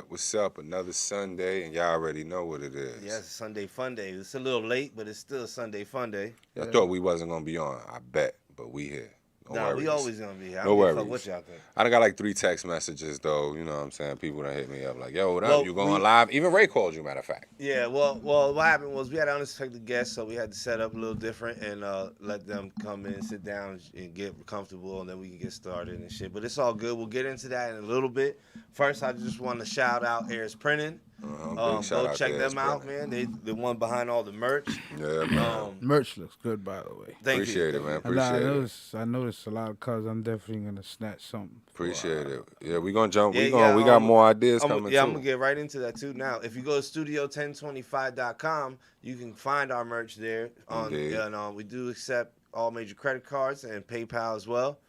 What's up? Another Sunday, and y'all already know what it is. Yeah, it's a Sunday Fun Day. It's a little late, but it's still Sunday Fun Day. I thought we wasn't going to be on, I bet, but we here. We always going to be here. No worries. What y'all think? I done got like 3 text messages, though. You know what I'm saying? People done hit me up like, yo, what up? You going live? Even Ray called you, matter of fact. Yeah, well, what happened was we had an unexpected guest, so we had to set up a little different and let them come in, sit down, and get comfortable, and then we can get started and shit. But it's all good. We'll get into that in a little bit. First, I just want to shout out Airs Printing. Go check them out, man. They the one behind all the merch. Yeah, man. Merch looks good, by the way. Appreciate it, man. Appreciate it. I noticed a lot of cuz I'm definitely gonna snatch something. Appreciate it. Yeah, we gonna jump. We got more ideas coming. Yeah, I'm gonna get right into that too now. If you go to studio1025.com, you can find our merch there. We do accept all major credit cards and PayPal as well.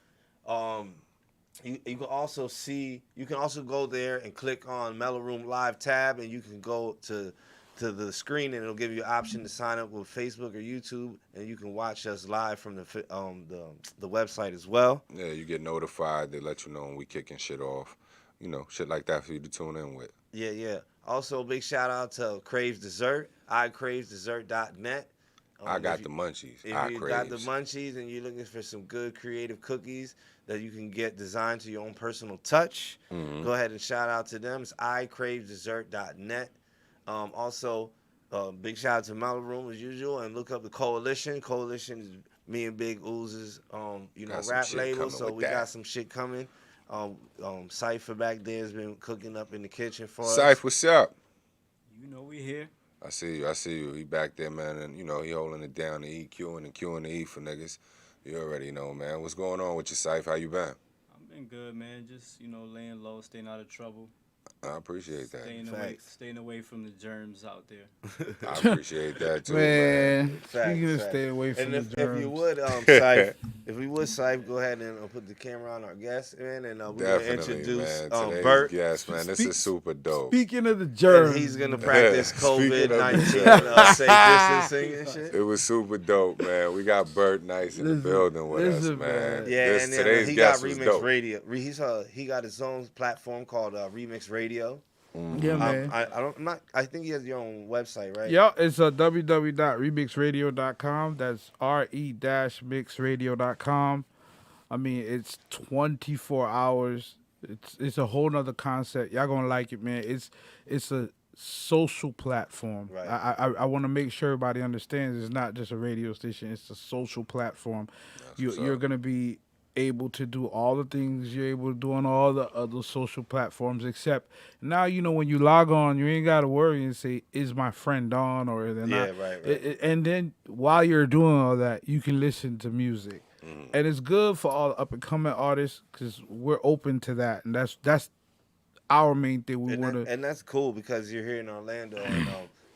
You can also go there and click on MELLO-ROOM Live tab, and you can go to the screen, and it'll give you an option to sign up with Facebook or YouTube, and you can watch us live from the website as well. Yeah, you get notified. They let you know when we kicking shit off. You know, shit like that for you to tune in with. Yeah. Also, big shout out to Craves Dessert, iCravesDessert.net. I got the munchies. If you got the munchies and you're looking for some good creative cookies that you can get designed to your own personal touch, go ahead and shout out to them. It's iCravesDessert.net. Also, big shout out to MELLO-ROOM as usual, and look up the Coalition. Coalition is me and Big Ooz's rap label, so we got some shit coming. Cypher back there has been cooking up in the kitchen for us. Cypher, what's up? You know we here. I see you. He back there, man, and he holding it down, the EQ and the Q and the E for niggas. You already know, man. What's going on with your Cypher? How you been? I've been good, man. Just, laying low, staying out of trouble. I appreciate that. Staying away from the germs out there. I appreciate that too, man. You can stay away from the germs. If you would, Syph, go ahead and put the camera on our guest, man, and we're going to introduce Bert. Yes, man. This is super dope. Speaking of the germs. And he's going to practice COVID-19 safe distancing and shit. It was super dope, man. We got Bert nice in the building with us, man. Yeah, and today's he got guest was Remix dope. Radio. He got his own platform called Remix Radio. Yeah, man. I think he has your own website, right? Yeah, it's www.remixradio.com. That's re-mixradio.com. I mean, it's 24 hours. It's a whole nother concept. Y'all gonna like it, man. It's a social platform. Right. I want to make sure everybody understands it's not just a radio station. It's a social platform. You're gonna be able to do all the things you're able to do on all the other social platforms, except now, when you log on, you ain't got to worry and say, is my friend on or they're Yeah, not. right. And then while you're doing all that, you can listen to music. And it's good for all up and coming artists because we're open to that. And that's our main thing. We want to. And that's cool because you're here in Orlando, and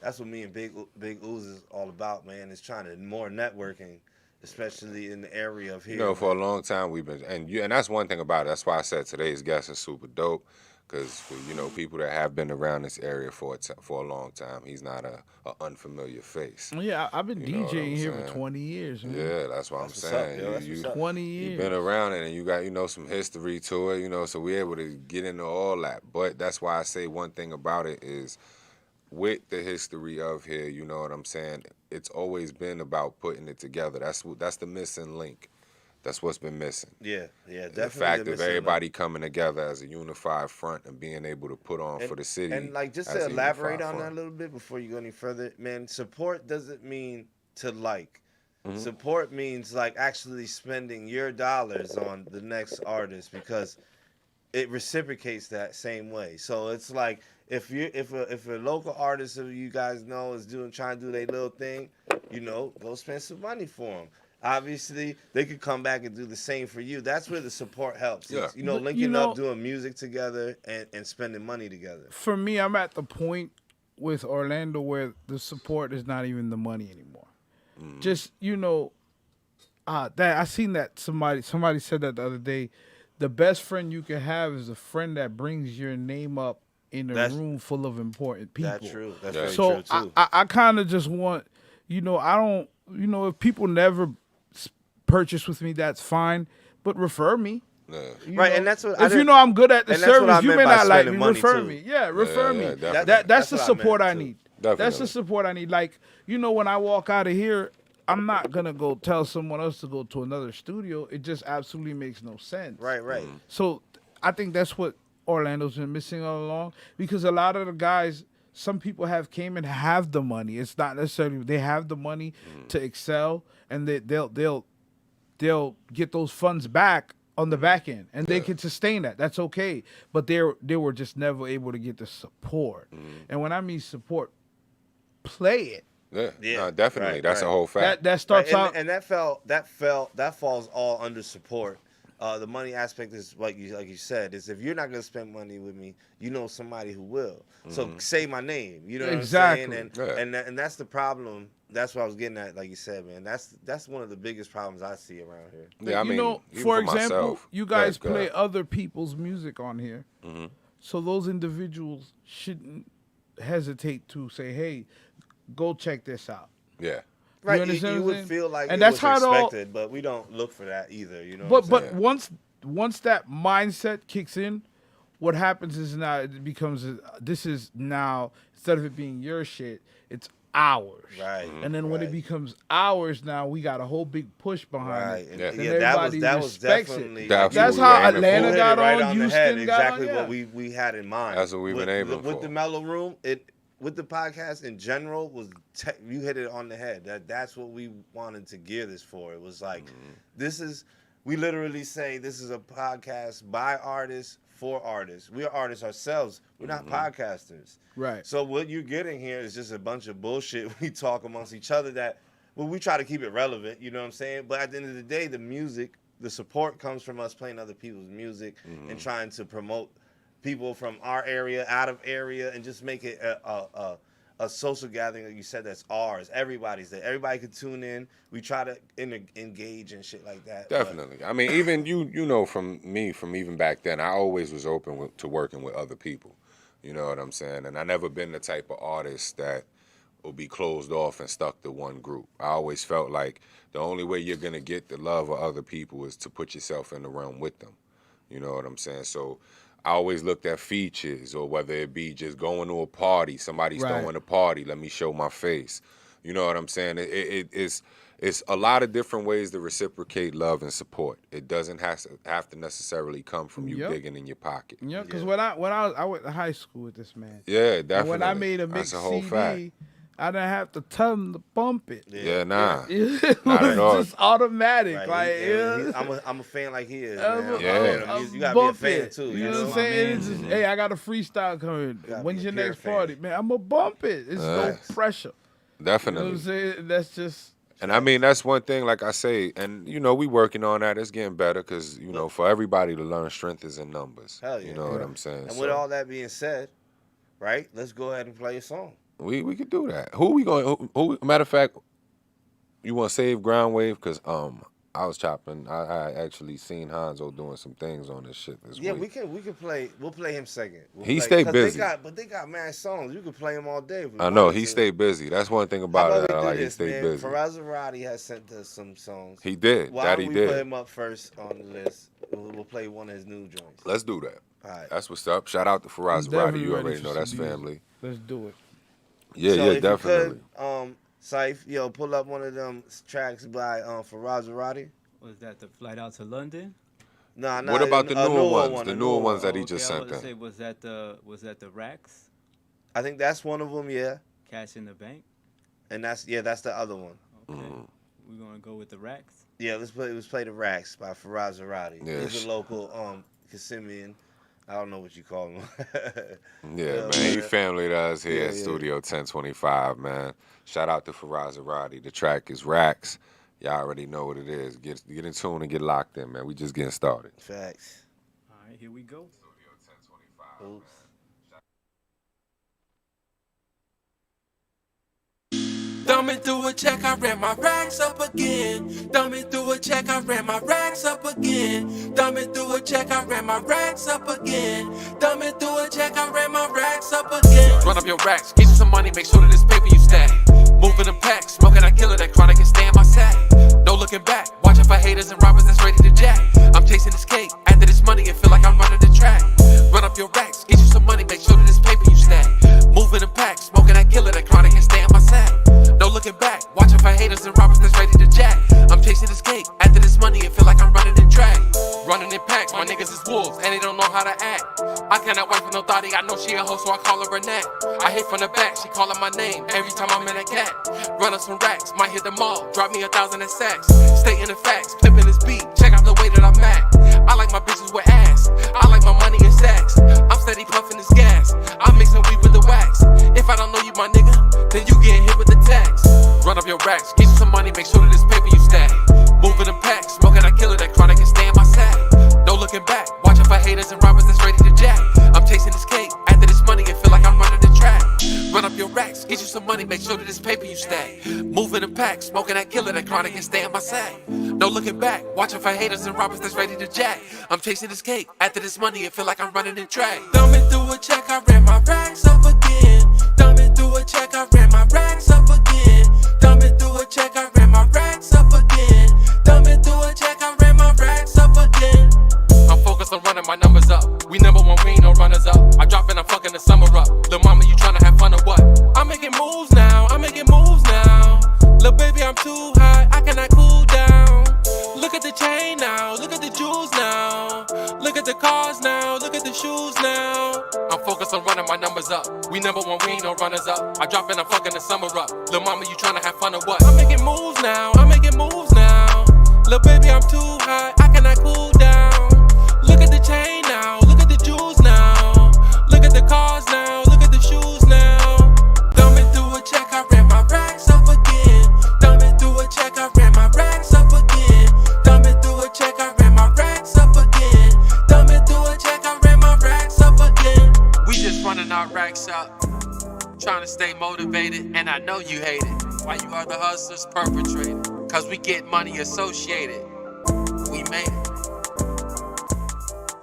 that's what me and Big Ooze is all about, man. Is trying to more networking, especially in the area of here. For a long time we've been, and that's one thing about it. That's why I said today's guest is super dope, because for people that have been around this area for a long time, he's not a unfamiliar face. Yeah, I've been You know what DJing I'm here saying? for 20 years. Man. Yeah, that's what I'm That's what's saying. up, yo. That's what's up. 20 years. You've been around it, and you got some history to it. So we're able to get into all that. But that's why I say one thing about it is, with the history of here, you know what I'm saying, it's always been about putting it together. That's the missing link. That's what's been missing. Yeah, definitely. The fact the of missing everybody coming together as a unified front and being able to put on for the city. And like, just as to a elaborate unified on that front. a little bit before you go any further, man, support doesn't mean to like. Mm-hmm. Support means like actually spending your dollars on the next artist, because it reciprocates that same way. So it's like if a local artist who you guys know is trying to do their little thing, go spend some money for them. Obviously, they could come back and do the same for you. That's where the support helps. Yeah. It's, linking up, doing music together, and spending money together. For me, I'm at the point with Orlando where the support is not even the money anymore. Just that I seen that somebody said that the other day. The best friend you can have is a friend that brings your name up in a room full of important people. That's true. That's very So true too. I kind of just want, I don't, if people never purchase with me, that's fine, but refer me. Yeah. Right, and that's what if I'm good at the and that's what I service, you meant may by not like me. spending money, Refer too. me, refer me. definitely. That's the what I support meant, I too. need. Definitely. That's the support I need. Like, when I walk out of here, I'm not gonna go tell someone else to go to another studio. It just absolutely makes no sense. Right. So I think that's what Orlando's been missing all along, because a lot of the guys, some people came and have the money. It's not necessarily they have the money to excel, and they'll get those funds back on the back end, and they can sustain that. That's okay. But they were just never able to get the support. And when I mean support, play it. Yeah, no, definitely. right, That's right. a whole fact. That starts out. And that falls all under support. The money aspect is like you said, is if you're not gonna spend money with me, somebody who will. So say my name. You know Exactly. what I'm saying? And that's the problem. That's what I was getting at, like you said, man. That's one of the biggest problems I see around here. Yeah, I mean, even for example, myself, you guys go ahead. play other people's music on here, so those individuals shouldn't hesitate to say, "Hey, go check this out." Yeah. Right, you understand what I'm would saying? feel like And it that's was how it all- expected, but we don't look for that either. You know. But what I'm but saying? once that mindset kicks in, what happens is now it becomes this is now, instead of it being your shit, it's ours. Right. And then when it becomes ours, now we got a whole big push behind Right. it. And, Yeah. And that everybody was respects it. definitely That's That's what how we were aiming Atlanta for. got right on, the Houston head. got Exactly on. what Yeah. we had in mind. That's what we've been aiming with for. the Mellow Room. With the podcast in general, you hit it on the head. That's what we wanted to gear this for. It was like, we literally say this is a podcast by artists for artists. We are artists ourselves. We're not podcasters. Right. So what you're getting here is just a bunch of bullshit we talk amongst each other we try to keep it relevant, you know what I'm saying? But at the end of the day, the music, the support comes from us playing other people's music and trying to promote people from our area, out of area, and just make it a social gathering, like you said, that's ours. Everybody's there. Everybody can tune in. We try to engage and shit like that. Definitely. I mean, even from me, from even back then, I always was open to working with other people. You know what I'm saying? And I never been the type of artist that will be closed off and stuck to one group. I always felt like the only way you're going to get the love of other people is to put yourself in the realm with them. You know what I'm saying? So I always looked at features, or whether it be just going to a party, somebody's throwing a party, let me show my face. You know what I'm saying? It's a lot of different ways to reciprocate love and support. It doesn't have to necessarily come from you digging in your pocket. Yeah, because when I went to high school with this man. Yeah, definitely. And when I made a That's mix a whole CD, fact. I didn't have to tell him to bump it. Yeah, nah. It Not was at all. just automatic. Right, like, I'm a fan like he is, I'm man. a- Yeah. You gotta be a fan it. too. You know what I'm my saying? man. It's just, hey, I got a freestyle coming. Gotta When's be your a pure next fan. party? Man, I'm going to bump it. It's no Facts. pressure. You know what Definitely. I'm saying? That's just. And I mean, that's one thing, like I say, and we working on that. It's getting better because, for everybody to learn, strength is in numbers. Hell yeah. You know what I'm saying? And So with all that being said, right? Let's go ahead and play a song. we could do that. Who we going? Matter of fact, you want to save ground wave? Because I was chopping. I actually seen Hanzo doing some things on this shit this Yeah, week. we can play. We'll play him second. He stay 'cause busy. They got mad songs. You can play him all day. If we I know wanted he to. stayed busy. That's one thing How about about it. I we do like he this, stayed man? busy. Farazarati has sent us some songs. He did. Why That don't he we did. put him up first on the list? We'll play one of his new joints. Let's do that. All right. That's what's up. Shout out to Faraz I'm Roddy. definitely You ready already for know some that's music. family. Let's do it. Yeah, So yeah, if definitely. You could, Saif, pull up one of them tracks by Farazarati. Was that the Flight Out to London? Nah, What about the a newer ones? one, The a newer newer ones one. that he just I sent was to say, in. was that the Racks? I think that's one of them. Yeah, Cash in the Bank? and that's the other one. Okay. Mm-hmm. We're gonna go with the Racks. Yeah, let's play the Racks by Farazarati. Yeah, He's a local Kissimmee. I don't know what you call him. Yeah, man. He family to us here at Yeah, yeah. Studio 1025, man. Shout out to Faraz Roddy. The track is Racks. Y'all already know what it is. Get in tune and get locked in, man. We just getting started. Facts. All right, here we go. Oops. Thumbing through a check, I ran my racks up again. Thumbing through a check, I ran my racks up again. Thumbing through a check, I ran my racks up again. Thumbing through a check, I ran my racks up again. Run up your racks, get you some money, make sure that this paper you stack. Moving them packs, smoking that killer, that chronic and stay in my sack. No looking back, watching for haters and robbers that's ready to jack. I'm chasing this cake, after this money, it feel like I'm running the track. Run up your racks, get you some money, make sure that this paper you stack. Moving them packs, smoking that killer, that chronic and stay in my sack. No looking back, watching for haters and robbers that's ready to jack. I'm chasing this cake, after this money, it feel like I'm running in track. Running in packs, my niggas is wolves, and they don't know how to act. I cannot wait for no thotty, I know she a hoe, so I call her Renette. I hit from the back, she calling my name every time I'm in a cat. Run up some racks, might hit the mall, drop me 1,000 in sacks. Stay in the facts, pimpin' this beat, check out the way that I'm at. I like my bitches with ass, I like my money in sacks. I'm steady puffin' this gas, I'm mixing weed with the wax. If I don't know you, my nigga, then you getting hit with the tax. Run up your racks, get you some money, make sure that this paper you stack. Moving them packs, smoking that killer, that chronic and stay in my sack. No looking back, watching for haters and robbers that's ready to jack. I'm chasing this cake, after this money, it feel like I'm running the track. Run up your racks, get you some money, make sure that this paper you stack. Moving them packs, smoking that killer, that chronic and stay in my sack. No looking back, watching for haters and robbers that's ready to jack. I'm chasing this cake, after this money, it feel like I'm running the track. Thumbing through a check, I ran my racks up again. Thumbing through a check, I ran my racks up again. Thumbing through a check, I ran my racks up again. Thumbing through a check, I ran my racks up again. I'm focused on running my numbers up. We number one, we ain't no runners up. I drop it, I'm fucking the summer up. Lil' mama, you tryna have fun or what? I'm making moves now, I'm making moves now. Lil' baby, I'm too high, I cannot cool down. Look at the chain now, look at the jewels now. Look at the cars now, look at the shoes now. I'm focused on running my numbers up. We number one, we ain't no runners up. I drop it, I'm fucking the summer up. Lil' mama, you tryna have fun or what? I'm making moves now, I'm making moves now. Lil' baby, I'm too high, I cannot cool down. Look at the chain now, look at the jewels now. Look at the cars now, look at the shoes now. Thumbing through a check, I ran my racks up again. Thumbing through a check, I ran my racks up again. Thumbing through a check, I ran my racks up again. Thumbing through a check, I ran my racks up again. We just running our racks up, trying to stay motivated, and I know you hate it. Why you other hustlers perpetrated? Cause we get money associated. We made it.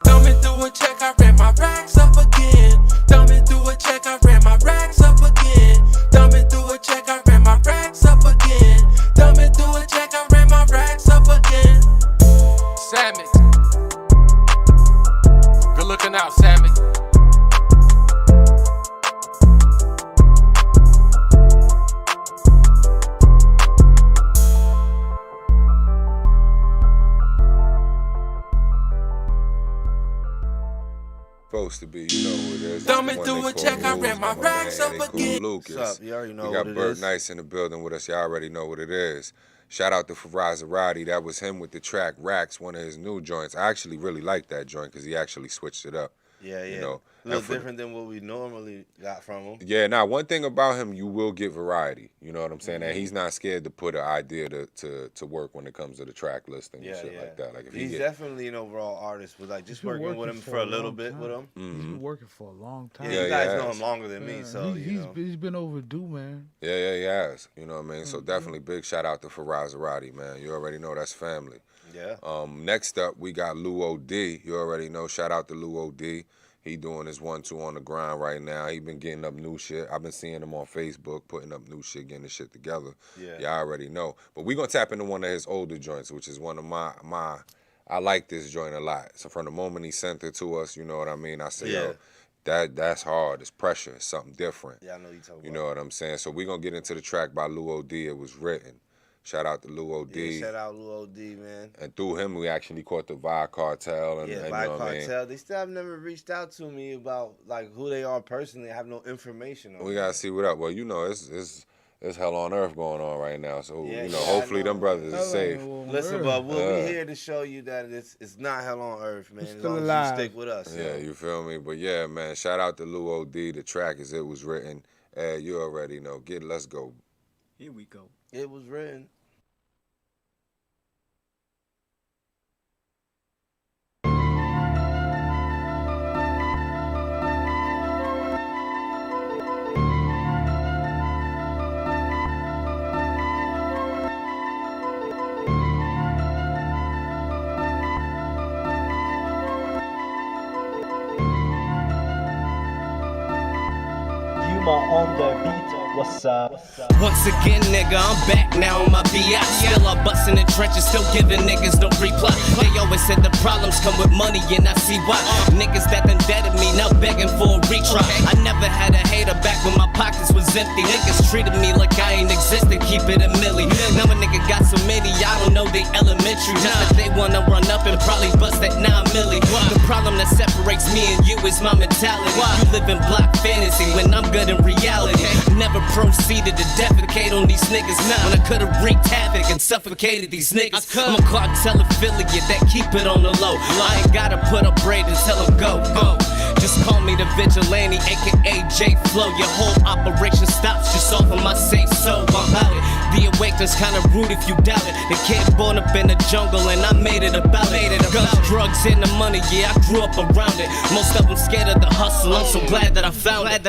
Thumbing through a check, I ran my racks up again. Thumbing through a check, I ran my racks up again. Thumbing through a check, I ran my racks up again. Thumbing through a check, I ran my racks up again. Sammy, good looking out, Sammy. supposed to be. You know who it is. Thumbing through a check, I ran my racks up again. Lucas. What's up? You already know we got what it Bert is. Nice in the building with us. Y'all already know what it is. Shout out to Farazarati. That was him with the track Racks, one of his new joints. I actually really like that joint because he actually switched it up. Yeah, yeah. You know, a little different than what we normally got from him. Yeah, now one thing about him, you will get variety. You know what I'm saying? And he's not scared to put an idea to work when it comes to the track listing and shit like that. Like if he's definitely an overall artist. With like just working with him for a little bit with him. He's been working for a long time. Yeah, you guys know him longer than me, so he's been overdue, man. Yeah, he has. You know what I mean? So definitely big shout out to Farazarati, man. You already know that's family. Yeah. Next up, we got Lou O.D. You already know. Shout out to Lou O.D. He doing his 1-2 on the grind right now. He been getting up new shit. I've been seeing him on Facebook putting up new shit, getting the shit together. Yeah. Y'all already know. But we gonna tap into one of his older joints, which is one of my I like this joint a lot. So from the moment he sent it to us, you know what I mean? I said, yo, that's hard. It's pressure. It's something different. Yeah, I know you talking about. You know what I'm saying? So we gonna get into the track by Lou O.D. It was written. Shout out to Lou O.D. Yeah, shout out Lou O.D., man. And through him, we actually caught the Vibe Cartel. And, Vibe you know Cartel. They still have never reached out to me about like who they are personally. I have no information on We got to see what up. Well, you know, it's hell on earth going on right now. So, hopefully them brothers are safe. Listen, but we'll be here to show you that it's not hell on earth, man. As long as you stick with us. Yeah, you feel me? But yeah, man, shout out to Lou O.D. The track is It Was Written. You already know. Let's go. Here we go. It was written. On the beat, what's up? Once again, nigga, I'm back now on my BI. Still up bustin' the trenches, still giving niggas no reply. They always said the problems come with money, and I see why. Niggas that done dead me, now begging for a retry. I never had a hater back when my pockets was empty. Niggas treated me like I ain't existed, keep it a milli. Now a nigga got so many, I don't know they elementary. Just that they wanna run up and probably bust that 9 milli. The problem that separates me and you is my mentality. You live in block fantasy when I'm good in reality. Never proceeded to defecate on these niggas when I could've wreaked havoc and suffocated these niggas. I'm a cartel affiliate that keep it on the low. I ain't gotta put up braid and tell them go. Just call me the Vigilante, aka J Flow. Your whole operation stops just off of my say so. I'm out it. The awakening's kinda rude if you doubt it. The kid born up in the jungle and I made it about it. Guns, drugs, and the money, yeah, I grew up around it. Most of them scared of the hustle, I'm so glad that I found it.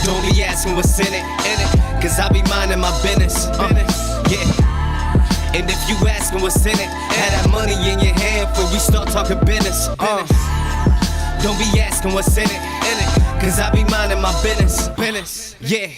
Don't be asking what's in it, cause I be minding my business. Yeah. And if you asking what's in it, have that money in your hand before we start talking business. Don't be asking what's in it, cause I be minding my business. Yeah.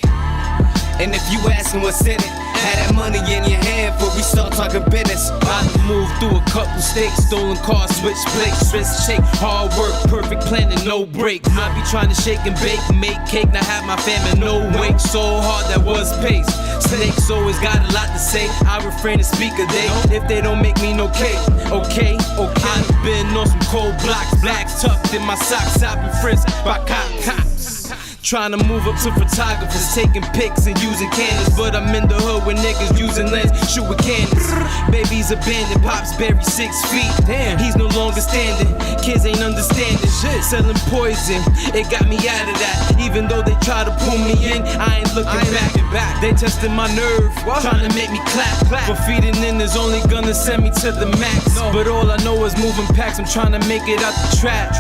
And if you asking what's in it, have that money in your hand before we start talking business. I moved through a couple states, stolen cars, switch plates, wrist shake, hard work, perfect planning, no break. I be trying to shake and bake, make cake, now have my family no wake. So hard that was pace. Snakes always got a lot to say. I refrain to speak a day if they don't make me no cake. Okay. I've been on some cold blocks, blacks tucked in my socks. I've been frisked by cops. Trying to move up to photographers, taking pics and using cannons. But I'm in the hood with niggas using lens, shoot with cannons. Baby's abandoned, pops buried 6 feet. Damn, he's no longer standing. Kids ain't understanding. Shit, selling poison, it got me out of that. Even though they try to pull me in, I ain't looking back. They testing my nerve, trying to make me clap. But feeding in is only gonna send me to the max. But all I know is moving packs. I'm trying to make it out the trap.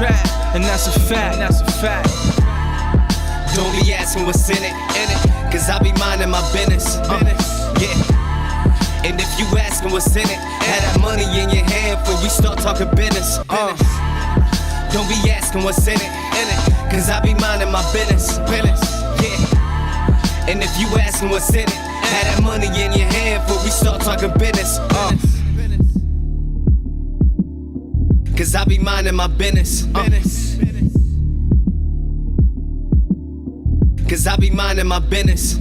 And that's a fact. Don't be asking what's in it, cause I be minding my business. Yeah. And if you asking what's in it, have that money in your hand before we start talking business. Don't be asking what's in it, cause I be minding my business. Yeah. And if you asking what's in it, have that money in your hand before we start talking business. Cause I be minding my business. Cause I be minding my business.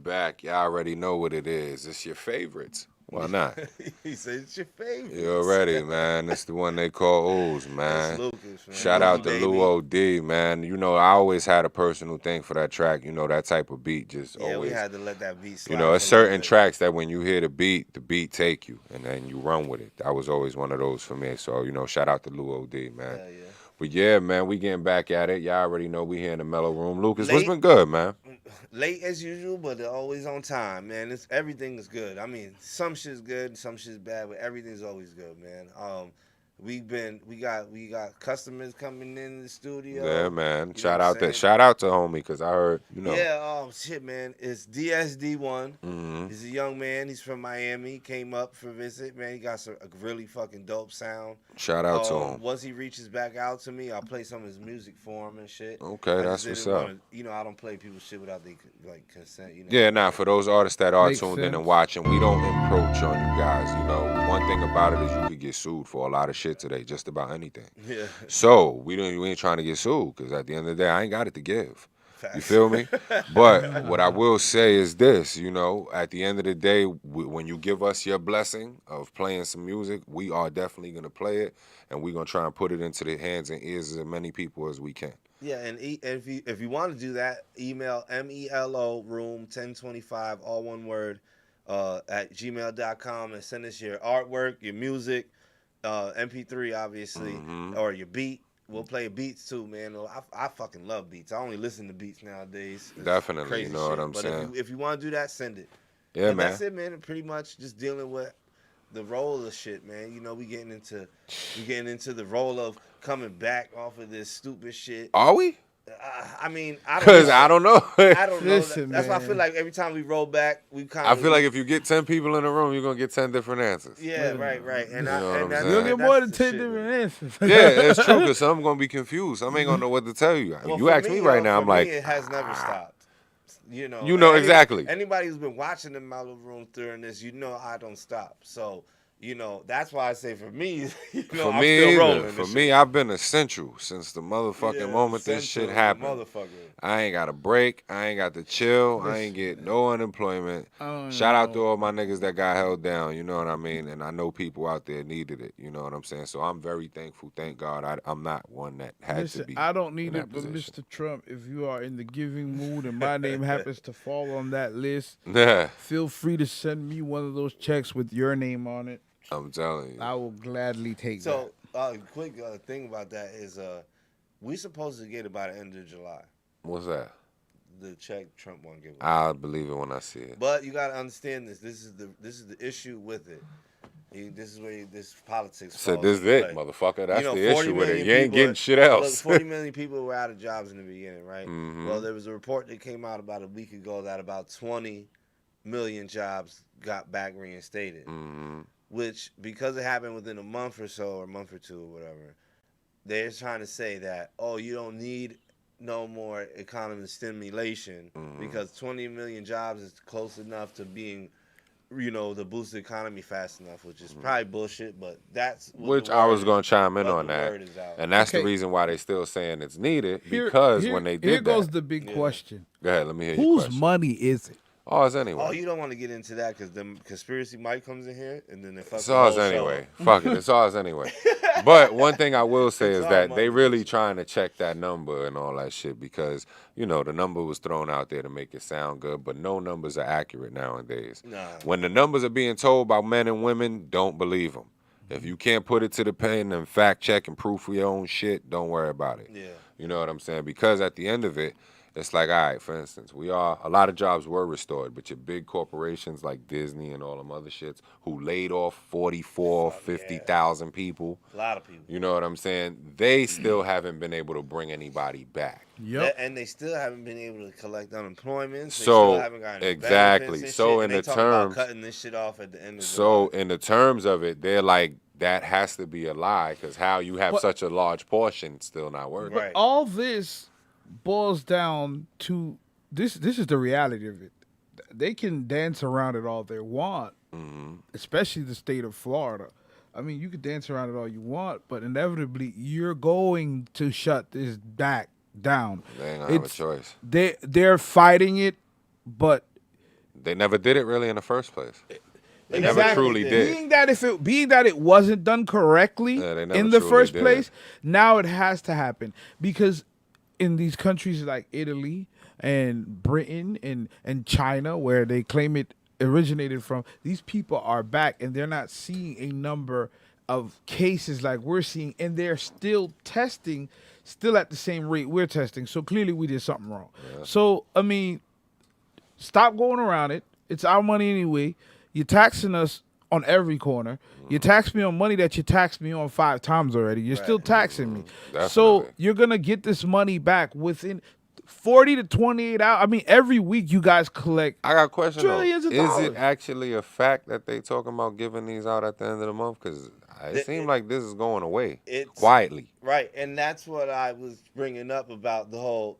back. Y'all already know what it is. It's your favorites. Why not? He said it's your favorite. You already, man. It's the one they call O's, man. It's Lucas, man. Shout out to Baby. Lou O.D., man. You know, I always had a personal thing for that track. You know, that type of beat just Yeah, always. we had to let that beat slide. You know, it's certain tracks that when you hear the beat take you, and then you run with it. That was always one of those for me. So, you know, shout out to Lou O.D., man. Yeah, yeah. But yeah, man, we getting back at it. Y'all already know we here in the Mellow Room. Lucas, what's Late. been good, man? Late as usual, but always on time, man. Everything is good. I mean, some shit's good, some shit's bad, but everything's always good, man. We got customers coming in the studio. Yeah, man. You know Shout what out I'm that. saying? Shout out to homie, because I heard, you know. Yeah, shit, man. It's DSD1. Mm-hmm. He's a young man. He's from Miami. He came up for a visit, man. He got a really fucking dope sound. Shout out to him. Once he reaches back out to me, I'll play some of his music for him and shit. Okay, I that's just what's didn't up. wanna- you know, I don't play people's shit without their consent. You know. Yeah, nah, for those artists that are Makes tuned in sense. and watching, we don't encroach on you guys. You know, one thing about it is you could get sued for a lot of shit today, just about anything. Yeah. So we ain't trying to get sued, because at the end of the day, I ain't got it to give. You Facts. feel me? But what I will say is this, you know, at the end of the day, when you give us your blessing of playing some music, we are definitely going to play it, and we're going to try and put it into the hands and ears of as many people as we can. Yeah, and if you want to do that, email MELLO-ROOM1025, all one word, at gmail.com, and send us your artwork, your music, MP3 obviously, or your beat. We'll play beats too, man. I fucking love beats. I only listen to beats nowadays. It's Definitely, crazy you know what shit. I'm but saying. If you want to do that, send it. Yeah, And man. that's it, man. Pretty much just dealing with the role of shit, man. You know, we getting into the role of coming back off of this stupid shit. Are we? I mean, I don't Because know. I don't know. I don't know. Listen, That's why I man. feel like every time we roll back, we kind I of. feel like if you get 10 people in the room, you're going to get 10 different answers. Yeah, right. And You know what I'm that's, saying? You'll get more than that's the 10 shit, different man. answers. Yeah, it's true, because some going to be confused. Some ain't going to know what to tell you. Well, You for ask me right yo, now, for I'm like, me, it has never stopped. You know. You know And exactly. Anybody who's been watching the Mellow Room during this, you know I don't stop. So, you know, that's why I say for me, you know, for I'm me still either. rolling. For and me, shit. I've been essential since the motherfucking Yeah, moment this essential shit as a happened. motherfucker. I ain't got a break. I ain't got to chill. I ain't get no unemployment. I don't Shout out know. to all my niggas that got held down. You know what I mean? And I know people out there needed it. You know what I'm saying? So I'm very thankful. Thank God I'm not one that had Listen, to be. I don't in need that it, but position. Mr. Trump, if you are in the giving mood and my name happens to fall on that list, Yeah, feel free to send me one of those checks with your name on it. I'm telling you. I will gladly take So, quick thing about that is, we supposed to get it by the end of July. What's that? The check Trump won't give. I'll believe it when I see it. But you gotta understand this. This is the issue with it. This is where this politics. Said falls this is into it, play. motherfucker. That's You know, the 40 issue with it. million You ain't people- getting shit Look, else. 40 million people were out of jobs in the beginning, right? Mhm. Well, there was a report that came out about a week ago that about 20 million jobs got back reinstated, Mhm. which, because it happened within a month or so, or a month or two, or whatever, they're trying to say that, oh, you don't need no more economic stimulation because 20 million jobs is close enough to being, you know, to boost the economy fast enough, which is probably bullshit, but that's what Which the I word was is. going to chime in But on the that. word is out. And that's the Okay. reason why they still saying it's needed, Here- because here- when they here did goes that. the big Yeah. question. Go ahead, let me hear your Whose question. money is it? Oh, it's anyway. Oh, you don't want to get into that because the conspiracy Mike comes in here and then they fuck It's the whole ours show anyway. up. Fuck it, it's ours anyway. But one thing I will say It's is our that money. they really trying to check that number and all that shit, because, you know, the number was thrown out there to make it sound good, but no numbers are accurate nowadays. Nah. When the numbers are being told by men and women, don't believe them. If you can't put it to the pen and fact check and proof your own shit, don't worry about it. Yeah. You know what I'm saying? Because at the end of it, it's like, all right, for instance, a lot of jobs were restored, but your big corporations like Disney and all them other shits who laid off 44, 50,000 people, A lot of people. you know what I'm saying? They still haven't been able to bring anybody back. Yep. And they still haven't been able to collect unemployment. They So, still haven't gotten exactly. benefits and So shit, in and they the talking about terms- cutting this shit off at the end of So July. in the terms of it, they're like, that has to be a lie, because how you have But- such a large portion still not working. Right. All this boils down to this. This is the reality of it. They can dance around it all they want, especially the state of Florida. I mean, you can dance around it all you want, but inevitably you're going to shut this back down. They ain't gonna have a choice. They're fighting it, but They never did it really in the first place. They never Exactly. truly did. Being that it wasn't done correctly Yeah, they never in the truly first did. place, now it has to happen because in these countries like Italy and Britain and China, where they claim it originated from, these people are back and they're not seeing a number of cases like we're seeing, and they're still testing, still at the same rate we're testing. So clearly we did something wrong. Yeah. So I mean, stop going around it. It's our money anyway. You're taxing us on every corner. You tax me on money that you taxed me on 5 times already. You're still taxing me. Definitely. So you're going to get this money back within 40 to 28 hours. I mean, every week you guys collect I got a question trillions though. of Is dollars. it actually a fact that they talking about giving these out at the end of the month? Because it seems like this is going away quietly. Right, and that's what I was bringing up about the whole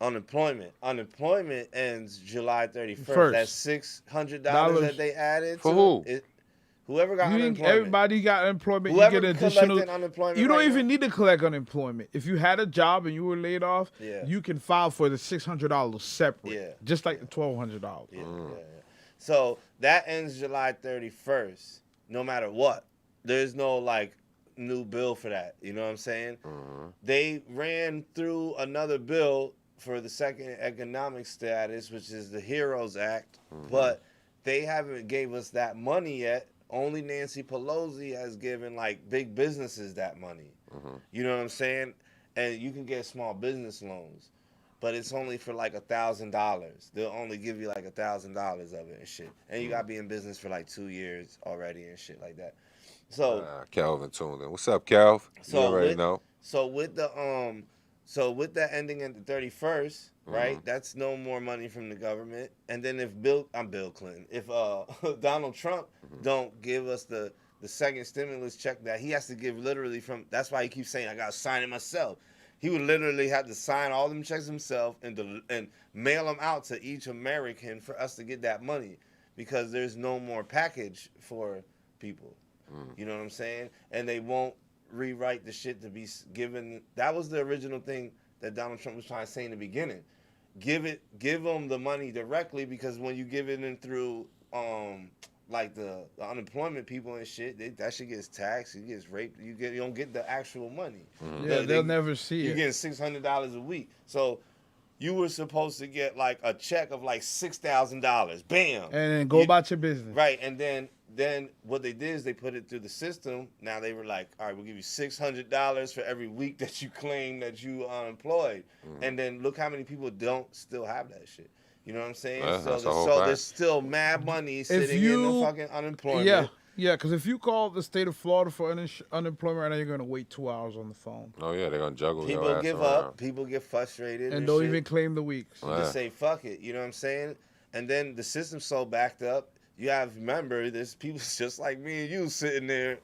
unemployment. Unemployment ends July 31st. That's $600 that they added. For to who? it. Whoever got unemployment. Everybody got unemployment. Whoever you get additional unemployment. You don't even need to collect unemployment. If you had a job and you were laid off, you can file for the $600 separate, just like the $1,200. Yeah. So that ends July 31st. No matter what, there's no like new bill for that. You know what I'm saying? They ran through another bill for the second economic status, which is the HEROES Act, but they haven't gave us that money yet. Only Nancy Pelosi has given like big businesses that money. You know what I'm saying? And you can get small business loans, but it's only for like $1,000. They'll only give you like $1,000 of it and shit. And you gotta be in business for like 2 years already and shit like that. So Calvin tuned in. What's up, Calv? You already know. So with the ending at the 31st, right? That's no more money from the government. And then if Bill Clinton, if Donald Trump don't give us the second stimulus check that he has to give literally from, that's why he keeps saying I gotta sign it myself. He would literally have to sign all them checks himself and mail them out to each American for us to get that money, because there's no more package for people. You know what I'm saying? And they won't rewrite the shit to be given. That was the original thing that Donald Trump was trying to say in the beginning. Give them the money directly, because when you give it in through like the unemployment people and shit, that shit gets taxed, it gets raped. You don't get the actual money. They'll never see it. You're getting $600 a week. So you were supposed to get like a check of like $6,000. Bam. And then go about your business. Right, and then what they did is they put it through the system. Now they were like, all right, we'll give you $600 for every week that you claim that you are unemployed. And then look how many people don't still have that shit. You know what I'm saying? So there's still mad money sitting in the fucking unemployment. Yeah, because if you call the state of Florida for unemployment right now, you're going to wait 2 hours on the phone. Oh, yeah, they're going to juggle your ass People give around. up. People get frustrated. And don't even claim the weeks. Just say, fuck it. You know what I'm saying? And then the system's so backed up. You have, remember, there's people just like me and you sitting there.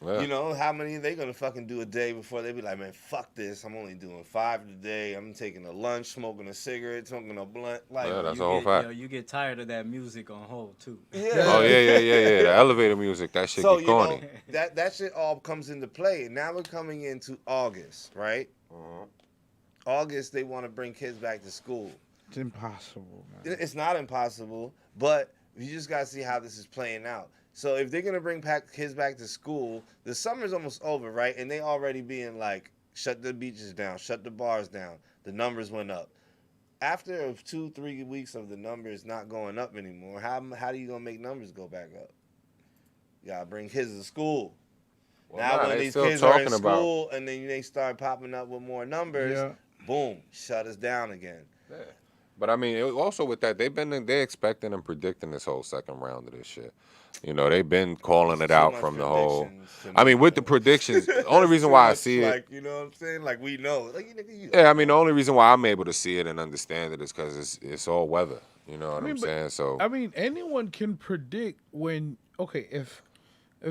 Yeah. You know, how many are they going to fucking do a day before they be like, man, fuck this. I'm only doing 5 today. I'm taking a lunch, smoking a cigarette, smoking a blunt. Like, that's a whole fact. You get tired of that music on hold, too. Yeah. Oh, yeah. The elevator music, that shit get corny. Know, that shit all comes into play. Now we're coming into August, right? August, they want to bring kids back to school. It's impossible, man. It's not impossible, but you just got to see how this is playing out. So if they're going to bring kids back to school, the summer's almost over, right? And they already being like, shut the beaches down, shut the bars down. The numbers went up. After 2-3 weeks of the numbers not going up anymore, how are you going to make numbers go back up? You got to bring kids to school. Well, now when these kids are in school and then they start popping up with more numbers, boom, shut us down again. Yeah. But I mean, also with that, they're expecting and predicting this whole second round of this shit. You know, they've been calling it out from the whole. I mean, with the predictions, the only reason why I see it, like, you know what I'm saying, like we know, like you. Yeah, I mean, the only reason why I'm able to see it and understand it is because it's all weather. You know what I'm saying? So I mean, anyone can predict when. Okay, if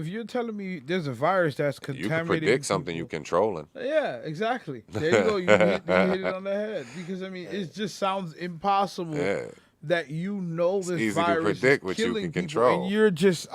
you're telling me there's a virus that's contaminating, you can predict something you controlling. Yeah, exactly. There you go. You hit it on the head, because I mean, it just sounds impossible. Yeah. That you know this it's easy virus to predict is what killing you can people, control, and you're just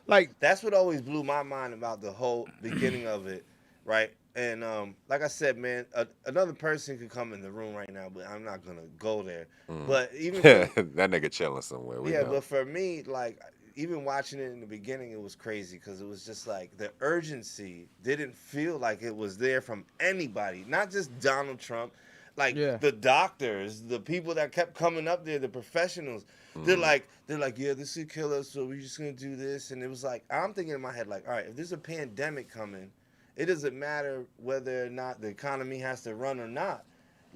like. That's what always blew my mind about the whole beginning of it. right? And like I said, man, another person could come in the room right now, but I'm not gonna go there. But even that nigga chilling somewhere. We know. but for me, like even watching it in the beginning, it was crazy because it was just like the urgency didn't feel like it was there from anybody, not just Donald Trump. Like the doctors, the people that kept coming up there, the professionals, they're like, yeah, this could kill us, so we're just gonna do this. And it was like, I'm thinking in my head, like, all right, if there's a pandemic coming, it doesn't matter whether or not the economy has to run or not.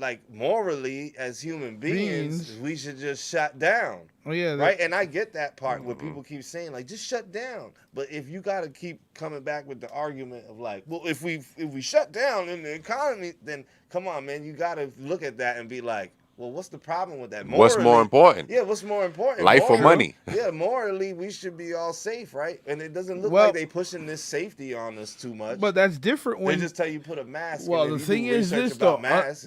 Like morally, as human beings, we should just shut down. Oh yeah, right. And I get that part where people keep saying like, just shut down. But if you got to keep coming back with the argument of like, well, if we shut down in the economy, then come on, man, you got to look at that and be like, well, what's the problem with that? Morally, what's more important? Yeah, what's more important? Life or money? Yeah, morally, we should be all safe, right? And it doesn't look like they pushing this safety on us too much. But that's different when they just tell you put a mask. Well, the thing is this though.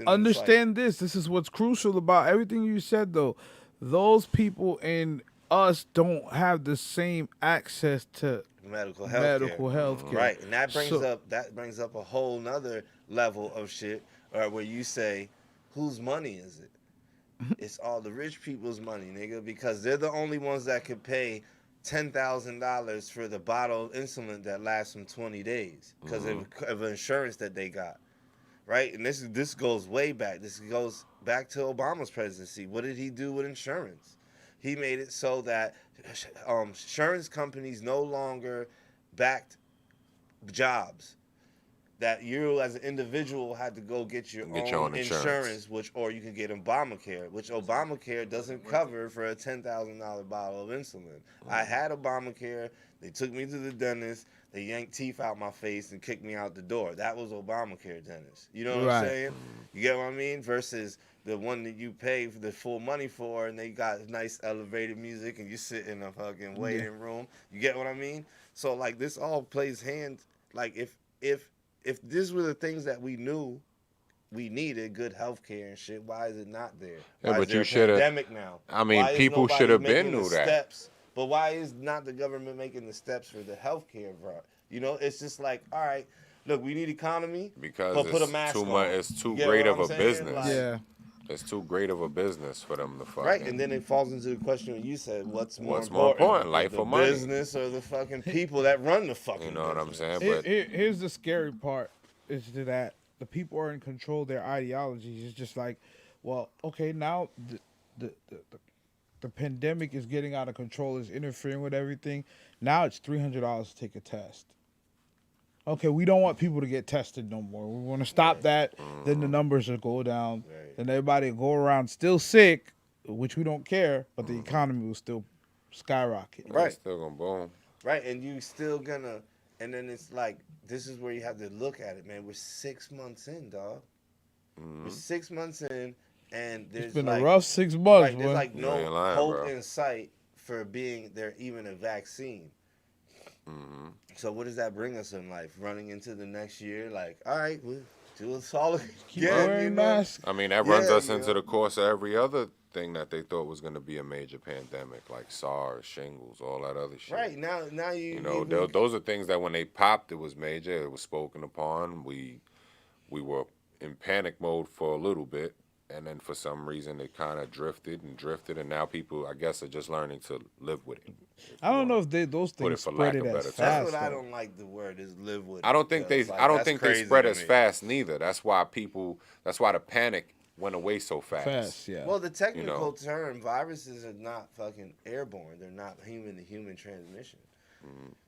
Understand this. This is what's crucial about everything you said though. Those people and us don't have the same access to medical health care. Right, and that brings up a whole nother level of shit where you say, whose money is it? It's all the rich people's money, nigga, because they're the only ones that could pay $10,000 for the bottle of insulin that lasts them 20 days because of insurance that they got, right? And this goes way back. This goes back to Obama's presidency. What did he do with insurance? He made it so that insurance companies no longer backed jobs. That you as an individual had to go get your own insurance, or you can get Obamacare, which Obamacare doesn't cover for a $10,000 bottle of insulin. I had Obamacare. They took me to the dentist. They yanked teeth out my face and kicked me out the door. That was Obamacare, dentist. You know what I'm saying? You get what I mean? Versus the one that you pay for the full money for, and they got nice elevated music, and you sit in a fucking waiting room. You get what I mean? So like this all plays hand. Like if these were the things that we knew we needed, good health care and shit, why is it not there? Why but is there you should have. Pandemic now? I mean, people should have been knew that. Steps, but why is not the government making the steps for the health care, bro? You know, it's just like, all right, look, we need economy, because but put a mask on. It's too great of a business. Like, it's too great of a business for them to fucking. Right, and then it falls into the question you said, what's more important, life or money? Business or the fucking people that run the fucking You know what I'm saying? But here's the scary part. Is that the people are in control of their ideologies. It's just like, well, okay, now the pandemic is getting out of control, is interfering with everything. Now it's $300 to take a test. Okay, we don't want people to get tested no more. We want to stop that. Then the numbers will go down. Then everybody will go around still sick, which we don't care, but the economy will still skyrocket. Right. It's still gonna boom. Right, and you still gonna, and then it's like, this is where you have to look at it, man. We're 6 months in, dog. We're 6 months in, and there's it's been like, a rough 6 months. Right, there's like no hope in sight for being there, even a vaccine. So what does that bring us in life? Running into the next year, like, all right, we'll do us all again. Keep wearing masks. I mean, that runs us into the course of every other thing that they thought was going to be a major pandemic, like SARS, shingles, all that other shit. Right, now you know, those are things that when they popped, it was major. It was spoken upon. We were in panic mode for a little bit, and then for some reason it kind of drifted, and now people, I guess, are just learning to live with it. I don't know if those things spread it as fast. That's what I don't like the word is live with it. I don't think they spread as fast neither. That's why the panic went away so fast. Yeah. Well, the technical term, viruses are not fucking airborne. They're not human-to-human transmission.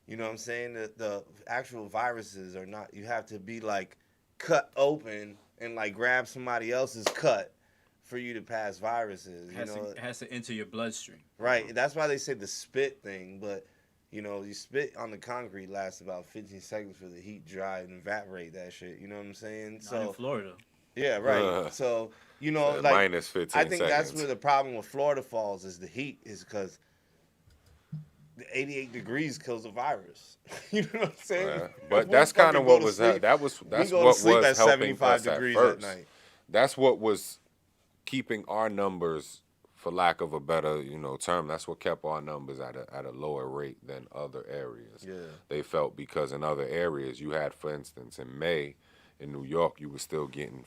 You know what I'm saying? The actual viruses are not. You have to be like cut open and like grab somebody else's cut for you to pass viruses. It has to enter your bloodstream. Right. That's why they say the spit thing. But you spit on the concrete lasts about 15 seconds for the heat dry and evaporate that shit. You know what I'm saying? Not in Florida. Yeah, right. So, like, minus 15 I think seconds. that's where the problem with Florida falls is the heat, is because the 88 degrees kills the virus. You know what I'm saying? But that's kind of what was that's what was helping us at first. That's what was keeping our numbers for lack of a better, term, that's what kept our numbers at a lower rate than other areas. Yeah. They felt because in other areas you had, for instance, in May in New York, you were still getting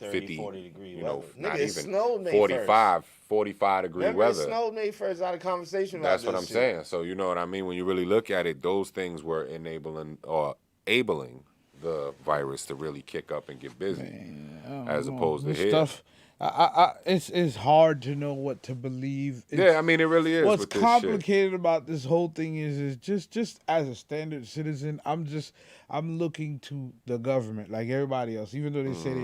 30, 40 degree weather. weather. Not Nigga, it even snowed May 45 degree Remember, weather. it snowed May 1st out of conversation about That's this what I'm shit. saying. So you know what I mean? When you really look at it, those things were enabling or abling the virus to really kick up and get busy, as opposed to This here. stuff. It's hard to know what to believe. Yeah, I mean, it really is. What's with this complicated about this whole thing is just as a standard citizen, I'm looking to the government like everybody else. Even though they say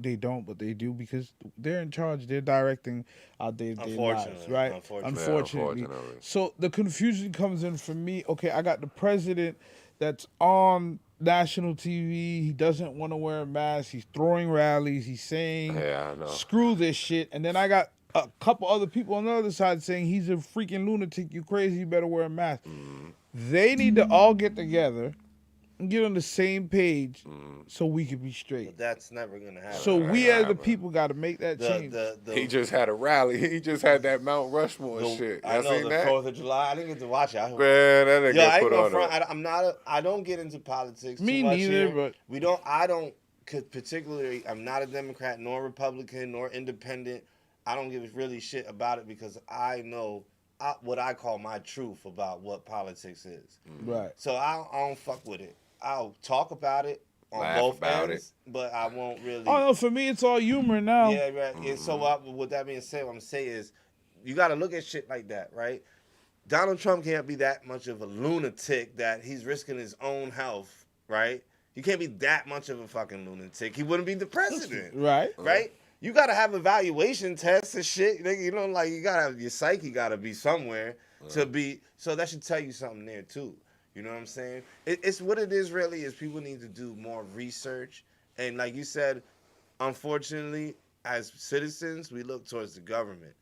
they don't, but they do because they're in charge. They're directing our day-to-day lives, right? Unfortunately. So the confusion comes in for me. Okay, I got the president that's on national TV. He doesn't want to wear a mask. He's throwing rallies. He's saying, Yeah, I know. screw this shit. And then I got a couple other people on the other side saying he's a freaking lunatic. You crazy. You better wear a mask. They need to all get together and get on the same page so we can be straight. But that's never gonna happen. So we as the people got to make that change. He just had a rally. He just had that Mount Rushmore shit. I know, seen the that? 4th of July. I didn't get to watch it. Man, that didn't Yo, I get ain't put gonna on. front. I don't get into politics. Me too much neither, here. but I don't particularly. I'm not a Democrat, nor Republican, nor Independent. I don't give a really shit about it because I know what I call my truth about what politics is. Right. So I don't fuck with it. I'll talk about it on Laugh both about ends, but I won't really. Oh no, for me it's all humor now. Yeah, right. And so with that being said, what I'm saying is, you got to look at shit like that, right? Donald Trump can't be that much of a lunatic that he's risking his own health, right? He can't be that much of a fucking lunatic. He wouldn't be the president, Right. right? You got to have evaluation tests and shit. You know, like you got to have your psyche got to be somewhere to be. So that should tell you something there too. You know what I'm saying? It's what it is really is people need to do more research. And like you said, unfortunately, as citizens, we look towards the government.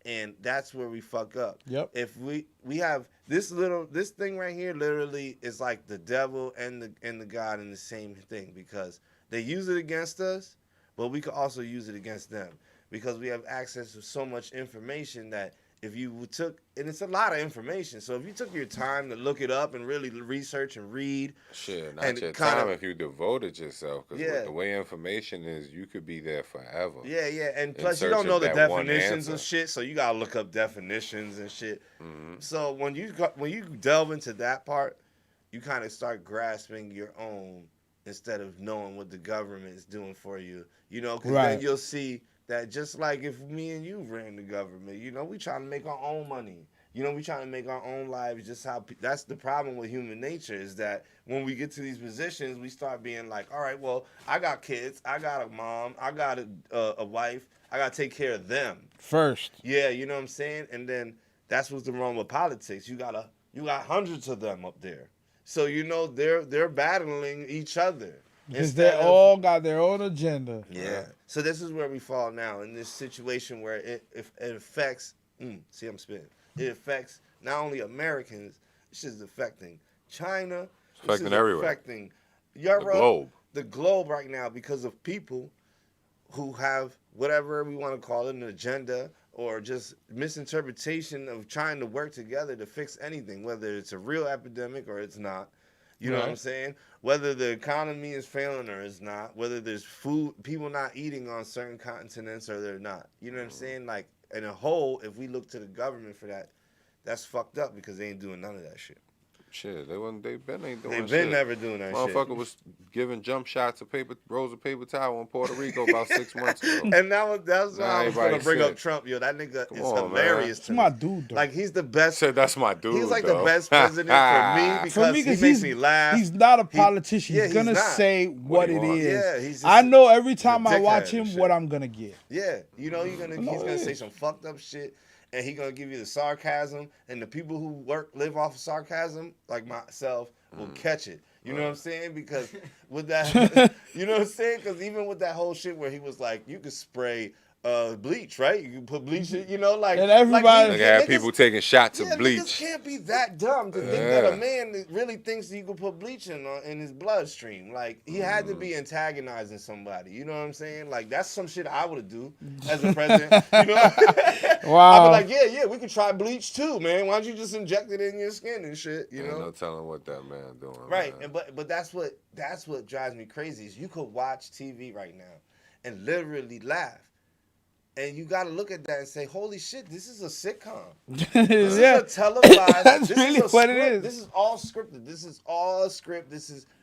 And that's where we fuck up. Yep. If we have this thing right here literally is like the devil and the God in the same thing because they use it against us, but we could also use it against them because we have access to so much information that if you took, and it's a lot of information, so if you took your time to look it up and really research and read. Shit, not and your time if you devoted yourself. Because Yeah. with the way information is, you could be there forever. Yeah, and in plus you search don't know of the that one definitions of answer. shit, so you gotta look up definitions and shit. So when you delve into that part, you kind of start grasping your own instead of knowing what the government is doing for you. You know, because Right. then you'll see that just like if me and you ran the government, you know, we trying to make our own money. You know, we trying to make our own lives just how... That's the problem with human nature is that when we get to these positions, we start being like, all right, well, I got kids. I got a mom. I got a wife. I got to take care of them. First. Yeah, you know what I'm saying? And then that's what's the wrong with politics. You got hundreds of them up there. So, you know, they're battling each other. Because they all got their own agenda. Yeah. So this is where we fall now in this situation where it affects. See, I'm spitting. It affects not only Americans. This is affecting China. It's affecting everywhere. Affecting Europe. The globe. The globe right now because of people who have whatever we want to call it, an agenda or just misinterpretation of trying to work together to fix anything, whether it's a real epidemic or it's not. You know what I'm saying? Whether the economy is failing or it's not, whether there's food, people not eating on certain continents or they're not. You know what I'm saying? Like, in a whole, if we look to the government for that, that's fucked up because they ain't doing none of that shit. Shit, they've been ain't doing They've shit. been never doing that shit. Motherfucker was giving jump shots of rolls of paper towel in Puerto Rico about 6 months ago. And that's why I was going to bring sick. up Trump. Yo, that nigga is on, hilarious It's to me. my dude, though. Like, he's the best. Said that's my dude. He's like though. the best president for me because he makes me laugh. He's not a politician. yeah, He's going to he's not. say what he it wants. is. Yeah, he's just I know every time a I watch dickhead him and shit. what I'm going to get. Yeah, you know, he's gonna say some fucked up shit, and he gonna give you the sarcasm, and the people who live off of sarcasm, like myself, will catch it. You know what I'm saying? Because with that, you know what I'm saying? Because even with that whole shit where he was like, you could spray bleach, right? You can put bleach in, you know, like And everybody- Like have people taking shots of Niggas bleach. can't be that dumb to think that a man that really thinks he could put bleach in his bloodstream. Like, he had to be antagonizing somebody. You know what I'm saying? Like, that's some shit I would do as a president. You know? Wow. I'd be like, yeah, we could try bleach too, man. Why don't you just inject it in your skin and shit? You Ain't know? no telling what that man doing. Right, man. and but that's what drives me crazy is you could watch TV right now and literally laugh, and you got to look at that and say, "Holy shit, this is a sitcom. This Yeah. is a televised. That's this really is a what it script. is. This is all scripted. This is all a script.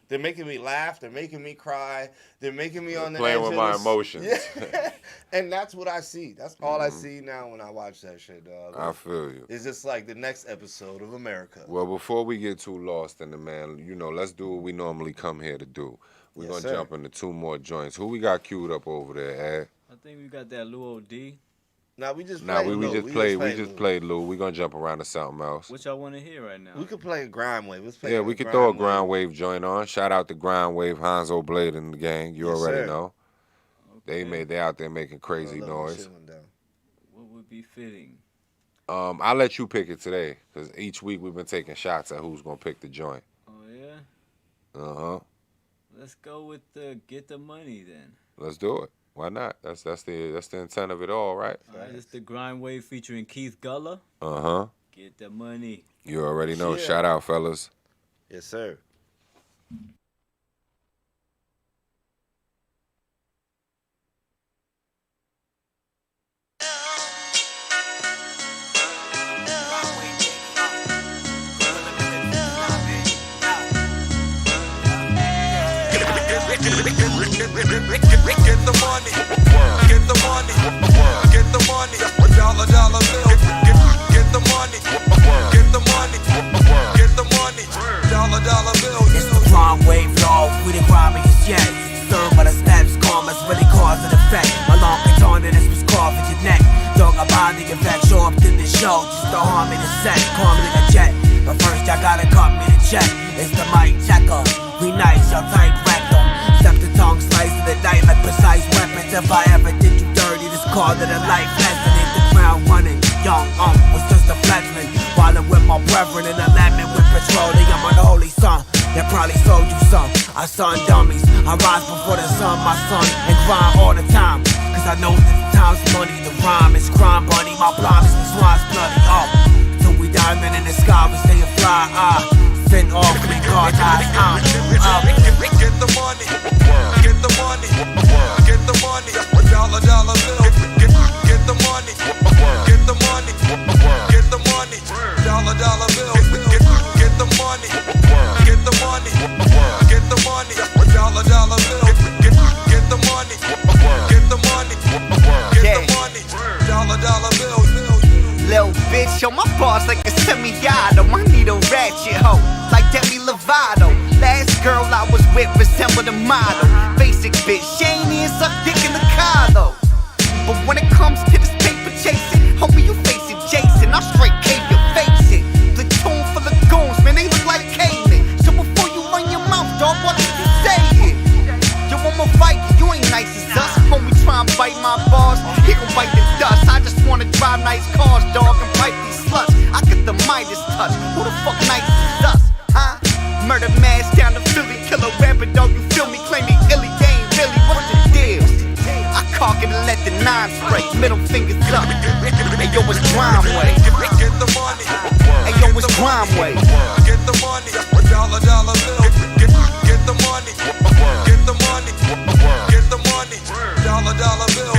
They're making me laugh. They're making me cry. They're making me on the playing edge with of my this- emotions. Yeah. And that's what I see. That's all I see now when I watch that shit, dog. I feel you. It's just like the next episode of America. Well, before we get too lost in the man, you know, let's do what we normally come here to do. We're Yes, gonna sir. jump into 2 more joints. Who we got queued up over there, Ed? I think we got that Lou O.D. Now we just Nah, played we Lou. just played Lou. played Lou. We gonna jump around to something else. Which I want to hear right now. We could play a grind wave. Let's play Yeah, we could throw a ground wave joint on. Shout out to Ground Wave, Hanzo Blade and the gang. You Yes, already sir. know. Okay. They out there making crazy noise. What would be fitting? I'll let you pick it today, because each week we've been taking shots at who's gonna pick the joint. Oh yeah. Uh-huh. Let's go with the Get the Money then. Let's do it. Why not? That's the intent of it all, right? All right, it's the Grind Wave featuring Keith Gullah. Uh-huh. Get the Money. You already know. Yeah. Shout out, fellas. Yes, sir. Get the money, get the money, get the money, dollar bill. Get the money, get the money, get the money, dollar bill. It's the grind wave, y'all. We the grimiest yet. Served by the steps, karma's really cause and effect. My long katana, this was carved in your neck. Dog, I buy the effect, show up to the show. Just to harm me the set, call me like a jet. But first, y'all gotta cut me the check. It's the mic checker. We nice, y'all type rectum. Step the tongue, slice of the night like precise weapons. If I ever did you dirty, this call it a life lesson. Hit the ground running. Young was just a fledgling. While I'm with my brethren in a lemon with petroleum on the holy sun. They probably sold you some. I son dummies. I rise before the sun, my son, and grind all the time. Cause I know that the time's money, the rhyme is crime, buddy. My promise is swine's bloody. Till we diamond in the sky, we stay fly. Send off me, God's eyes. Get the money, get the money, get the money, dollar bill. Get the money, get the money, get the money, dollar bill. Get the money, get the money, get the money, dollar bill. Get the money, get the money, get the money, dollar bill. Little bitch, show my boss like a semi-auto. I need a ratchet hoe, like Demi Lovato. Last girl I was with resembled a model. Basic bitch, she ain't even suck dick in the car though. But when it comes to this paper chasing, homie, you facing Jason. I'll straight cave your face it. Platoon full of goons, man, they look like cavemen. So before you run your mouth, dog, what did you say it? Yo, I'ma fight you, you ain't nice as us. Homie, try and bite my bars, he gon' bite the dust. I just wanna drive nice cars, dog, and bite these sluts. I get the Midas touch, who the fuck nice is us, huh? Murder mass down to Philly, killer rapper, dog, you feel me? Claim me illy, they ain't really, what's the deal? I cock it and let the nine spray, middle fingers up. Hey yo, it's grind way. Get the money, Hey yo, it's grind way. get the money, dollar bill. Get the money, get the money, get the money, dollar bill.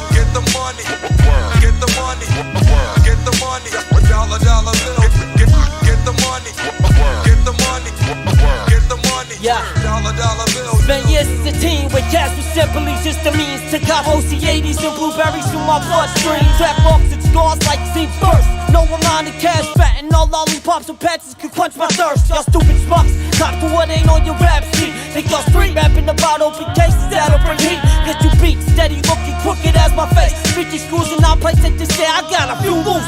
Get the money, get the money, get the money, dollar bill. Get the money, get the money, get the money, Yeah. dollar bill. Spent years as a teen with cash was simply just a means to cop OC80s and blueberries through my bloodstream. Trap marks and scars like scene first. No amount of cash, fat and all lollipops and patches could quench my thirst. Y'all stupid schmucks, cop to what ain't on your rap sheet. Think y'all street rapping about open cases that'll bring heat. Get you beat, steady looking crooked as my face. 50 screws and I'll place it to say I got a few moves.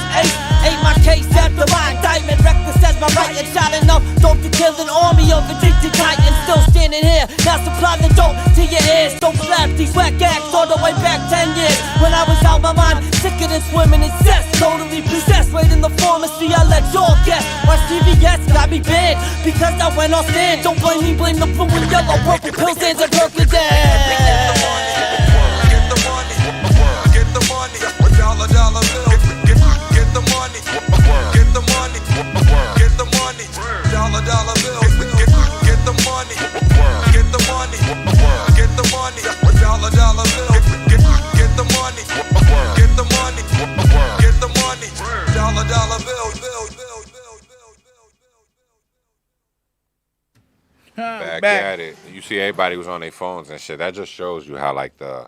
Ain't my case after my indictment. Reckless as my right and shot enough. Don't you kill an army of addicted titans. Still standing in here. Now supply the dope to your ears. Don't slap these whack acts all the way back 10 years. When I was out my mind, sicker than swimming in cess. Totally possessed, right in the pharmacy, I let y'all guess. Why CVS got me banned? Because I went off stand. Don't blame me, blame the blue and yellow purple pills and the Percocet. Get the money, get the money, dollar bill. Get the money, get the money, get the money, dollar bill. Get the money, get the money, get the money, dollar bill. Get the money, get the money, get the money, dollar bill. Back at it. You see everybody was on their phones and shit. That just shows you how like the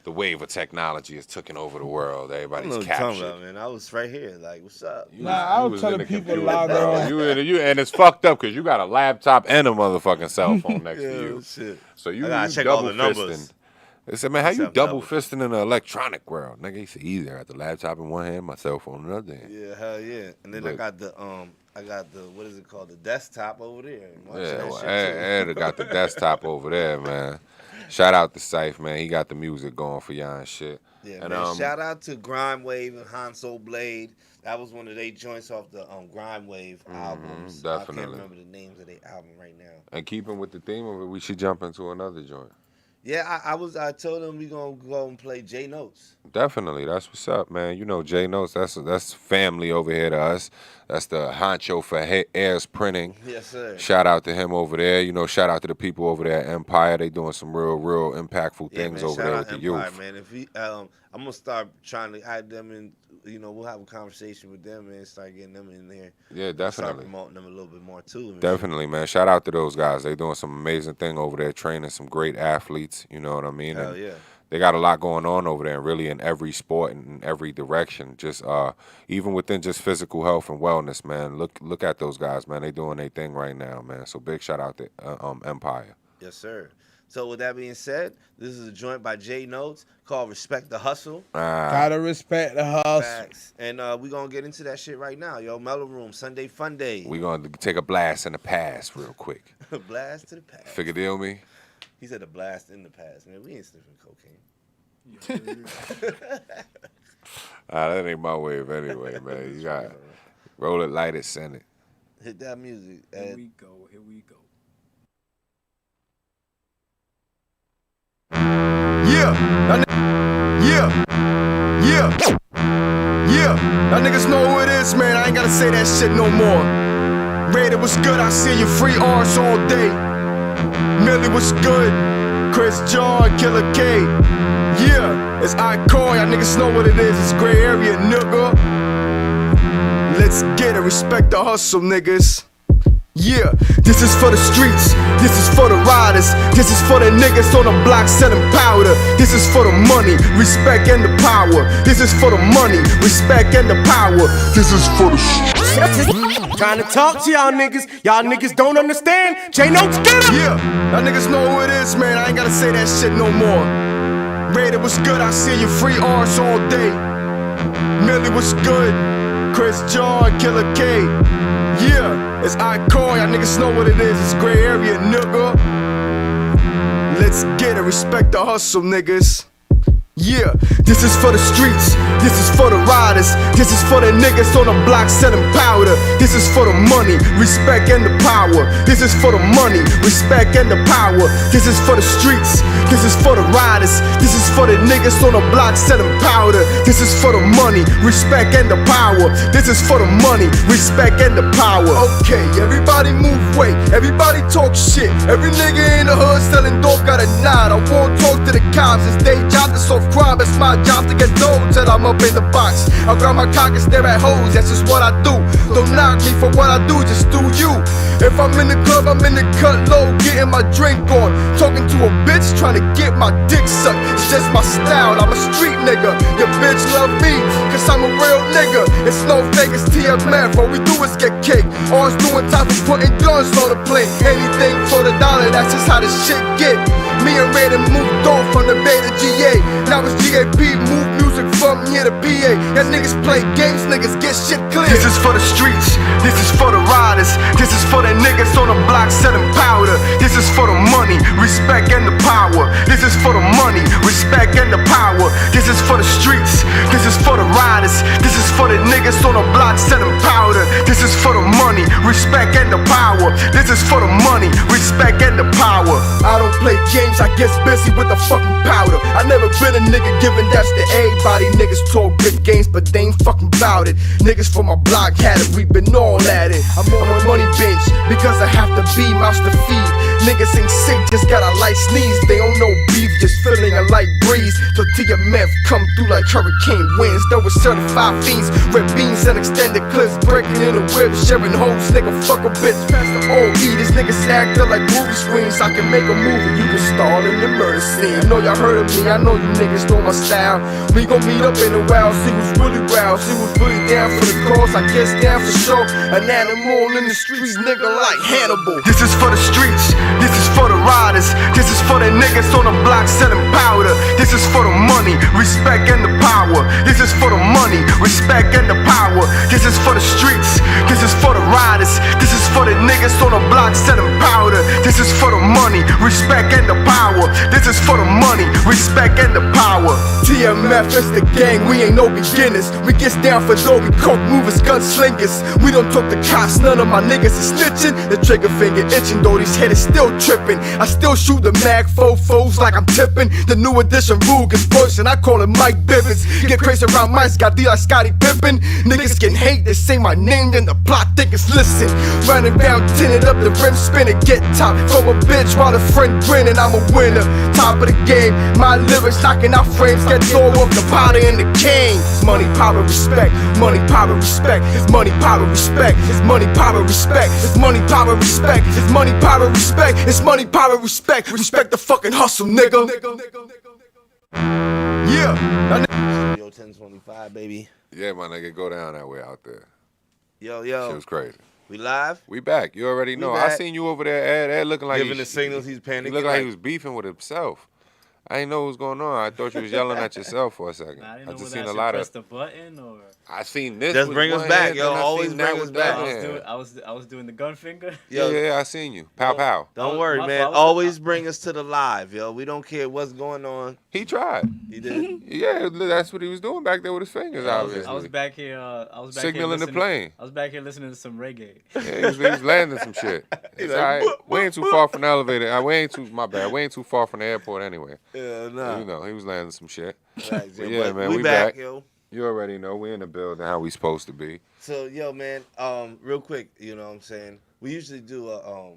wave of technology is taking over the world. Everybody's captured. About, man. I was right here. Like, what's up? I was telling people loud on. You and it's fucked up because you got a laptop and a motherfucking cell phone next to you. Shit. So you check all the double numbers. fisting. They said, man, how you double fisting in the electronic world? Nigga, he said, easy. I got the laptop in one hand, my cell phone in the other hand. Yeah, hell yeah. And then I got the what is it called? The desktop over there. Ed got the desktop over there, man. Shout out to Syph, man. He got the music going for y'all and shit. Yeah, and, man. Shout out to Grime Wave and Hanso Blade. That was one of their joints off the Grime Wave albums. Definitely. I can't remember the names of their album right now. And keeping with the theme of it, we should jump into another joint. Yeah, I told them we gonna go and play J Notes. Definitely, that's what's up, man. You know, J Notes, that's family over here to us. That's the honcho for Airs Printing. Yes, sir. Shout out to him over there. You know, shout out to the people over there at Empire. They doing some real impactful things over there with the youth. Man, if we, I'm gonna start trying to add them in. You know, we'll have a conversation with them and start getting them in there. Yeah, definitely. Start promoting them a little bit more too. Definitely, man. Shout out to those guys. They doing some amazing thing over there, training some great athletes. You know what I mean? Hell yeah. They got a lot going on over there, and really in every sport and in every direction. Just even within just physical health and wellness, man. Look at those guys, man. They doing their thing right now, man. So big shout out to Empire. Yes, sir. So with that being said, this is a joint by J Notes called Respect the Hustle. Gotta respect the hustle. Facts. And we're going to get into that shit right now. Yo, MELLO-ROOM, Sunday Fun Day. We're going to take a blast in the past real quick. A blast to the past. Figure deal me? He said a blast in the past. Man, we ain't sniffing cocaine. That ain't my wave anyway, man. You got roll it, light it, send it. Hit that music. Here we go. Yeah. Y'all niggas know who it is, man. I ain't gotta say that shit no more. Raider was good, I see you free arse all day. Millie was good, Chris John, Killer K. Yeah, it's I-Core, y'all niggas know what it is. It's gray area, nigga. Let's get it, respect the hustle, niggas. Yeah, this is for the streets, this is for the riders, this is for the niggas on the block selling powder. This is for the money, respect and the power. This is for the money, respect and the power. This is for the Trying to talk to y'all niggas don't understand. J Notes, get him! Yeah, y'all niggas know who it is, man. I ain't gotta say that shit no more. Raider was good, I see you free arse all day. Millie was good, Chris John, Killer K. Yeah, it's I-Core, y'all niggas know what it is. It's gray area, nigga. Let's get it, respect the hustle, niggas. Yeah, this is for the streets, this is for the riders, this is for the niggas on the block selling powder. This is for the money, respect and the power. This is for the money, respect and the power. This is for the streets, this is for the riders, this is for the niggas on the block selling powder. This is for the money, respect and the power. This is for the money, respect and the power. Okay, everybody move weight, everybody talk shit. Every nigga in the hood selling dope got a nod. I won't talk to the cops, it's their job to solve crime. It's my job to get dough till I'm up in the box. I grab my cock and stare at hoes, that's just what I do. Don't knock me for what I do, just do you. If I'm in the club, I'm in the cut low, getting my drink on. Talking to a bitch, trying to get my dick sucked. It's just my style, I'm a street nigga. Your bitch love me, cause I'm a real nigga. It's no fake, it's TMF, all we do is get cake. Always doing time for putting guns on the plate. Anything for the dollar, that's just how the shit get. Me and Raider moved on from the Bay to GA. Now it's GAP, move music from here to PA. That niggas play games, niggas get shit clear. This is for the streets, this is for the riders, this is for the niggas on the block selling powder. This is for the money, money, respect, and the power. This is for the money, respect, and the power. This is for the streets. This is for the riders. This is for the niggas on the block selling powder. This is for the money, respect, and the power. This is for the money, respect, and the power. I don't play games, I get busy with the fucking powder. I never been a nigga giving that's to everybody. Niggas talk big games, but they ain't fucking bout it. Niggas from my block had it, we been all at it. I'm on a money bench because I have to be mouse to feed. Niggas ain't sick, just got a light sneeze. They don't know beef, just feeling a light breeze. Till TMF come through like hurricane winds. There was certified fiends, red beans and extended clips, breaking in the whip, sharing hoes. Nigga, fuck a bitch, pass the OE. These niggas acting like movie screens. I can make a movie, you can star in the murder scene. I know y'all heard of me, I know you niggas know my style. We gon' meet up in a while, see who's really wild, see who's really down for the cause. I guess down for sure. An animal in the streets, nigga, like Hannibal. This is for the streets, this is for the riders, this is for the niggas on the block selling powder. This is for the money, respect, and the power. This is for the money, respect, and the power. This is for the streets, this is for the riders, this is for the niggas on the block selling powder. This is for the money, respect, and the power. This is for the money, respect, and the power. TMF is the gang, we ain't no beginners. We gets down for dough, we coke movers, gunslingers. We don't talk to cops, none of my niggas is snitching. The trigger finger itching, though these head is still tripping. I still shoot the mag fofos like I'm tipping. The new edition Ruger's voice, and I call it Mike Bivens. Get crazy around mice, got D like Scotty Pippen. Niggas can hate, they say my name, then the plot thickens. Listen, running down, tinted up the rim, spinning, get top from a bitch while the friend grinning. I'm a winner, top of the game. My lyrics knocking out frames, get throw off the powder and the cane. It's money, power, respect. Money, power, respect. It's money, power, respect. It's money, power, respect. It's money, power, respect. It's money, power, respect. It's money, power, respect. Respect the fucking hustle, nigga. Yeah. Yo, 1025, baby. Yeah, my nigga, go down that way out there. Yo. Shit was crazy. We live? We back. You already know. I seen you over there, Ed looking like giving the signals. He's panicking. He looked like he was beefing with himself. I didn't know what was going on. I thought you was yelling at yourself for a second. Nah, I didn't I know just whether seen I a should lot press of. the button or. I seen this. Just with bring us one back, hand, yo. then I Always seen that bring with us that back. hand. I was doing the gun finger. Yeah, I seen you. Pow pow. Don't worry, my man. fault. Always bring us to the live, yo. We don't care what's going on. He tried. He did. Yeah, that's what he was doing back there with his fingers. Obviously, I was back here. Signaling the plane. I was back here listening to some reggae. Yeah, he was landing some shit. It's all right. We ain't too far from the elevator. We ain't too far from the airport anyway. Yeah, nah. You know, he was landing some shit. Right, But yeah, man, we back, yo. You already know we in the building how we supposed to be. So, yo, man, real quick, you know what I'm saying? We usually do a,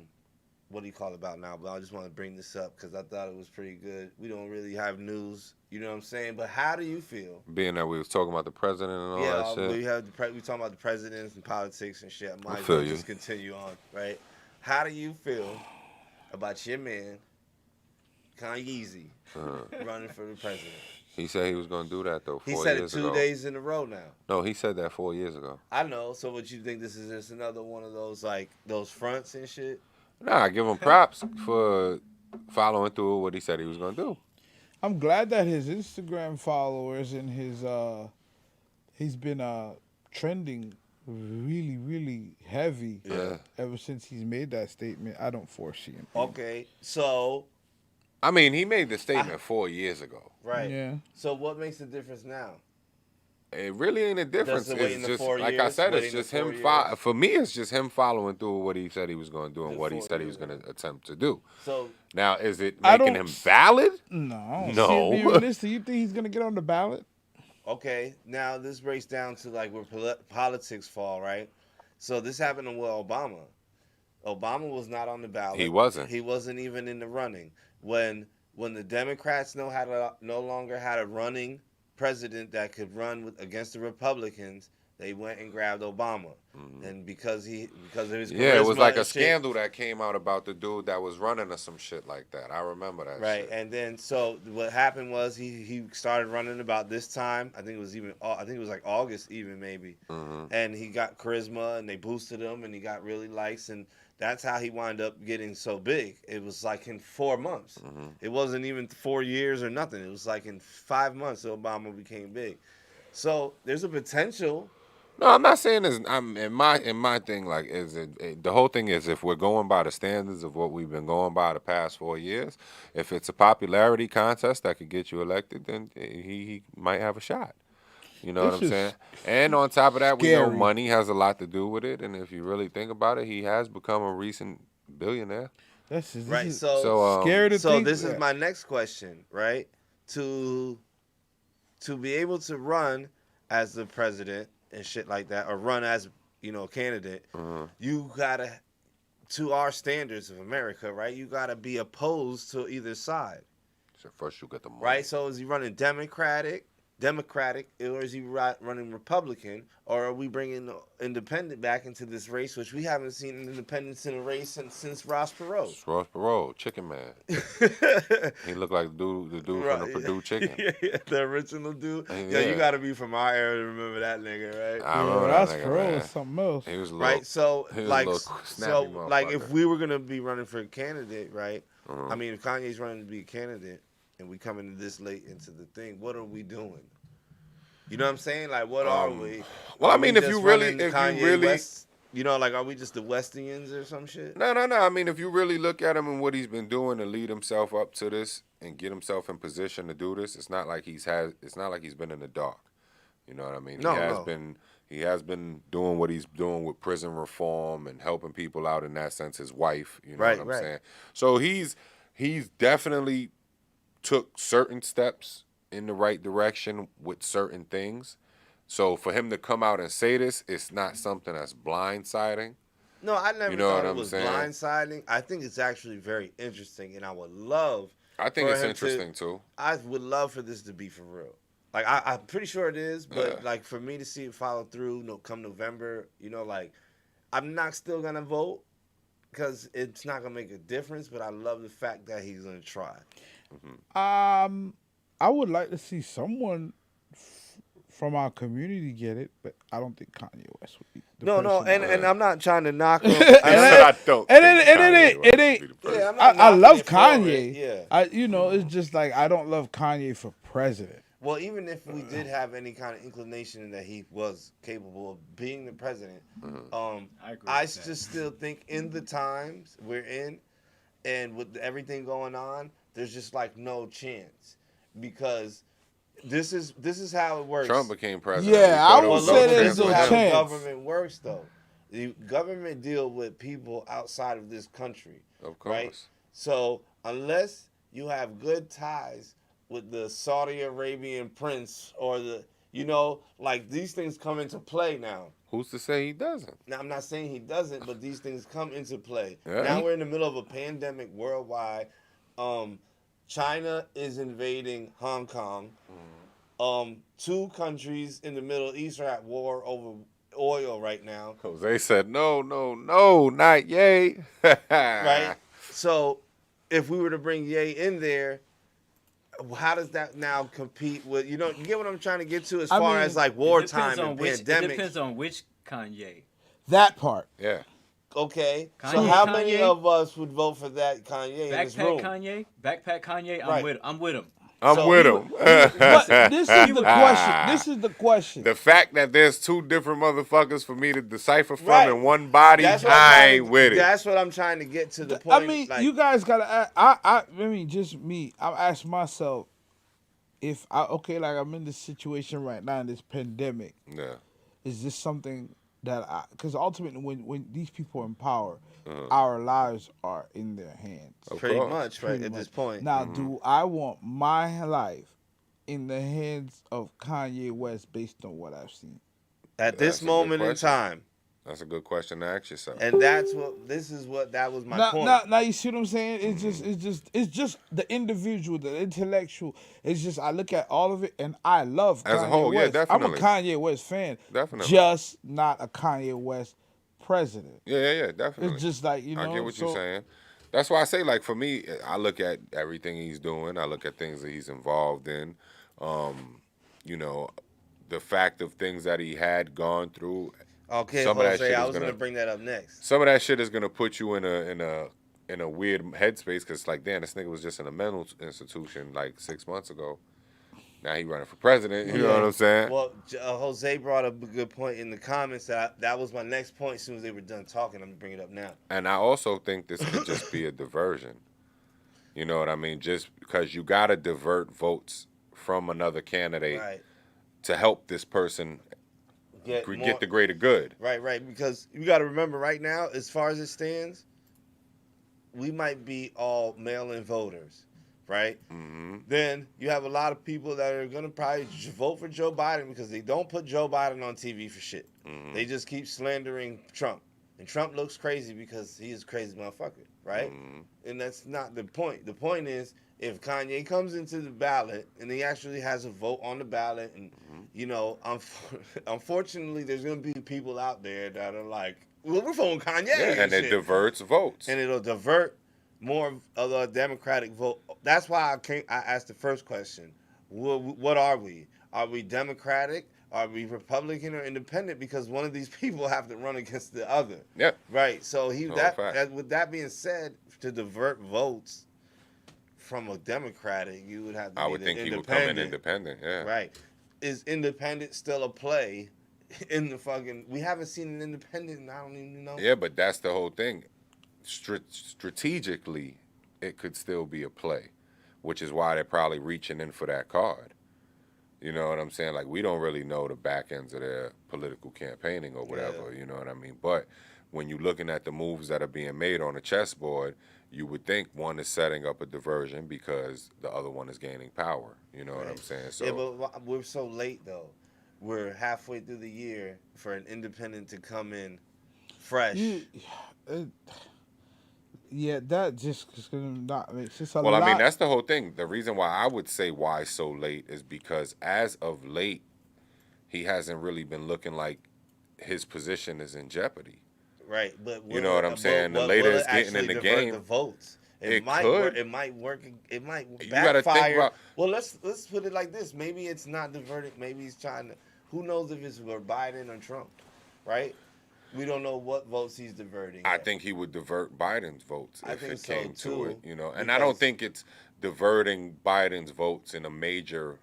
what do you call it about now? But I just want to bring this up because I thought it was pretty good. We don't really have news, you know what I'm saying? But how do you feel? Being that we was talking about the president and all that shit. We talking about the presidents and politics and shit. I might feel you. just continue on, right? How do you feel about your man, Kanye, running for the president? He said he was going to do that, though, 4 years ago. He said it 2 days in a row now. No, he said that 4 years ago. I know. So what you think, this is just another one of those, like, those fronts and shit? Nah, I give him props for following through with what he said he was going to do. I'm glad that his Instagram followers and his he's been trending really, really heavy ever since he's made that statement. I don't foresee him. Okay, so I mean, he made the statement 4 years ago. right. Yeah. So what makes the difference now? It really ain't a difference. Just waiting It's the just 4 like I years, said, it's waiting just the 4 him. years. For me, it's just him following through what he said he was going to do and The what he 4 said he was years. going to attempt to do. So Now, is it I making don't him valid? No. I don't No. see it being realistic. You think he's gonna get on the ballot? okay, now this breaks down to like where politics fall, right? So this happened with Obama. Obama was not on the ballot. He wasn't. He wasn't even in the running. When the Democrats no longer had a running president that could run against the Republicans, they went and grabbed Obama. And because of his Yeah, it was charisma like a and shit, scandal that came out about the dude that was running or some shit like that. I remember that right? shit. And then so what happened was he started running about this time. I think it was like August even maybe. And he got charisma and they boosted him and he got really likes and that's how he wound up getting so big. It was like in 4 months. It wasn't even 4 years or nothing. It was like in 5 months Obama became big. So there's a potential No, I'm not saying this. I'm in my thing. Like, the whole thing is if we're going by the standards of what we've been going by the past 4 years, if it's a popularity contest that could get you elected, then he might have a shot. You know what This I'm is saying? And on top of that, we know scary. money has a lot to do with it. And if you really think about it, he has become a recent billionaire. This is Right. scary to So think. this is my next question, right? To be able to run as the president and shit like that, or run as a candidate, you gotta, to our standards of America, right? You gotta be opposed to either side. So first you get the money. Right. So is he running Democratic, or is he running Republican, or are we bringing independent back into this race, which we haven't seen independents in a race since Ross Perot? It's Ross Perot, Chicken Man. He looked like the dude from the Purdue Chicken. Yeah, the original dude. Yeah. You got to be from our era to remember that nigga, right? I remember that nigga, Perot man. was something else. He was a Right. So he was a like, little snappy like motherfucker. if we were gonna be running for a candidate, right? I mean, if Kanye's running to be a candidate, and we coming this late into the thing, what are we doing? You know what I'm saying? Like, what are we? Well, Are I mean, we if just you really, running if Kanye you really, West, like, are we just the Westians or some shit? no. I mean, if you really look at him and what he's been doing to lead himself up to this and get himself in position to do this, it's not like he's been in the dark. You know what I mean? He has been doing what he's doing with prison reform and helping people out in that sense. His wife, you know what I'm saying? So he's definitely took certain steps in the right direction with certain things. So for him to come out and say this, it's not something that's blindsiding. No, I never You know thought what it I'm was saying? blindsiding. I think it's actually very interesting, and I would love. I think for it's him interesting too. I would love for this to be for real. Like I'm pretty sure it is, but like for me to see it follow through, come November, like I'm not still gonna vote because it's not gonna make a difference. But I love the fact that he's gonna try. I would like to see someone from our community get it, but I don't think Kanye West would be. No, and I'm not trying to knock him. I don't. It ain't. Yeah, I love it Kanye. Yeah. It's just like I don't love Kanye for president. Well, even if we did have any kind of inclination that he was capable of being the president, I just still think in the times we're in, and with everything going on, there's just like no chance because this is how it works. Trump became president. Yeah, I would say there's no how chance. the government works though. The government deal with people outside of this country. Of course. Right? So unless you have good ties with the Saudi Arabian prince or like these things come into play now. Who's to say he doesn't? Now, I'm not saying he doesn't, but these things come into play. Yeah. Now we're in the middle of a pandemic worldwide. China is invading Hong Kong. 2 countries in the Middle East are at war over oil right now. Jose said, no, not yay. Right? So if we were to bring Ye in there, how does that now compete with, you get what I'm trying to get to as far as like wartime and pandemic? It depends on which Kanye. That part. Yeah. Okay. Kanye, so how many of us would vote for that Kanye in this room? Backpack Kanye, I'm Right. with him. I'm with him. But this is the question. This is the question. The fact that there's 2 different motherfuckers for me to decipher from Right. in one body, I ain't with it. That's what I'm trying to get to the point. I mean, like, you guys gotta. I mean, just me. I'm asking myself if I'm in this situation right now in this pandemic. Yeah. Is this something that because ultimately when these people are in power, our lives are in their hands. Pretty much, right, at this point. Now, do I want my life in the hands of Kanye West based on what I've seen? At this moment in time. That's a good question to ask yourself. And that was my point. Now you see what I'm saying? It's just the individual, the intellectual. It's just I look at all of it and I love As Kanye a whole, yeah, West. definitely. I'm a Kanye West fan. Definitely. Just not a Kanye West president. Yeah, definitely. It's just like, I get what you're saying. That's why I say, like, for me, I look at everything he's doing. I look at things that he's involved in. The fact of things that he had gone through. Okay, some Jose, of that shit I is was going to bring that up next. Some of that shit is gonna put you in a weird headspace because, like, damn, this nigga was just in a mental institution like 6 months ago. Now he running for president. You know what I'm saying? Well, Jose brought up a good point in the comments. That was my next point. As soon as they were done talking, I'm gonna bring it up now. And I also think this could just be a diversion. You know what I mean? Just because you got to divert votes from another candidate to help this person get the greater good. Right. Because you got to remember right now, as far as it stands, we might be all mail-in voters, right? Mm-hmm. Then you have a lot of people that are going to probably vote for Joe Biden because they don't put Joe Biden on TV for shit. Mm-hmm. They just keep slandering Trump. And Trump looks crazy because he's a crazy motherfucker, right? Mm-hmm. And that's not the point. The point is, if Kanye comes into the ballot and he actually has a vote on the ballot, and, you know, unfortunately, there's going to be people out there that are like, well, we're voting Kanye. Yeah, and it diverts votes. And it'll divert more of the Democratic vote. That's why I asked the first question. What are we? Are we Democratic? Are we Republican or independent? Because one of these people have to run against the other. Yeah. Right. So with that being said, to divert votes from a Democratic, you would have to. I would think he would come in independent. Yeah. Right. Is independent still a play in the fucking? We haven't seen an independent, and I don't even know. Yeah, but that's the whole thing. Strategically, it could still be a play, which is why they're probably reaching in for that card. You know what I'm saying? Like, we don't really know the back ends of their political campaigning or whatever, you know what I mean? But when you're looking at the moves that are being made on the chessboard, you would think one is setting up a diversion because the other one is gaining power. You know what I'm saying? So, yeah, but we're so late, though. We're halfway through the year for an independent to come in fresh. Yeah, that just is gonna not make sense. Well, I mean, that's the whole thing. The reason why I would say why so late is because as of late, he hasn't really been looking like his position is in jeopardy. Right, but you know what I'm saying? The later it's getting in the game, the votes. It might could. It might work. It might backfire. You gotta think about. Well, let's put it like this. Maybe it's not diverted. Maybe he's trying to. Who knows if it's for Biden or Trump, right? We don't know what votes he's diverting. I think he would divert Biden's votes if it came to it, you know. And because I don't think it's diverting Biden's votes in a major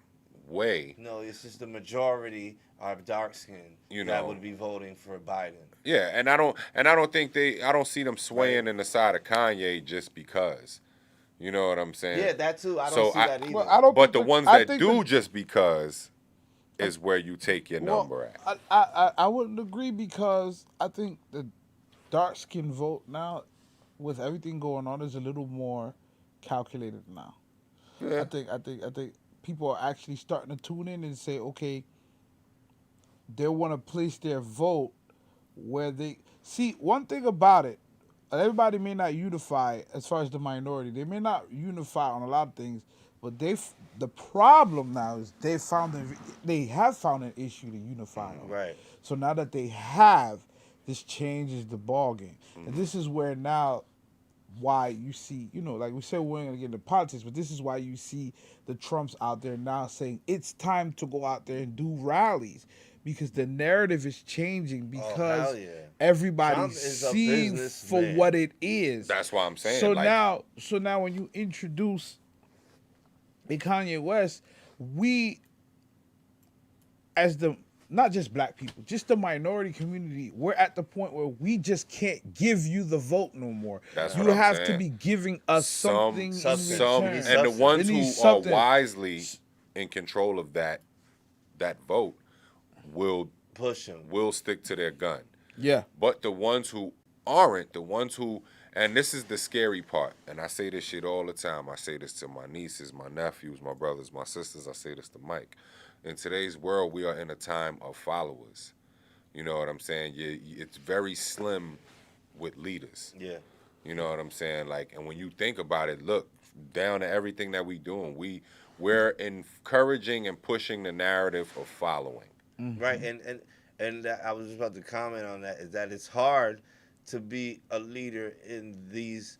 way. No, it's just the majority are dark skinned that would be voting for Biden. Yeah, and I don't see them swaying in the side of Kanye just because. You know what I'm saying? Yeah, that too. I don't see that either. Well, but the ones that do just because is where you take your number at. I wouldn't agree because I think the dark skin vote now, with everything going on, is a little more calculated now. Yeah. I think people are actually starting to tune in and say, okay, they want to place their vote where they see. One thing about it, everybody may not unify as far as the minority. They may not unify on a lot of things, but the problem now is they have found an issue to unify on. Right. So now that they have, this changes the ballgame. Mm-hmm. And this is where now why you see, like we said, we're going to get into politics, but this is why you see the Trumps out there now saying it's time to go out there and do rallies because the narrative is changing because everybody's seeing for what it is. That's why I'm saying. So now when you introduce a Kanye West, we, as the, not just black people, just the minority community, we're at the point where we just can't give you the vote no more. That's you what I'm have saying. to be giving us something in return. And the ones who are wisely in control of that vote will push him. Will stick to their gun. Yeah. But the ones who aren't, the ones who, and this is the scary part, and I say this shit all the time. I say this to my nieces, my nephews, my brothers, my sisters. I say this to Mike. In today's world, we are in a time of followers. You know what I'm saying? It's very slim with leaders. Yeah. You know what I'm saying? Like, and when you think about it, look, down to everything that we doing, we're encouraging and pushing the narrative of following. Mm-hmm. Right, and I was just about to comment on that, is that it's hard to be a leader in these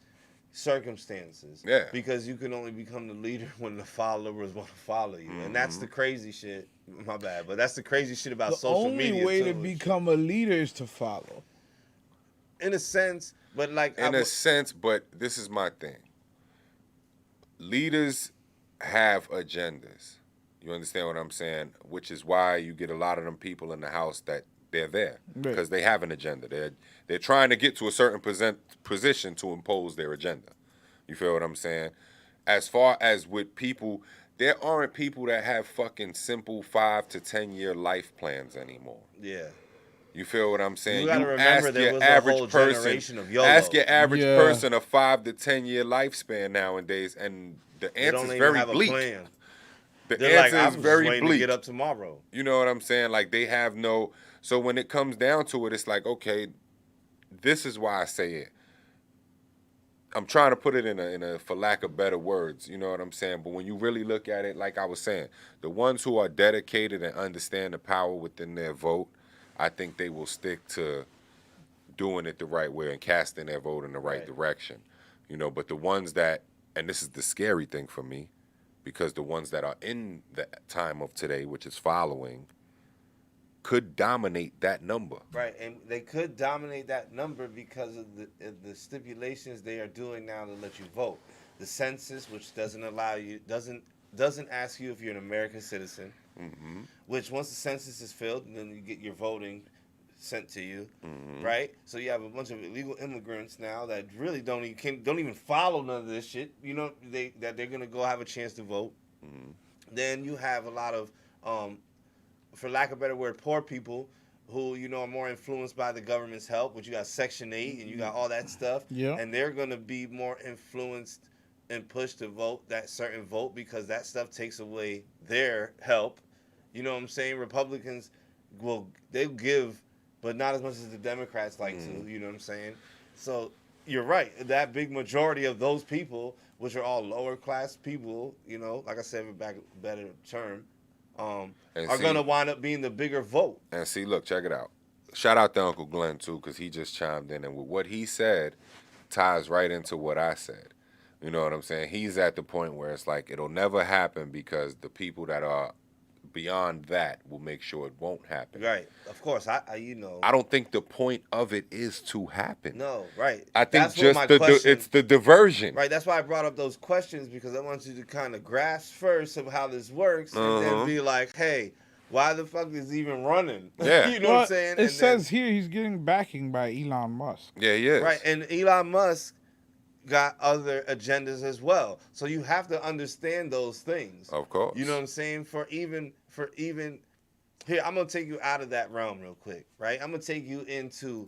circumstances. Yeah. Because you can only become the leader when the followers want to follow you. Mm-hmm. And that's the crazy shit. My bad, but that's the crazy shit about social media. The only way to become a leader is to follow. In a sense, but like... In a sense, but this is my thing. Leaders have agendas. You understand what I'm saying? Which is why you get a lot of them people in the House that they're there because they have an agenda. They're trying to get to a certain position to impose their agenda. You feel what I'm saying? As far as with people, there aren't people that have fucking simple 5 to 10 year life plans anymore. Yeah. You feel what I'm saying? You gotta remember there was a whole generation of YOLO. Ask your average person a 5 to 10 year lifespan nowadays, and the answer is very bleak. The answer is very bleak. To get up tomorrow. You know what I'm saying? Like they have no. So when it comes down to it, it's like, okay, this is why I say it. I'm trying to put it in a for lack of better words, you know what I'm saying? But when you really look at it, like I was saying, the ones who are dedicated and understand the power within their vote, I think they will stick to doing it the right way and casting their vote in the right direction. You know, but the ones that, and this is the scary thing for me, because the ones that are in the time of today, which is following, could dominate that number. Right, and they could dominate that number because of the stipulations they are doing now to let you vote. The census, which doesn't allow you, doesn't ask you if you're an American citizen. Mm-hmm. Which once the census is filled, then you get your voting sent to you, right? So you have a bunch of illegal immigrants now that really don't even follow none of this shit. You know, that they're gonna go have a chance to vote. Then you have a lot of for lack of a better word, poor people who, you know, are more influenced by the government's help, which you got Section 8 and you got all that stuff. Yeah. And they're going to be more influenced and pushed to vote that certain vote because that stuff takes away their help. You know what I'm saying? Republicans they'll give, but not as much as the Democrats like to, you know what I'm saying? So you're right. That big majority of those people, which are all lower class people, you know, like I said, better term, are going to wind up being the bigger vote. And see, look, check it out. Shout out to Uncle Glenn, too, because he just chimed in. And with what he said ties right into what I said. You know what I'm saying? He's at the point where it's like it'll never happen because the people that are beyond that will make sure it won't happen. Right. Of course. I you know. I don't think the point of it is to happen. No, right. I think that's just it's the diversion. Right. That's why I brought up those questions because I want you to kind of grasp first of how this works and then be like, hey, why the fuck is he even running? Yeah. You know what I'm saying? It says here he's getting backing by Elon Musk. Yeah, he is. Right. And Elon Musk got other agendas as well. So you have to understand those things. Of course. You know what I'm saying? For even here, I'm gonna take you out of that realm real quick, right? I'm gonna take you into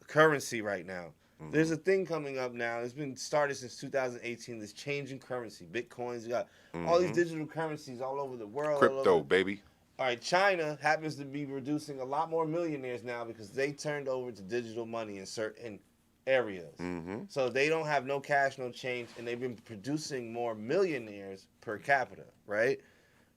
currency right now. There's a thing coming up now. It's been started since 2018. This change in currency, Bitcoins. You got all these digital currencies all over the world. Crypto, baby. All right, China happens to be producing a lot more millionaires now because they turned over to digital money in certain areas. So they don't have no cash, no change, and they've been producing more millionaires per capita, right?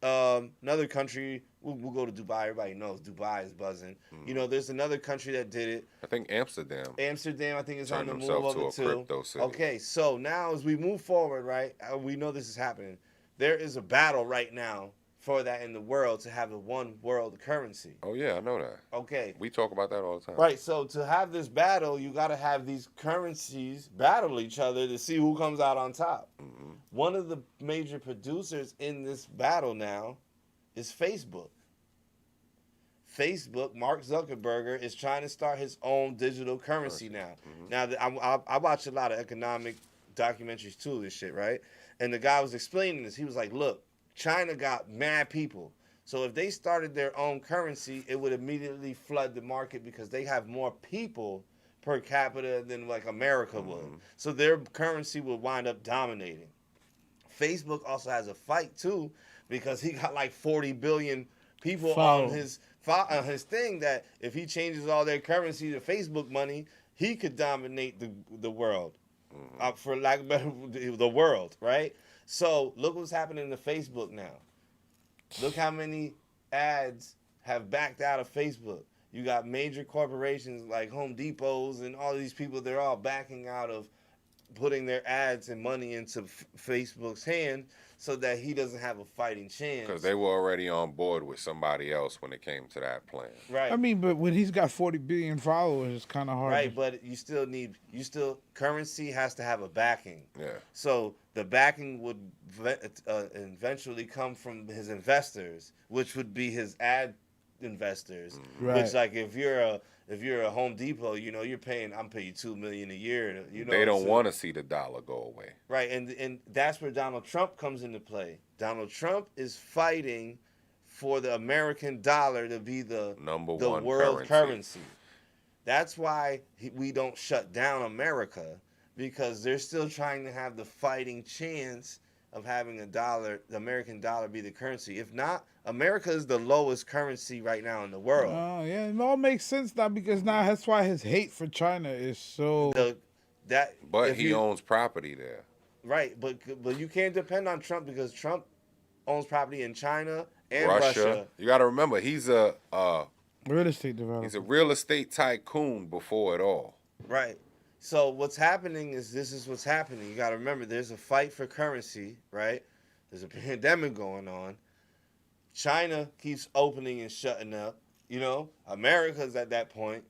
Another country, we'll go to Dubai. Everybody knows Dubai is buzzing. You know, there's another country that did it. I think Amsterdam. Amsterdam, I think, is on the move over over to a crypto city. Okay, so now as we move forward, right, we know this is happening. There is a battle right now for that in the world to have the one world currency. Oh, yeah, I know that. Okay. We talk about that all the time. Right, so to have this battle, you got to have these currencies battle each other to see who comes out on top. One of the major producers in this battle now is Facebook. Facebook, Mark Zuckerberg, is trying to start his own digital currency now. Now, I watch a lot of economic documentaries too, this shit, right? And the guy was explaining this. He was like, look, China got mad people. So if they started their own currency, it would immediately flood the market because they have more people per capita than like America would. So their currency would wind up dominating. Facebook also has a fight too because he got like 40 billion people on his thing that if he changes all their currency to Facebook money, he could dominate the world. For lack of better, the world, right? So look what's happening to Facebook now. Look how many ads have backed out of Facebook. You got major corporations like Home Depots and all these people, they're all backing out of putting their ads and money into Facebook's hand so that he doesn't have a fighting chance. Because they were already on board with somebody else when it came to that plan. Right. I mean, but when he's got 40 billion followers, it's kind of hard. Right, but currency has to have a backing. Yeah. So the backing would eventually come from his investors, which would be his ad investors. Right. Which, like, if you're a Home Depot, you know, I'm paying you $2 million a year. You know, they don't want to see the dollar go away. Right, and that's where Donald Trump comes into play. Donald Trump is fighting for the American dollar to be the world currency. That's why we don't shut down America, because they're still trying to have the fighting chance of having the American dollar be the currency. If not, America is the lowest currency right now in the world. Oh, yeah, it all makes sense now, because now that's why his hate for China is so... But he owns property there. Right, but you can't depend on Trump, because Trump owns property in China and Russia. You got to remember, he's a real estate developer. He's a real estate tycoon before it all. Right. So what's happening is this is what's happening. You got to remember, there's a fight for currency, right? There's a pandemic going on. China keeps opening and shutting up. You know, America's at that point.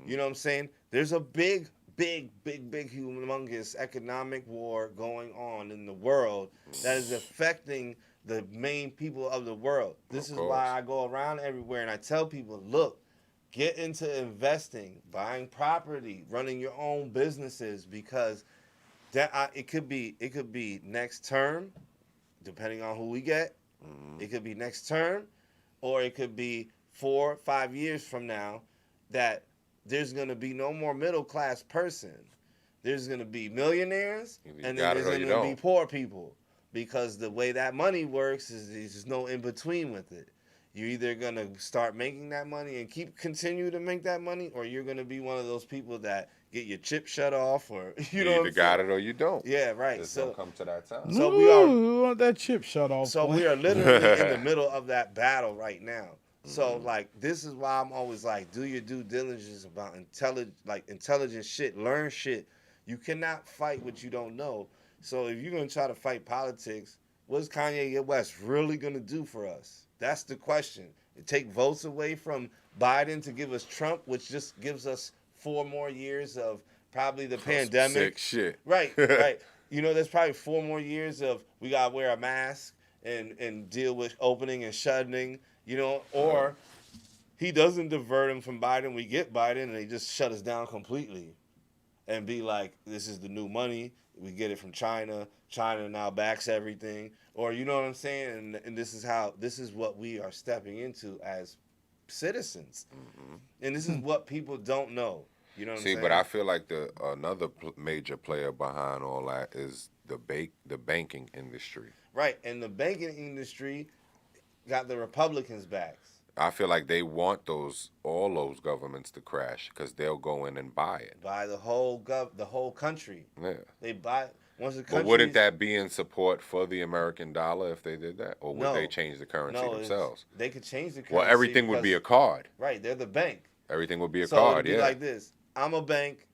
You know what I'm saying? There's a big, humongous economic war going on in the world that is affecting the main people of the world. This is why I go around everywhere and I tell people, look, get into investing, buying property, running your own businesses, because it could be next term, depending on who we get. It could be next term, or it could be 4 or 5 years from now that there's going to be no more middle class person. There's going to be millionaires, and then there's going to be poor people, because the way that money works is there's no in between with it. You're either going to start making that money and continue to make that money, or you're going to be one of those people that get your chip shut off, or you know, either got it or you don't. Yeah, right. Just don't come to that time. So we want that chip shut off. So we are literally in the middle of that battle right now. So like, this is why I'm always like, do your due diligence about intelligent shit, learn shit. You cannot fight what you don't know. So if you're gonna try to fight politics, what's Kanye West really gonna do for us? That's the question. Take votes away from Biden to give us Trump, which just gives us 4 more years of probably the pandemic. Sick shit. Right, right. You know, there's probably 4 more years of we gotta wear a mask and deal with opening and shutting. You know, or he doesn't divert him from Biden. We get Biden, and they just shut us down completely, and be like, "This is the new money. We get it from China. China now backs everything." Or you know what I'm saying? And this is what we are stepping into as citizens, and this is what people don't know. You know what I'm saying? See, but I feel like another major player behind all that is the banking industry. Right, and the banking industry got the Republicans' backs. I feel like they want all those governments to crash, because they'll go in and buy it. Buy the whole country. Yeah. They buy once the country. But wouldn't that be in support for the American dollar if they did that, or would they change the currency themselves? They could change the currency. Well, everything would be a card. Right, they're the bank. Everything would be a so card. It'd be like this. I'm a bank.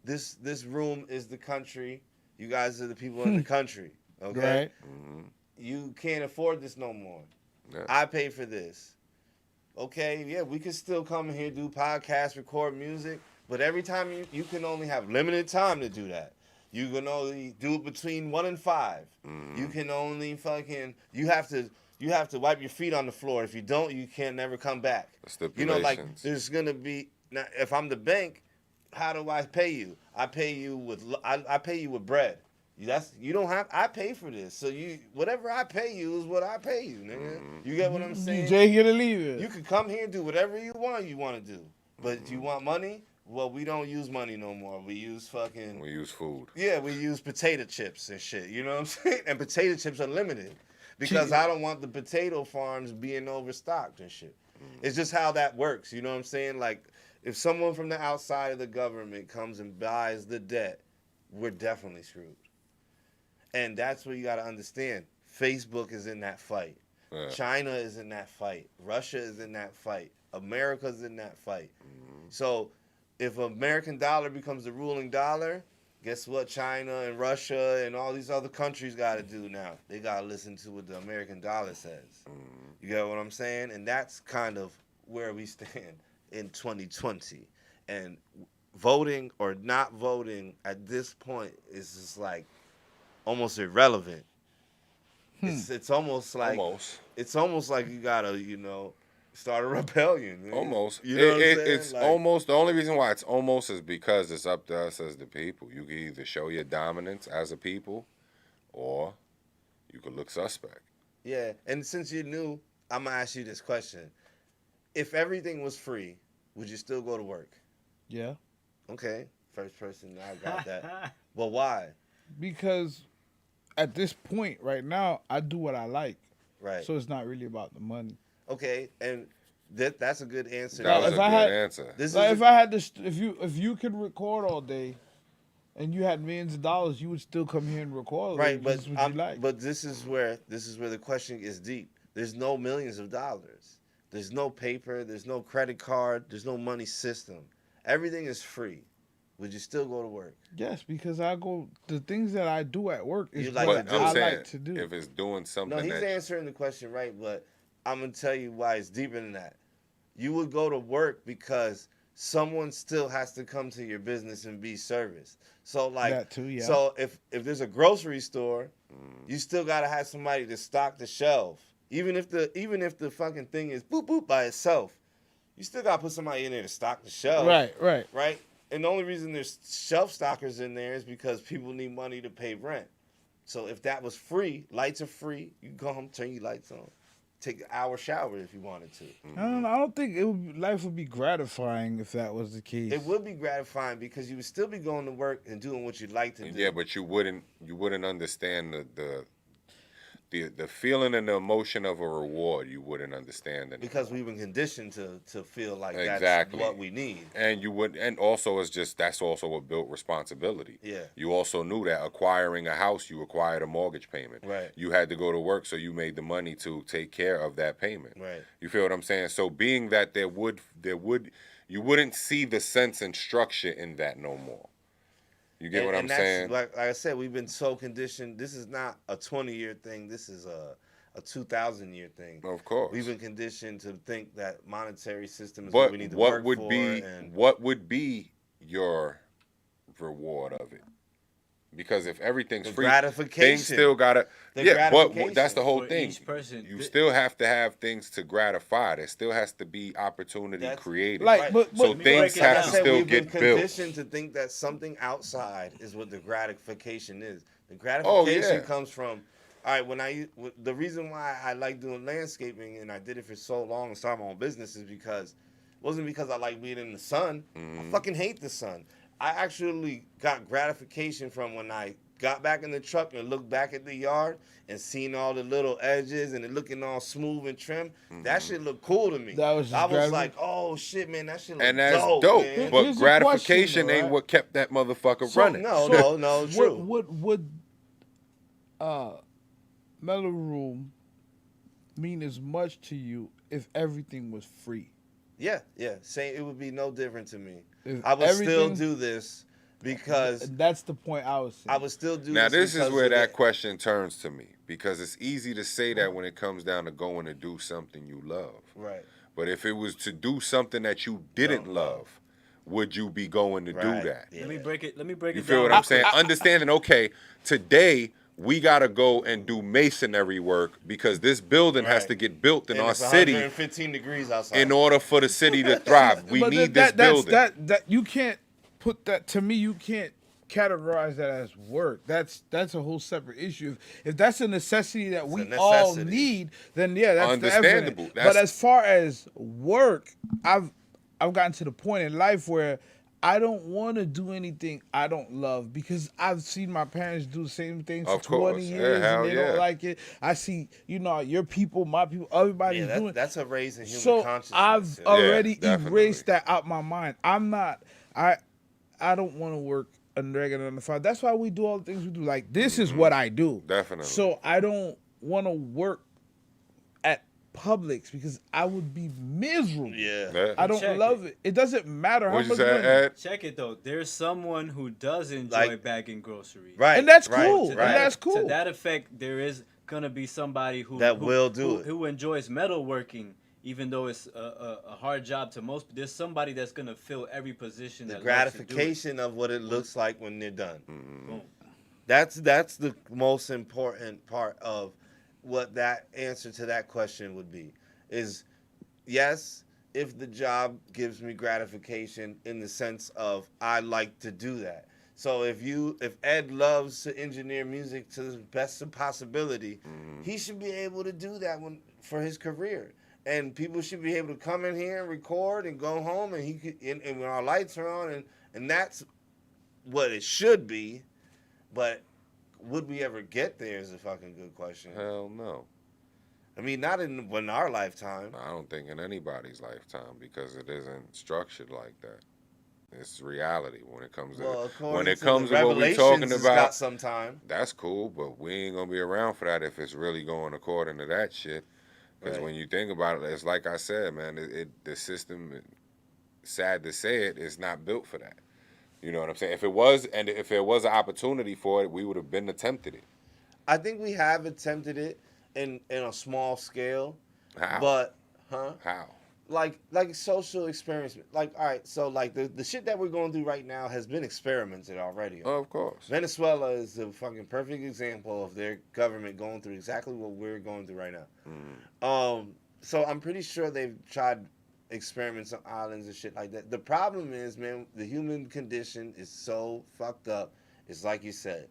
This room is the country. You guys are the people in the country. Okay. Right. You can't afford this no more. Yeah. I pay for this. Okay, yeah, we can still come here, do podcasts, record music, but every time you can only have limited time to do that. You can only do it between 1 and 5. You can only you have to wipe your feet on the floor. If you don't, you can't never come back. You know, like there's gonna be now. If I'm the bank, how do I pay you? I pay you with bread. You don't have. I pay for this, so whatever I pay you is what I pay you, nigga. You get what I'm saying? You take it or leave it. You can come here and do whatever you want to do, but you want money? Well, we don't use money no more. We use We use food. Yeah, we use potato chips and shit. You know what I'm saying? And potato chips are limited, because I don't want the potato farms being overstocked and shit. It's just how that works. You know what I'm saying? Like, if someone from the outside of the government comes and buys the debt, we're definitely screwed. And that's what you got to understand. Facebook is in that fight. Yeah. China is in that fight. Russia is in that fight. America's in that fight. So if American dollar becomes the ruling dollar, guess what China and Russia and all these other countries got to do now? They got to listen to what the American dollar says. You get what I'm saying? And that's kind of where we stand in 2020. And voting or not voting at this point is just like almost irrelevant. It's almost like you gotta start a rebellion. Man. Almost. You know what I'm saying? It's like, almost, the only reason why it's almost is because it's up to us as the people. You can either show your dominance as a people or you could look suspect. Yeah, and since you're new, I'm going to ask you this question. If everything was free, would you still go to work? Yeah. Okay, first person, I got that. But why? Because at this point right now, I do what I like. Right. So it's not really about the money. Okay, and that's a good answer. That was a good answer. If you could record all day, and you had millions of dollars, you would still come here and record. Right, but this is what you like. But this is where the question is deep. There's no millions of dollars. There's no paper. There's no credit card. There's no money system. Everything is free. Would you still go to work? Yes, because the things that I do at work is like what to do. I saying, like to do. If it's doing something No, he's answering the question right, but I'm going to tell you why it's deeper than that. You would go to work because someone still has to come to your business and be serviced. So like that too, yeah. So if there's a grocery store, you still got to have somebody to stock the shelf. Even if the fucking thing is boop boop by itself, you still got to put somebody in there to stock the shelf. Right? And the only reason there's shelf stockers in there is because people need money to pay rent. So if that was free, lights are free, you go home, turn your lights on. Take an hour shower if you wanted to. I don't think life would be gratifying if that was the case. It would be gratifying because you would still be going to work and doing what you like to do. Yeah, but you wouldn't understand the feeling and the emotion of a reward. You wouldn't understand it because we've been conditioned to feel like that's what we need. And also that's also what built responsibility. Yeah. You also knew that acquiring a house, you acquired a mortgage payment. Right. You had to go to work, so you made the money to take care of that payment. Right. You feel what I'm saying? So being that you wouldn't see the sense and structure in that no more. You get what I'm saying? Like I said, we've been so conditioned. This is not a 20-year thing. This is a 2,000-year thing. Of course. We've been conditioned to think that monetary system is what we need to work for. What would be your reward of it? Because if everything's free, things still gotta. But that's the whole thing. You still have to have things to gratify. There still has to be opportunity created. So things have to still get built. We've been conditioned to think that something outside is what the gratification is. The gratification comes from. All right, the reason why I like doing landscaping and I did it for so long and started my own business is because it wasn't because I like being in the sun. I fucking hate the sun. I actually got gratification from when I got back in the truck and looked back at the yard and seen all the little edges and it looking all smooth and trim. That shit looked cool to me. I was like, oh shit, man, that shit look dope. And that's dope. Man. But gratification ain't what kept that motherfucker running. No, true. Would MELLO-ROOM mean as much to you if everything was free? Yeah. Saying it would be no different to me. I would still do this because that's the point I was saying. I would still do now this is where that question turns to me because it's easy to say that when it comes down to going to do something you love. Right. But if it was to do something that you didn't love, would you be going to do that? Yeah. Let me break it down. You feel what I'm saying? Understanding, okay, today we gotta go and do masonry work because this building has to get built in our city. 115 degrees outside. In order for the city to thrive, we need this building. That you can't put that to me. You can't categorize that as work. That's a whole separate issue. If that's a necessity that we all need, then that's understandable. But as far as work, I've gotten to the point in life where I don't want to do anything I don't love because I've seen my parents do the same thing for 20 years and they don't like it. I see, your people, my people, everybody's doing it. That's a raise in human so consciousness. I've already erased that out my mind. I don't want to work a regular 9 to 5. That's why we do all the things we do. Like, this is what I do. Definitely. So I don't want to work at Publix because I would be miserable. Yeah. I don't love it. It doesn't matter how much money. Ed? Check it though. There's someone who does enjoy bagging groceries. Right. And that's cool. And that's cool. To that effect, there is gonna be somebody who enjoys metalworking, even though it's a hard job to most. There's somebody that's gonna fill every position. The gratification of what it looks like when they're done. Mm-hmm. Boom. That's the most important part of what that answer to that question would be. Is yes, if the job gives me gratification in the sense of I like to do that. So if Ed loves to engineer music to the best of possibility, he should be able to do that for his career. And people should be able to come in here and record and go home, and and when our lights are on, and that's what it should be. But would we ever get there is a fucking good question. Hell no. I mean, not in our lifetime. I don't think in anybody's lifetime, because it isn't structured like that. It's reality when it comes to what we're talking about. Sometime. That's cool, but we ain't gonna be around for that if it's really going according to that shit. Because when you think about it, it's like I said, man, the system, sad to say it, is not built for that. You know what I'm saying? If it was, and if there was an opportunity for it, we would have been attempted it. I think we have attempted it in a small scale. How? But, How? Like social experiments. Like, all right, so like the shit that we're going through right now has been experimented already. Oh, of course. Venezuela is the fucking perfect example of their government going through exactly what we're going through right now. So I'm pretty sure they've tried experiments on islands and shit like that. The problem is, man, the human condition is so fucked up. It's like you said,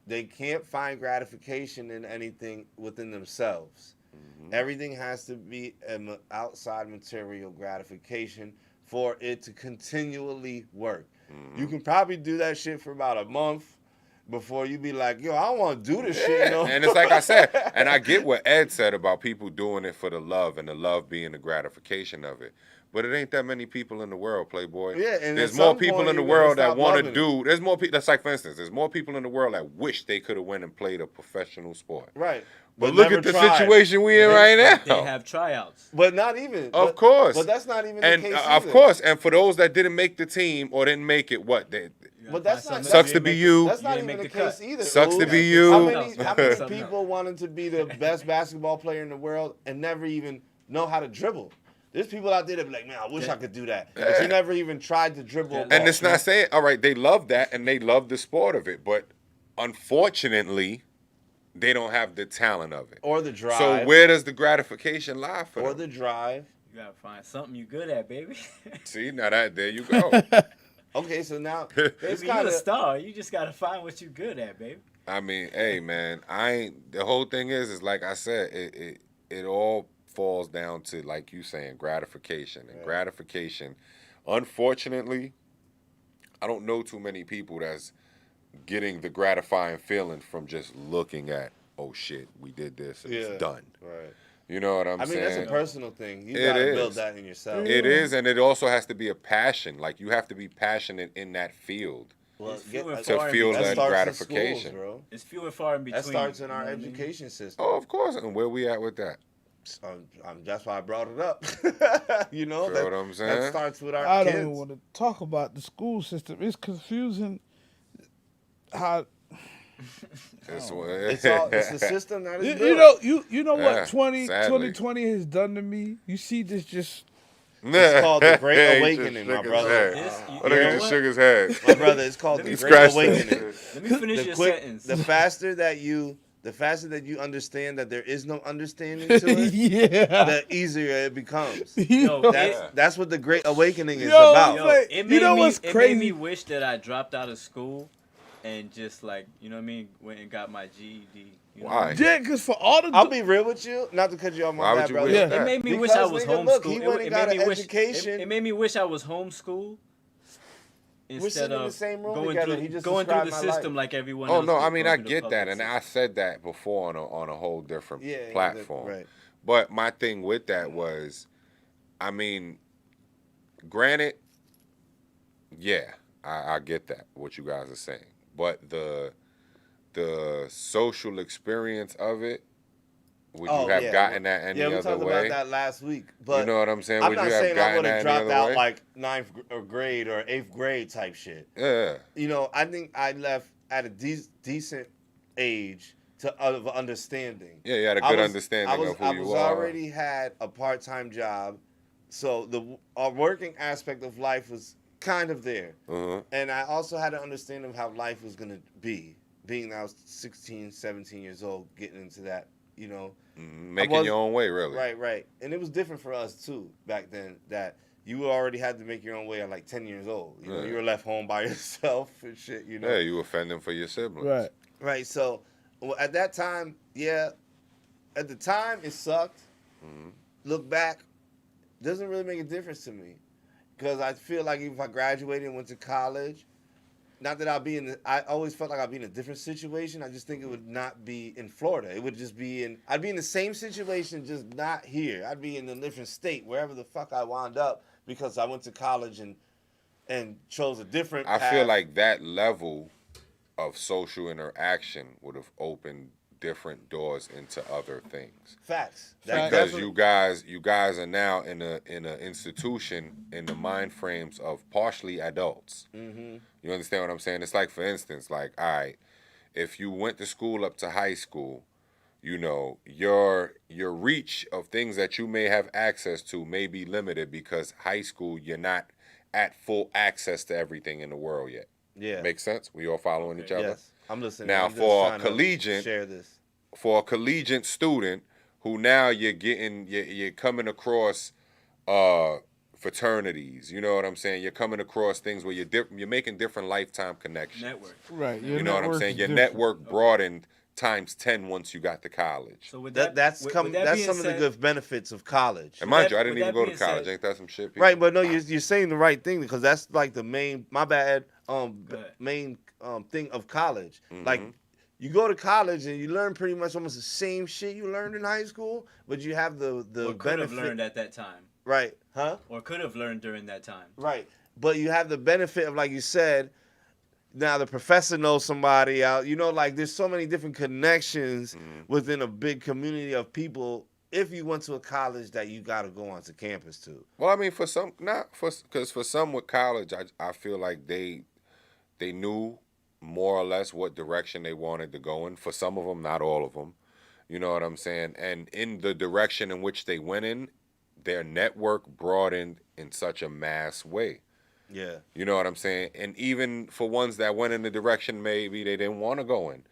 they can't find gratification in anything within themselves. Everything has to be an outside material gratification for it to continually work. You can probably do that shit for about a month before you be like, yo, I want to do this shit. You know? And it's like I said, and I get what Ed said about people doing it for the love, and the love being the gratification of it. But it ain't that many people in the world, Playboy. Yeah, and there's more people in the world that want to do. There's more people. That's like, for instance, there's more people in the world that wish they could have went and played a professional sport. Right. But look at the situation we in right now. They have tryouts. But not even. Of course. But that's not even the case of either. course. And for those that didn't make the team or didn't make it, what? But that's not. Sucks to be you. That's not even the case either. Sucks to be you. How many people wanted to be the best basketball player in the world and never even know how to dribble? There's people out there that be like, man, I wish I could do that. But you never even tried to dribble. And it's not saying, all right, they love that and they love the sport of it. But unfortunately, they don't have the talent of it. Or the drive. So where does the gratification lie for them? Or the drive. You got to find something you good at, baby. See, now there you go. Okay, so now it's you're a star. You just got to find what you're good at, baby. I mean, hey, man, the whole thing is like I said, it all falls down to, like you saying, gratification. And gratification, unfortunately, I don't know too many people that's getting the gratifying feeling from just looking at, oh shit, we did this and it's done. Right. You know what I'm saying? I mean, that's a personal thing. You gotta build that in yourself. It is, and it also has to be a passion. Like, you have to be passionate in that field to feel that gratification. Bro. It's few and far in between. That starts in our education system. Oh, of course. And where we at with that? That's why I brought it up. You know, what I'm saying? That starts with our I kids. don't even want to talk about the school system. It's confusing how... It's the system that is built. You know what 2020 has done to me? You see this just... It's called the Great Awakening, my brother. Look at just shook his head. My brother, it's called the Great Awakening. Let me finish your sentence. The faster that you understand that there is no understanding to it, the easier it becomes. That's what the Great Awakening is about. It made me wish that I dropped out of school and just, like, you know what I mean, went and got my GED. Why? Yeah, because for all the... I'll be real with you, not to cut you off my bad, brother. It made me wish I was homeschooled. It made me wish I was homeschooled. Instead of in the same room going together, through the system like everyone else. Oh, no, I mean, I get that. And I said that before on a whole different platform. Right. But my thing with that was, I mean, granted, yeah, I get that, what you guys are saying. But the social experience of it, would you have gotten that any other way? Yeah, we talked about that last week. But you know what I'm saying? I'm Would not you have saying I gotten would have that any dropped other out way? like 9th grade or 8th grade type shit. Yeah. You know, I think I left at a decent age of understanding. Yeah, you had a good understanding of who you are. I already had a part-time job, so our working aspect of life was kind of there. And I also had an understanding of how life was going to be. being I was 16, 17 years old, getting into that, you know. Making your own way, really. Right. And it was different for us, too, back then, that you already had to make your own way at like 10 years old. You know, you were left home by yourself and shit, you know. Yeah, you were fending for your siblings. Right, so at that time, at the time, it sucked. Look back, doesn't really make a difference to me. Because I feel like if I graduated and went to college, not that I always felt like I'd be in a different situation. I just think it would not be in Florida. It would just be I'd be in the same situation, just not here. I'd be in a different state, wherever the fuck I wound up, because I went to college and chose a different path. I feel like that level of social interaction would have opened different doors into other things. Facts. Because you guys are now in a institution in the mind frames of partially adults. You understand what I'm saying? It's like, for instance, like, all right, if you went to school up to high school, you know, your reach of things that you may have access to may be limited because high school, you're not at full access to everything in the world yet. Yeah. Makes sense? We all following each other? Yes. I'm listening. Now, I'm just for trying a collegiate, to share this. For a collegiate student who now you're coming across fraternities, you know what I'm saying? You're coming across things where you're making different lifetime connections. Network. Right. You know what I'm saying? Your network broadened times 10 once you got to college. So that's some of the good benefits of college. And mind you, I didn't even go to college. Ain't that some shit? People? Right, but no, you're saying the right thing, because that's like the main main thing of college. Like, you go to college and you learn pretty much almost the same shit you learned in high school, but you have the or could have learned at that time. Right. Huh? Or could have learned during that time. Right. But you have the benefit of, like you said, now the professor knows somebody out. You know, like, there's so many different connections within a big community of people if you went to a college that you got to go onto campus to. Well, I mean, for some with college, I feel like they knew more or less what direction they wanted to go in. For some of them, not all of them. You know what I'm saying? And in the direction in which they went in, their network broadened in such a mass way. Yeah. You know what I'm saying? And even for ones that went in the direction maybe they didn't want to go in,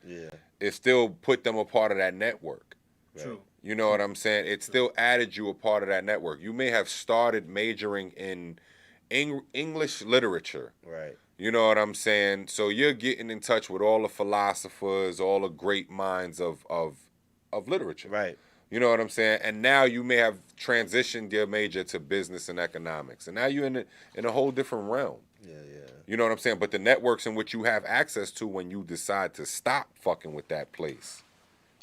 it still put them a part of that network. True. You know what I'm saying? It still added you a part of that network. You may have started majoring in English literature. Right. You know what I'm saying? So you're getting in touch with all the philosophers, all the great minds of literature. Right. You know what I'm saying? And now you may have transitioned your major to business and economics. And now you're in a whole different realm. Yeah. You know what I'm saying? But the networks in which you have access to when you decide to stop fucking with that place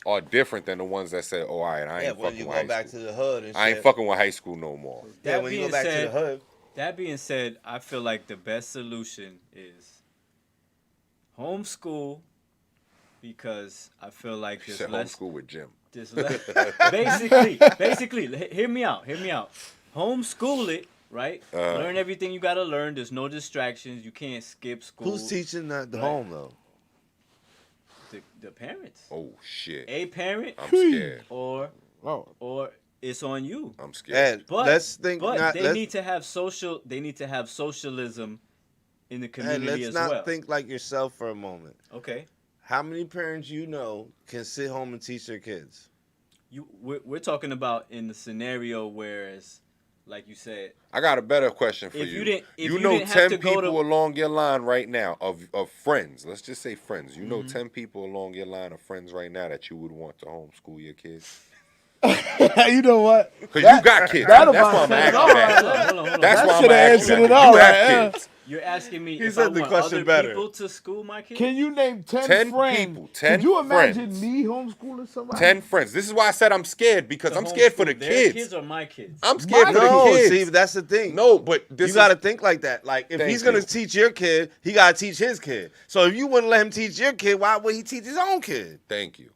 are different than the ones that say, oh, all right, I ain't fucking with high school. Yeah, when you go back to the hood and shit. I ain't fucking with high school no more. Yeah, when you go back to the hood. That being said, I feel like the best solution is homeschool, because I feel like there's less homeschool with Jim. Basically, hear me out. Homeschool it, right? Learn everything you gotta learn. There's no distractions. You can't skip school. Who's teaching the home though? The parents. Oh shit. A parent. I'm scared. Or it's on you. I'm scared. But let's think. They need to have socialism in the community as well. Let's not think like yourself for a moment. Okay. How many parents you know can sit home and teach their kids? We're talking about in the scenario where, like you said. I got a better question for you. You know 10 people along your line right now of friends. Let's just say friends. You know 10 people along your line of friends right now that you would want to homeschool your kids. You know what? Because you got kids. That's why I'm asking that. That's why I'm asking that. You have kids. You're asking me he if said I the want question other better. people to school my kids? Can you name 10 friends? People. 10 Could you imagine friends. me homeschooling somebody? 10 friends. This is why I said I'm scared, because I'm scared for the their kids. kids or my kids? I'm scared for the kids. See, that's the thing. No, but you got to think like that. Like, if he's going to teach your kid, he got to teach his kid. So if you wouldn't let him teach your kid, why would he teach his own kid? Thank you.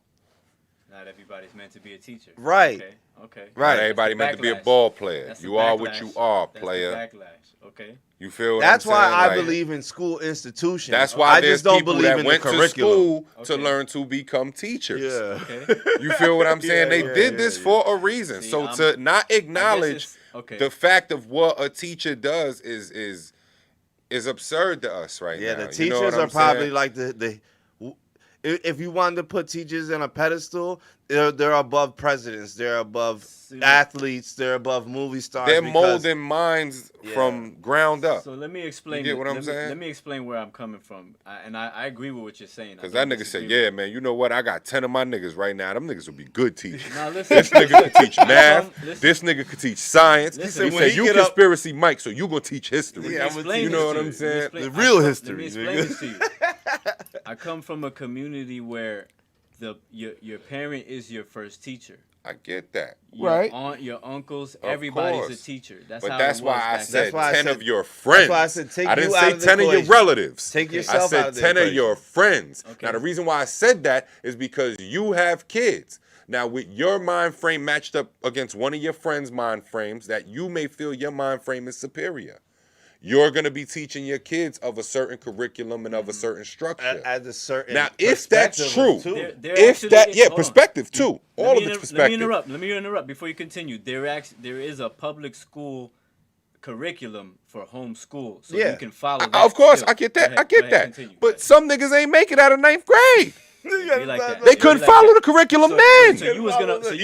Not everybody's meant to be a teacher. Right. Okay. Right. Not everybody meant to be a ball player. You are what you are, player. That's the backlash. Okay. You feel what That's I'm saying? why I believe in school institutions. That's why I there's just don't people believe that in went the to curriculum. school to learn to become teachers. Yeah. Okay. You feel what I'm saying? They did this yeah. for a reason. See, so to not acknowledge the fact of what a teacher does is absurd to us right now. Yeah, the You know teachers what I'm are probably saying? like if you wanted to put teachers in a pedestal, they're above presidents, they're above athletes, they're above movie stars. They're molding minds from ground up. So let me explain. You get what I'm saying? Let me explain where I'm coming from, and I agree with what you're saying. Because that nigga said, "Yeah, man, you know what? I got 10 of my niggas right now. Them niggas will be good teachers. Now, listen, this nigga could teach math. This nigga could teach science. He said, you conspiracy Mike, so you gonna teach history. Yeah, you know what I'm saying? The real history. Let me explain this to you. I come from a community where your parent is your first teacher. I get that. Your aunt, your uncles, everybody's a teacher. That's why I said 10 of your That's friends. why I said take I didn't you say out of the 10 of your equation. relatives. Take yourself out of the I said 10 of equation. your friends. Okay. Now, the reason why I said that is because you have kids. Now, with your mind frame matched up against one of your friends' mind frames, that you may feel your mind frame is superior. You're going to be teaching your kids of a certain curriculum and of a certain structure. At a certain now, if that's true, Perspective too. All of it's perspective. Let me interrupt before you continue. There is a public school curriculum for homeschool, so you can follow that. Of course, too. I get that. Go ahead, I get that. continue. But some niggas ain't make it out of 9th grade. Like that. They couldn't follow the curriculum then.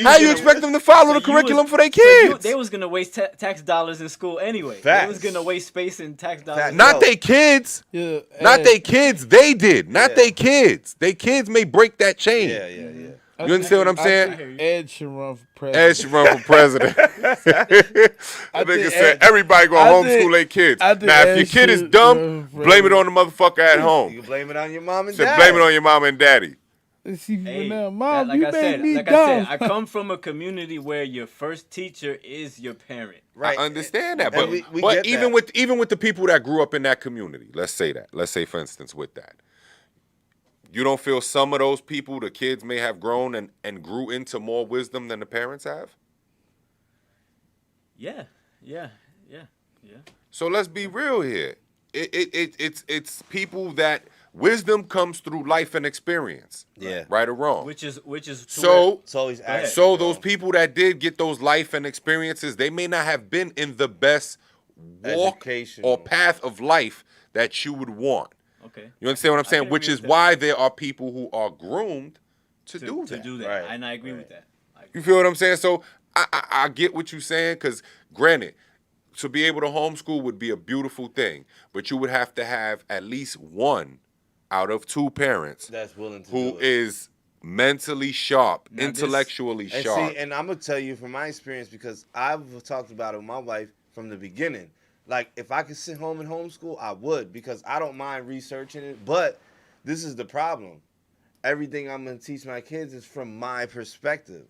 How you expect them to follow the curriculum for their kids? They was gonna waste tax dollars in school anyway. Facts. They was gonna waste space in tax dollars. Not they kids. Yeah, Not they kids. They did. Not they kids. They kids may break that chain. Yeah. You understand what I'm saying? Ed should run for president. Ed should run for president. That nigga said everybody gonna homeschool their kids. Now, if your kid is dumb, blame it on the motherfucker at home. You can blame it on your mom and Said dad. blame it on your mom and daddy. Mom, like you I made said, me like dumb. I said, I come from a community where your first teacher is your parent. Right. I understand that, And but, we but get even that. with the people that grew up in that community, let's say for instance with that, you don't feel some of those people, the kids may have grown and grew into more wisdom than the parents have? Yeah. So let's be real here. It's people that wisdom comes through life and experience. Yeah. Right or wrong. Which is so it's always accurate, so those people that did get those life and experiences, they may not have been in the best walk or path of life that you would want. Okay. You understand what I'm saying? Which is why there are people who are groomed to do that. Right. And I agree with that. You feel what I'm saying? So I get what you're saying, because granted, to be able to homeschool would be a beautiful thing, but you would have to have at least one out of two parents that's willing to who do it. is mentally sharp, Now intellectually and sharp. See, and I'm gonna tell you from my experience, because I've talked about it with my wife from the beginning. Like, if I could sit home and homeschool, I would, because I don't mind researching it. But this is the problem. Everything I'm gonna teach my kids is from my perspective.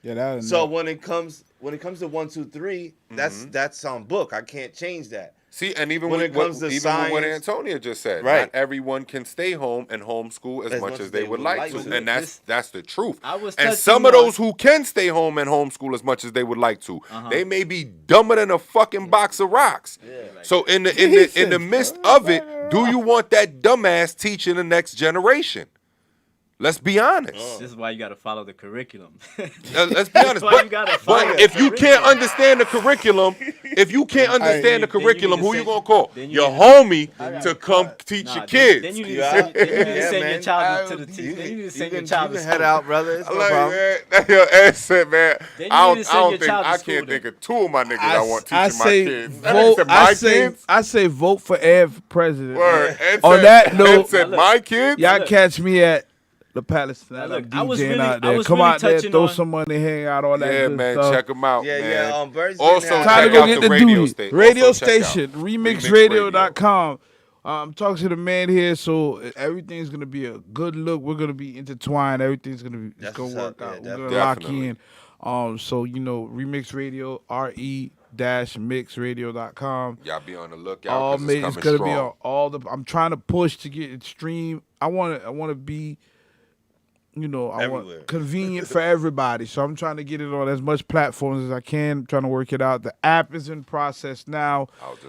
Yeah, so when it comes to 1, 2, 3, that's on book. I can't change that. See, and even when with it comes to science, what Antonia just said, right? Not everyone can stay home and homeschool as much as they would like to, and that's the truth. And some of those who can stay home and homeschool as much as they would like to, they may be dumber than a fucking box of rocks. Yeah. So in the midst of it, do you want that dumbass teaching the next generation? Let's be honest. This is why you got to follow the curriculum. Let's be honest. But if you can't understand the curriculum, who you gonna call? Your homie to come teach your kids. Then you need to send your child to the teacher. Then you need to send your child to school. Head out, brother. It's no problem. Yo, Ed said, man, I can't think of two of my niggas I want teaching my kids. I say vote for Ed for president. Word. On that note, Ed said my kids. Y'all catch me at the Palace. Look, DJing out there. Come out there, throw some money, hang out, all that good man, stuff. check them out, yeah, man. Yeah, Bert's also, time to go get the duty. Radio station, remixradio.com. remixradio.com. I'm talking to the man here, so everything's gonna be a good look. We're gonna be intertwined. Everything's gonna be it's gonna work out. We're gonna lock in. So Remix Radio, re-mixradio.com. Y'all be on the lookout. It's gonna be on all the. I'm trying to push to get it streamed. I want to be, I want convenient for everybody. So I'm trying to get it on as much platforms as I can. I'm trying to work it out. The app is in process now.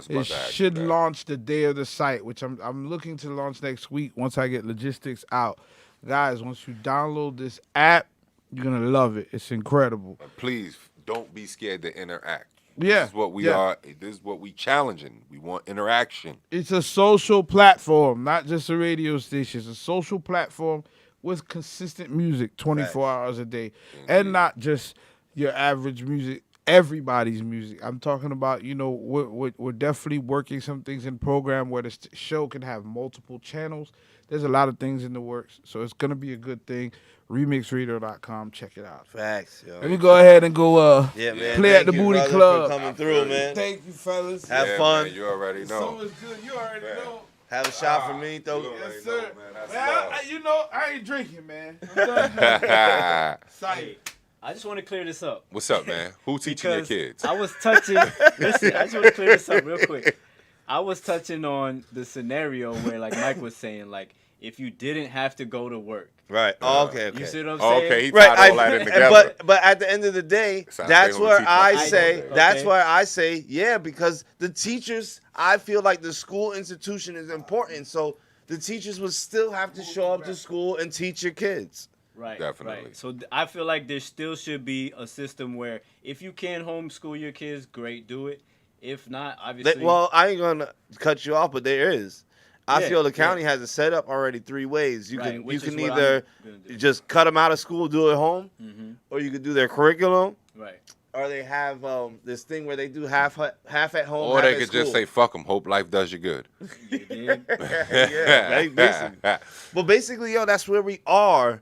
It should launch the day of the site, which I'm looking to launch next week once I get logistics out. Guys, once you download this app, you're gonna love it. It's incredible. And please don't be scared to interact. Yeah. This is what we are. This is what we challenging. We want interaction. It's a social platform, not just a radio station. It's a social platform with consistent music 24 hours a day. And not just your average music, everybody's music. I'm talking about, we're definitely working some things in program where the show can have multiple channels. There's a lot of things in the works. So it's going to be a good thing. Remixradio.com. Check it out. Facts, yo. Let me go ahead and go man, play at the Booty Club. For coming through, man. Thank you, fellas. Have fun. Man, you already know. So is good. You already know. Have a shot for me, though. Yes, sir. I ain't drinking, man. Hey, I just want to clear this up. What's up, man? Who teaching your kids? I was touching. Listen, I just want to clear this up real quick. I was touching on the scenario where, like Mike was saying, like if you didn't have to go to work. Right. Okay. You see what I'm saying? Okay. He tied all that in together. But at the end of the day, that's where I say, yeah, because the teachers, I feel like the school institution is important. So the teachers would still have to show up to school and teach your kids. Right. Definitely. Right. So I feel like there still should be a system where if you can homeschool your kids, great, do it. If not, obviously. Well, I ain't gonna cut you off, but there is. I feel the county has it set up already 3 ways. You can either just cut them out of school, do it at home, or you could do their curriculum. Right. Or they have this thing where they do half at home. Or they could just say, "Fuck them. Hope life does you good." Basically. But basically, that's where we are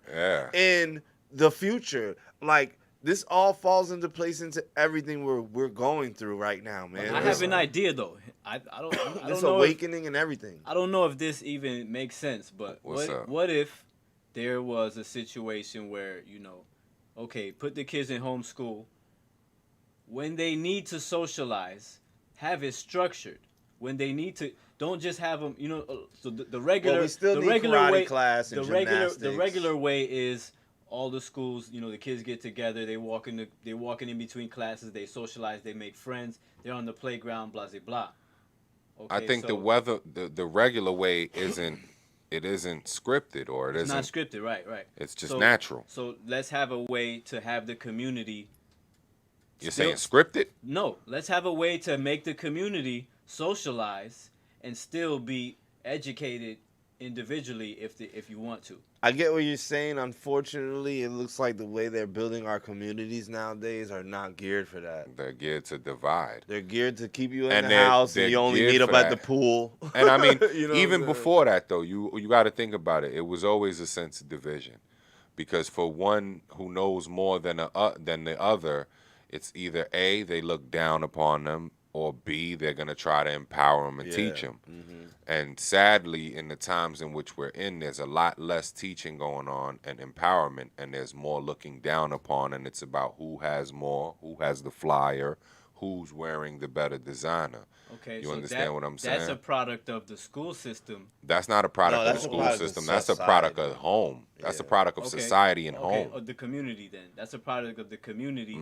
in the future. Like. This all falls into place into everything we're going through right now, man. I have an idea though. I don't this know awakening and everything. I don't know if this even makes sense, but what if there was a situation where okay, put the kids in homeschool. When they need to socialize, have it structured. When they need to, don't just have them. So the regular, we still the need regular karate way, class and the regular way is. All the schools, the kids get together. They walking in between classes. They socialize. They make friends. They're on the playground. Blah blah blah. Okay, I think the regular way isn't scripted or it's not scripted. Right. It's just natural. So let's have a way to have the community. You're saying scripted? No, let's have a way to make the community socialize and still be educated individually if you want to. I get what you're saying. Unfortunately, it looks like the way they're building our communities nowadays are not geared for that. They're geared to divide. They're geared to keep you in the house and you only meet up at the pool. And I mean, even before that though, you got to think about it. It was always a sense of division, because for one who knows more than the other, it's either A, they look down upon them, or B, they're going to try to empower them and teach them. And sadly, in the times in which we're in, there's a lot less teaching going on and empowerment, and there's more looking down upon, and it's about who has more, who has the flyer, who's wearing the better designer. Okay, you understand what I'm saying? That's a product of the school system. That's not a product of the school system. That's a product of home. That's a product of society and home. Of the community, then. That's a product of the community.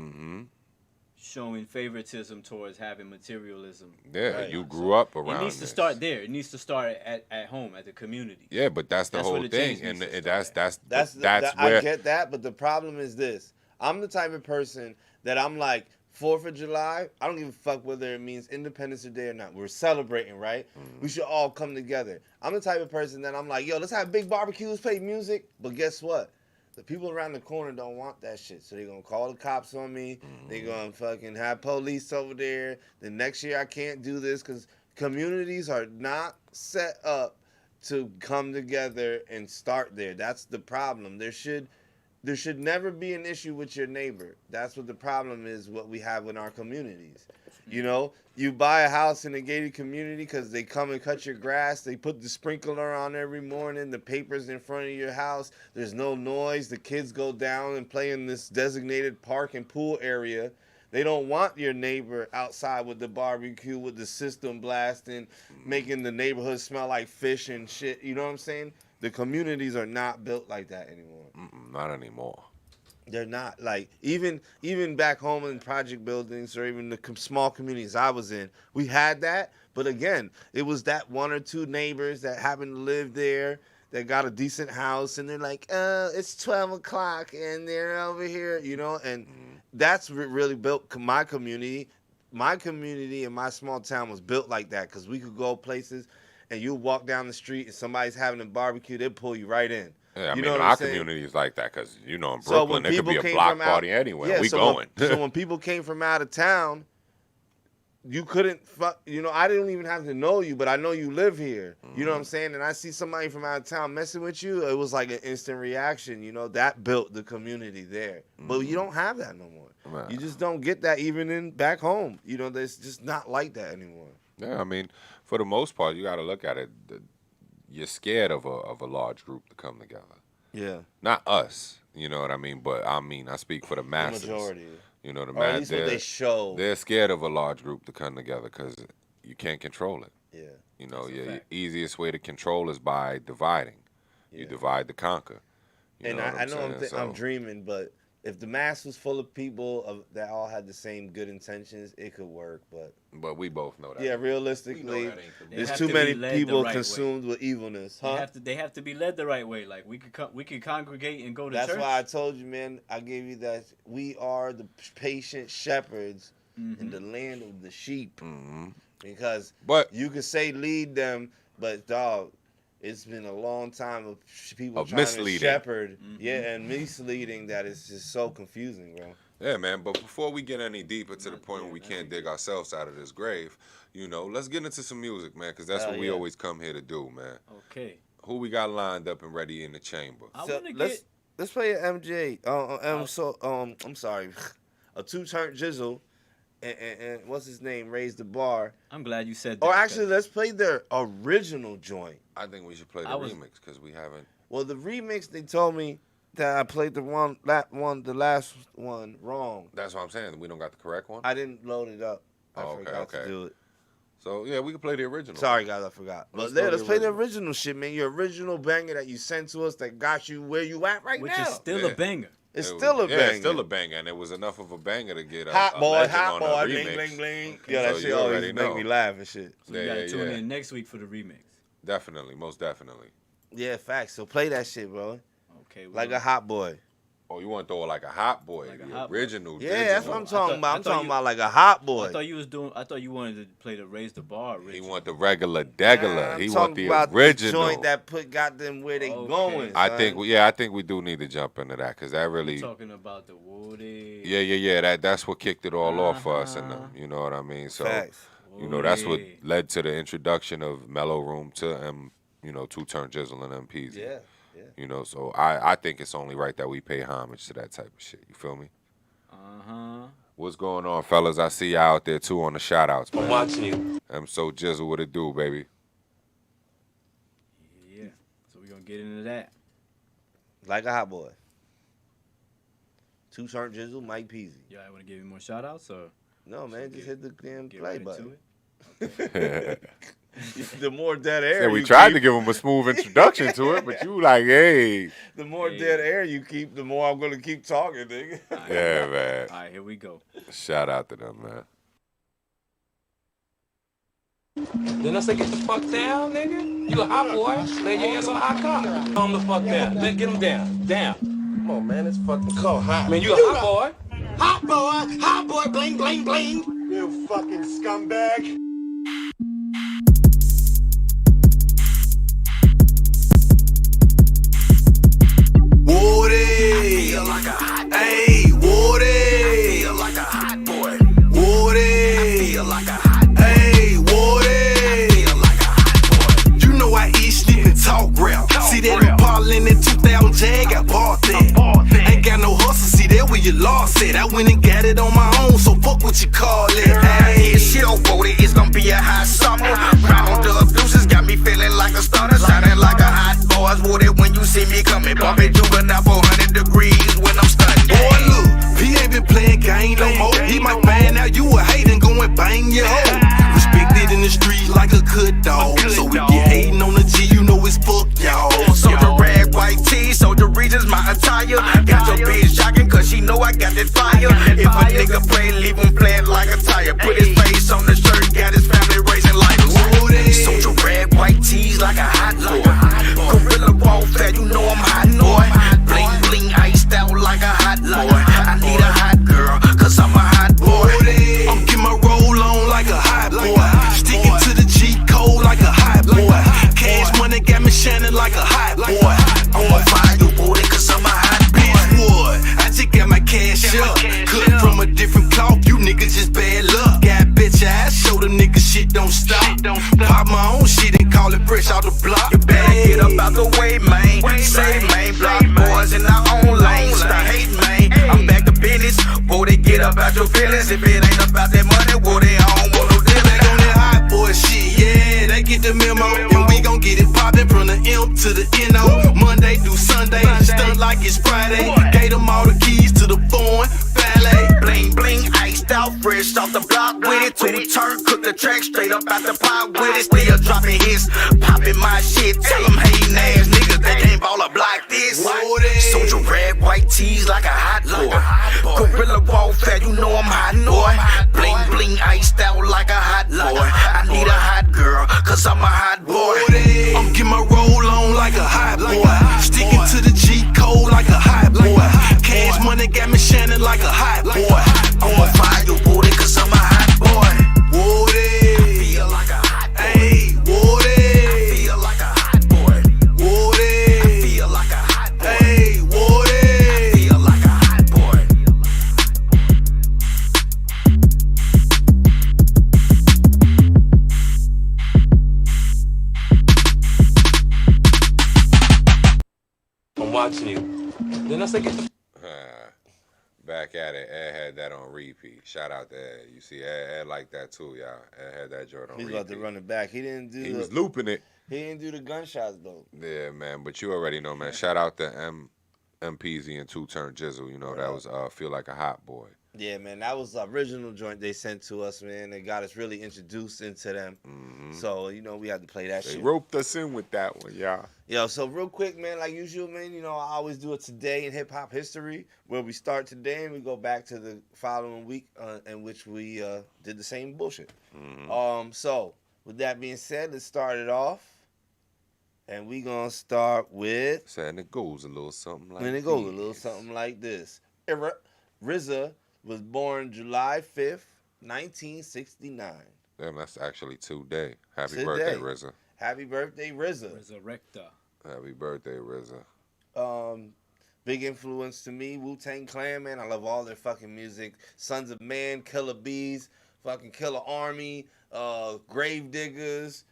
Showing favoritism towards having materialism. Yeah, right. You grew up around. It needs to start there. It needs to start at home, at the community. Yeah, but that's the whole thing, and that's where I get that. But the problem is this: I'm the type of person that I'm like 4th of July. I don't give a fuck whether it means Independence Day or not. We're celebrating, right? We should all come together. I'm the type of person that I'm like, yo, let's have big barbecues, play music. But guess what? The people around the corner don't want that shit. So they're going to call the cops on me. They're going to fucking have police over there. The next year I can't do this because communities are not set up to come together and start there. That's the problem. There should never be an issue with your neighbor. That's what the problem is, what we have in our communities. You buy a house in a gated community because they come and cut your grass. They put the sprinkler on every morning. The paper's in front of your house. There's no noise. The kids go down and play in this designated park and pool area. They don't want your neighbor outside with the barbecue, with the system blasting, making the neighborhood smell like fish and shit. You know what I'm saying? The communities are not built like that anymore. Not anymore. They're not. Like, even back home in project buildings or even the small communities I was in, we had that. But again, it was that 1 or 2 neighbors that happened to live there that got a decent house, and they're like, it's 12 o'clock, and they're over here, and that's what really built my community. my community in my small town was built like that because we could go places and you walk down the street and somebody's having a barbecue, they'll pull you right in. Yeah, I you mean, know our community is like that because, in Brooklyn, there could be a block party anywhere. We going. So when people came from out of town, you couldn't, I didn't even have to know you, but I know you live here. You know what I'm saying? And I see somebody from out of town messing with you, it was like an instant reaction. That built the community there. But you don't have that no more. Right. You just don't get that even back home. It's just not like that anymore. Yeah, I mean, for the most part, you got to look at it. You're scared of a large group to come together. Yeah. Not us, you know what I mean? But I speak for the masses. The majority. The masses. At least what they show. They're scared of a large group to come together because you can't control it. Yeah. Your easiest way to control is by dividing. Yeah. You divide to conquer. And I know I'm dreaming, but if the mass was full of people that all had the same good intentions, it could work. But we both know that. Yeah, realistically, there's too many people consumed with evilness. Huh? They have to be led the right way. Like we could congregate and go to church. That's why I told you, man. I gave you that. We are the patient shepherds in the land of the sheep. Because you could say lead them, but dog. It's been a long time of people trying to shepherd, and misleading that is just so confusing, bro. Yeah, man. But before we get any deeper to the point where we can't dig ourselves out of this grave, let's get into some music, man, because that's what we always come here to do, man. Okay. Who we got lined up and ready in the chamber? Let's play an MJ. I'm sorry, a 2-turn jizzle. And what's his name? Raise the bar. I'm glad you said that. Or actually, let's play their original joint. I think we should play the remix because we haven't. Well, the remix, they told me that I played the last one wrong. That's what I'm saying. We don't got the correct one. I didn't load it up. I forgot to do it. So yeah, we can play the original. Sorry, guys, I forgot. Let's play the original shit, man. Your original banger that you sent to us that got you where you at right now. Which is still a banger. It's still a banger. Yeah, it's still a banger, and it was enough of a banger to get hot boy, remix. bling, bling, bling. Okay. Yeah, that shit always make me laugh and shit. So you gotta tune in next week for the remix. Definitely, most definitely. Yeah, facts. So play that shit, bro. Okay. Like a hot boy. Oh, you want to throw it like a hot boy? Like the original. Yeah, that's what I'm talking about. I'm talking about like a hot boy. I thought you wanted to play the Raise the Bar original. He want the regular degular. He want the about original the joint that got them where they going. I think we do need to jump into that because that really. You're talking about the Woody. Yeah. That's what kicked it all off for us, and you know what I mean. So, that's what led to the introduction of MELLO-ROOM to 2-turn jizzle and MPs. Yeah. So I think it's only right that we pay homage to that type of shit. You feel me? What's going on, fellas? I see you out there too on the shout outs, man. I'm watching you. I'm so jizzle, what it do, baby? Yeah. So we're gonna get into that. Like a hot boy. 2-turn jizzle, Mike Peasy. Yeah, I wanna give you more shout outs or no, man, just hit the damn play button. Okay. The more dead air. Yeah, we tried to give him a smooth introduction to it, but you like, hey. The more dead air you keep, the more I'm gonna keep talking, nigga. Yeah, man. All right, here we go. Shout out to them, man. Then I say, get the fuck down, nigga. You a hot boy. Lay your ass on a hot car. Calm the fuck down. Get him down. Down. Come on, man. It's fucking cold. Hot. Man, you a hot boy. Hot boy, bling, bling, bling. You fucking scumbag. Woody, like a hot boy. Hey, Woody, like a hot boy. Woody, like a hot boy. Hey, Woody, like a hot boy. You know I eat, sleep, and talk rap. See that Impala in that 2000 Jag, I bought that. Ain't got no hustle, see that where you lost it. I went and got it on my own, so fuck what you call it. Hey, shit on Woody, it's gonna be a hot summer. Round up deuces got me feeling like a stunner, shining like a hot boy. Woody, when you see me coming, bumping juvenile 400 degrees when I'm stunning. Boy, look, he ain't been playing game no more. He might find out you a hatin', go and bang your hoe. Respected in the street like a good dog. So if you hating on the G, you know it's fuck y'all. Soldier rag, white tee, soldier regions, my attire. Got your bitch jogging cause she know I got that fire. If a nigga play, leave him playing like a tire. Put his face on the shirt, got his family raising lighters. Soldier rag, white tees like a hot boy. Gorilla warfare, you know I'm hot boy. Bling bling, iced out like a hot boy. I need a hot girl, cause I'm a hot boy. I'm get my roll just bad luck. Got bitch ass, show the nigga shit don't stop. Pop my own shit and call it fresh out the block. You better get up out the way, man. Say, man, block boys in our own lane. Stop hating, man. I'm back to business. Whoa, they get up out your feelings. If it ain't about that money, whoa, they don't want no dealing. On that hot boy shit, yeah, they get the memo. And we gon' get it poppin' from the M to the NO. Monday through Sunday, stunt like it's Friday. Gave them all the keys to the foreign valet. Bling bling, iced out, fresh off the block with it. Two-turn, cook the track straight up out the pot with it. Still dropping hits, popping my shit. Tell them hating ass niggas they can't ball a block this. Soldier red, white tees like a hot boy. Gorilla warfare, you know I'm hot boy. Bling bling, iced out like a hot boy. I need a hot girl, cause I'm a hot boy. I'm getting my roll on like a hot boy. Sticking to the G code like a hot boy. Cash money got me shining like a hot boy. I'm on fire, boy, cause I'm a hot boy. Woody. I feel like a hot boy. Hey, Woody. I feel like a hot boy. Woody. I feel like a hot boy. Hey, Woody. I feel like a hot boy. I'm watching you. Then I say, get the Back at it. Ed had that on repeat. Shout out to Ed. You see, Ed liked that too, y'all. Ed had that joint on He's repeat. about to run it back. He was looping it. He didn't do the gunshots though. Yeah, man. But you already know, man. Shout out to MPZ and Two Turn Jizzle. You know, that was Feel Like a Hot Boy. Yeah, man, that was the original joint they sent to us, man. They got us really introduced into them. So, you know, we had to play that shit. They roped us in with that one, y'all. Yo, so real quick, man, like usual, man, you know, I always do a Today in Hip Hop History, where we start today and we go back to the following week in which we did the same bullshit. So, with that being said, let's start it off. And we gonna start with... And it goes a little something like this. And it goes a little something like this. RZA was born July 5th, 1969. Damn, that's actually today. Happy Today. birthday, RZA. Happy birthday, RZA. Resurrector. Happy birthday, RZA. Big influence to me, Wu-Tang Clan, man. I love all their fucking music. Sons of Man, Killer Bees, fucking Killer Army, Grave Diggers.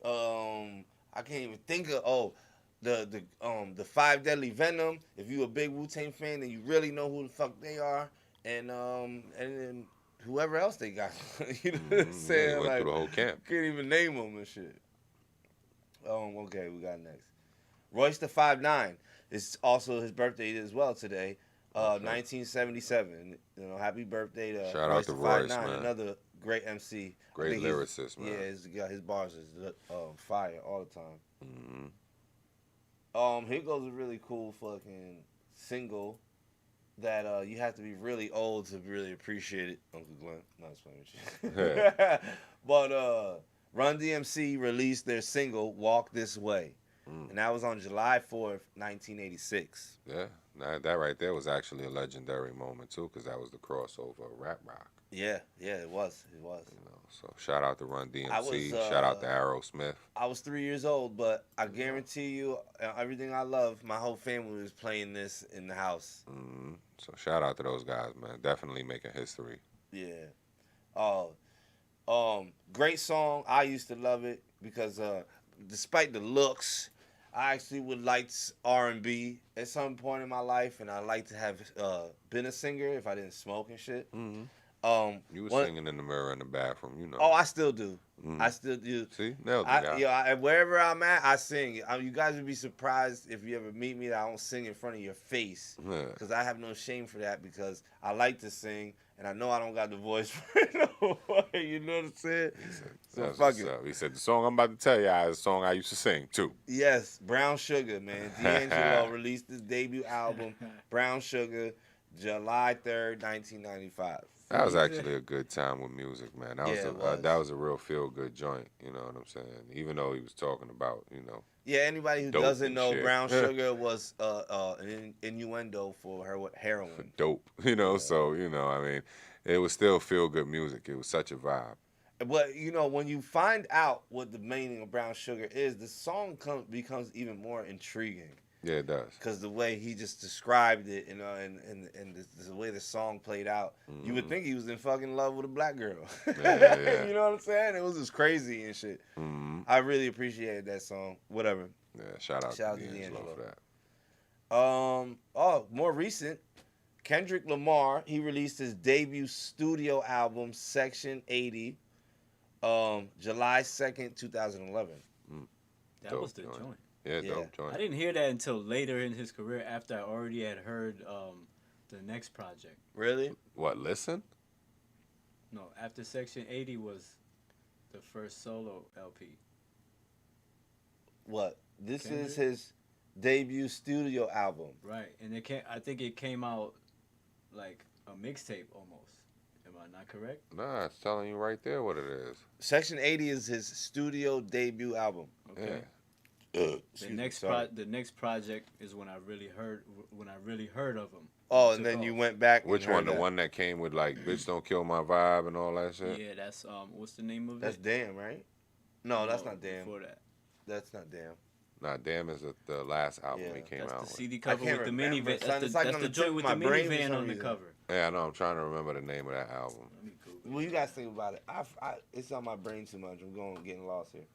I can't even think of the Five Deadly Venom. If you a big Wu-Tang fan, then you really know who the fuck they are. And then whoever else they got. You know what I'm saying? Went like, through the whole camp. Can't even name them and shit. Okay, we got next. Royce the 5'9". It's also his birthday as well today. 1977. You know, happy birthday to Shout Royce out to the Royce, 5'9", man. another great MC. Great lyricist, man. Yeah, his bars is fire all the time. Here goes a really cool fucking single that you have to be really old to really appreciate it. Uncle Glenn, not playing with you. But Run DMC released their single "Walk This Way," and that was on July 4th, 1986. Yeah, that right there was actually a legendary moment too, because that was the crossover of rap rock. Yeah, it was. You know, so shout out to Run DMC. Was, shout out to Aerosmith. I was 3 years old, but I guarantee you, everything I love, my whole family was playing this in the house. So shout out to those guys, man. Definitely making history. Yeah. Great song. I used to love it because despite the looks, I actually would like R&B at some point in my life, and I like to have been a singer if I didn't smoke and shit. You were singing in the mirror in the bathroom, you know. Oh, I still do. I still do. See, nailed it, guy. Wherever I'm at, I sing. You guys would be surprised if you ever meet me that I don't sing in front of your face, because I have no shame for that, because I like to sing, and I know I don't got the voice for it no way. You know what I'm saying? So fuck it. He said the song I'm about to tell you is a song I used to sing too. Yes, Brown Sugar, man. D'Angelo released his debut album, Brown Sugar, July 3rd, 1995. That was actually a good time with music, man. That was a real feel-good joint, you know what I'm saying? Even though he was talking about, you know. Yeah, anybody who doesn't know, shit. Brown Sugar was an innuendo for heroin. For dope, you know, so, you know, I mean, it was still feel-good music. It was such a vibe. But, you know, when you find out what the meaning of Brown Sugar is, the song becomes even more intriguing. Yeah, it does. Because the way he just described it, you know, and the way the song played out, you would think he was in fucking love with a black girl. Yeah. You know what I'm saying? It was just crazy and shit. I really appreciated that song. Whatever. Yeah, shout out to D'Angelo for that. More recent, Kendrick Lamar, he released his debut studio album, Section 80, July 2nd, 2011. That was the joint. Yeah, dope joint. I didn't hear that until later in his career after I already had heard the next project. Really? What, Listen? No, after Section 80 was the first solo LP. What? This Kendrick? is his debut studio album. Right, and I think it came out like a mixtape almost. Am I not correct? Nah, it's telling you right there what it is. Section 80 is his studio debut album. Okay. Yeah. The next project is when I really heard of him. Oh, and then you went back. Which one? The one that came with like "Bitch Don't Kill My Vibe" and all that shit. Yeah, that's what's the name of That's it? Damn, right? No, that's not Damn. Before that. That's not Damn. Nah, Damn is the last album he came That's out the with. CD cover with the remember, minivan. son. That's It's like the on the joint tip with of the my brain for minivan some on the reason. cover. Yeah, I know. I'm trying to remember the name of that album. Well, you guys think about it. It's on my brain too much. I'm getting lost here.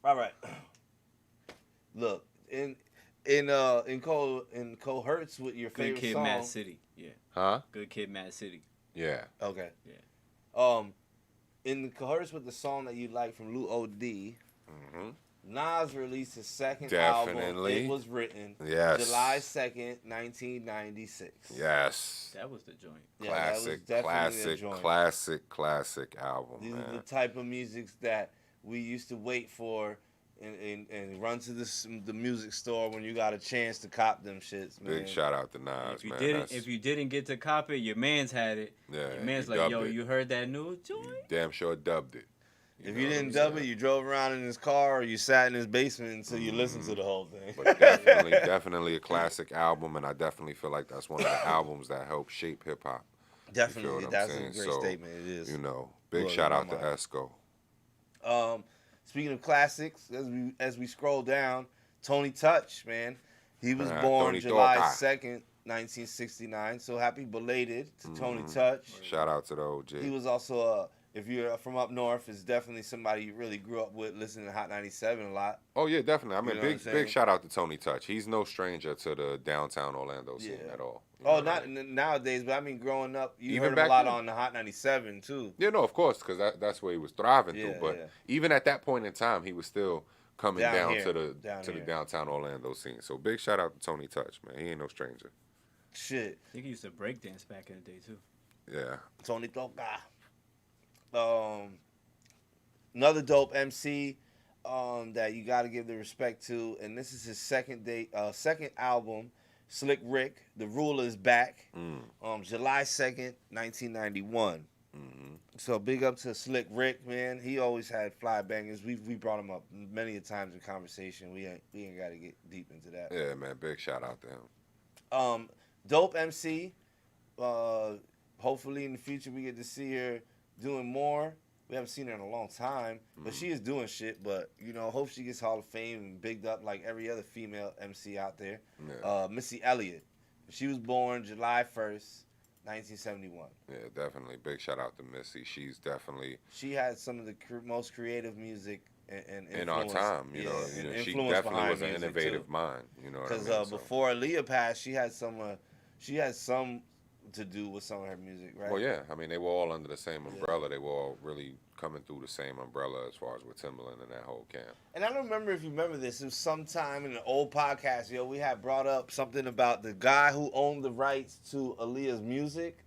All right. Look, in coherence with your Good favorite Kid, song. Mad City. Yeah. Huh? Good Kid, Mad City. Yeah. Okay. Yeah. In coherence with the song that you like from Lou O.D., Nas released his second album. Definitely. It Was Written. Yes. July 2nd, 1996. Yes. That was the joint. Yeah, that was Classic, definitely a joint. classic album, These man. are the type of musics that we used to wait for and run to the music store when you got a chance to cop them shits, man. Big shout out to Nas, man. If you didn't get to cop it, your man's had it. Yeah, your man's you like, dubbed yo, it. you heard that new joint? You damn sure dubbed it. If you didn't dub it, you drove around in his car or you sat in his basement until you listened to the whole thing. But definitely a classic album, and I definitely feel like that's one of the albums that helped shape hip hop. Definitely, that's a great statement. It is. You know, big shout out to Esco. Speaking of classics, as we scroll down, Tony Touch, man, he was born July 2nd, 1969. So happy belated to Tony Touch. Shout out to the OG. He was also if you're from up north, is definitely somebody you really grew up with, listening to Hot 97 a lot. Oh yeah, definitely. I mean, You know what I'm big shout out to Tony Touch. He's no stranger to the downtown Orlando scene at all. Oh, not nowadays, but I mean, growing up, you Even heard him back a lot then? on the Hot 97 too. Yeah, no, of course, because that's where he was thriving through. But even at that point in time, he was still coming down to the downtown Orlando scene. So big shout out to Tony Touch, man. He ain't no stranger. Shit. I think he used to break dance back in the day too. Yeah. Tony Toca. Another dope MC that you got to give the respect to, and this is his second album, Slick Rick. The Ruler is back. July 2nd, 1991. So big up to Slick Rick, man. He always had fly bangers. We brought him up many a times in conversation. We ain't got to get deep into that. Yeah, man. Big shout out to him. Dope MC. Hopefully in the future we get to see her doing more. We haven't seen her in a long time, but she is doing shit. But, you know, hope she gets Hall of Fame and bigged up like every other female MC out there. Yeah. Missy Elliott. She was born July 1st, 1971. Yeah, definitely. Big shout out to Missy. She's definitely... She had some of the most creative music and in our time, you know. She definitely was an innovative mind, you know what I mean? Because before Aaliyah passed, she had some to do with some of her music, right? Well, yeah. I mean, they were all under the same umbrella. They were all really coming through the same umbrella as far as with Timbaland and that whole camp. And I don't remember if you remember this. It was sometime in an old podcast, we had brought up something about the guy who owned the rights to Aaliyah's music,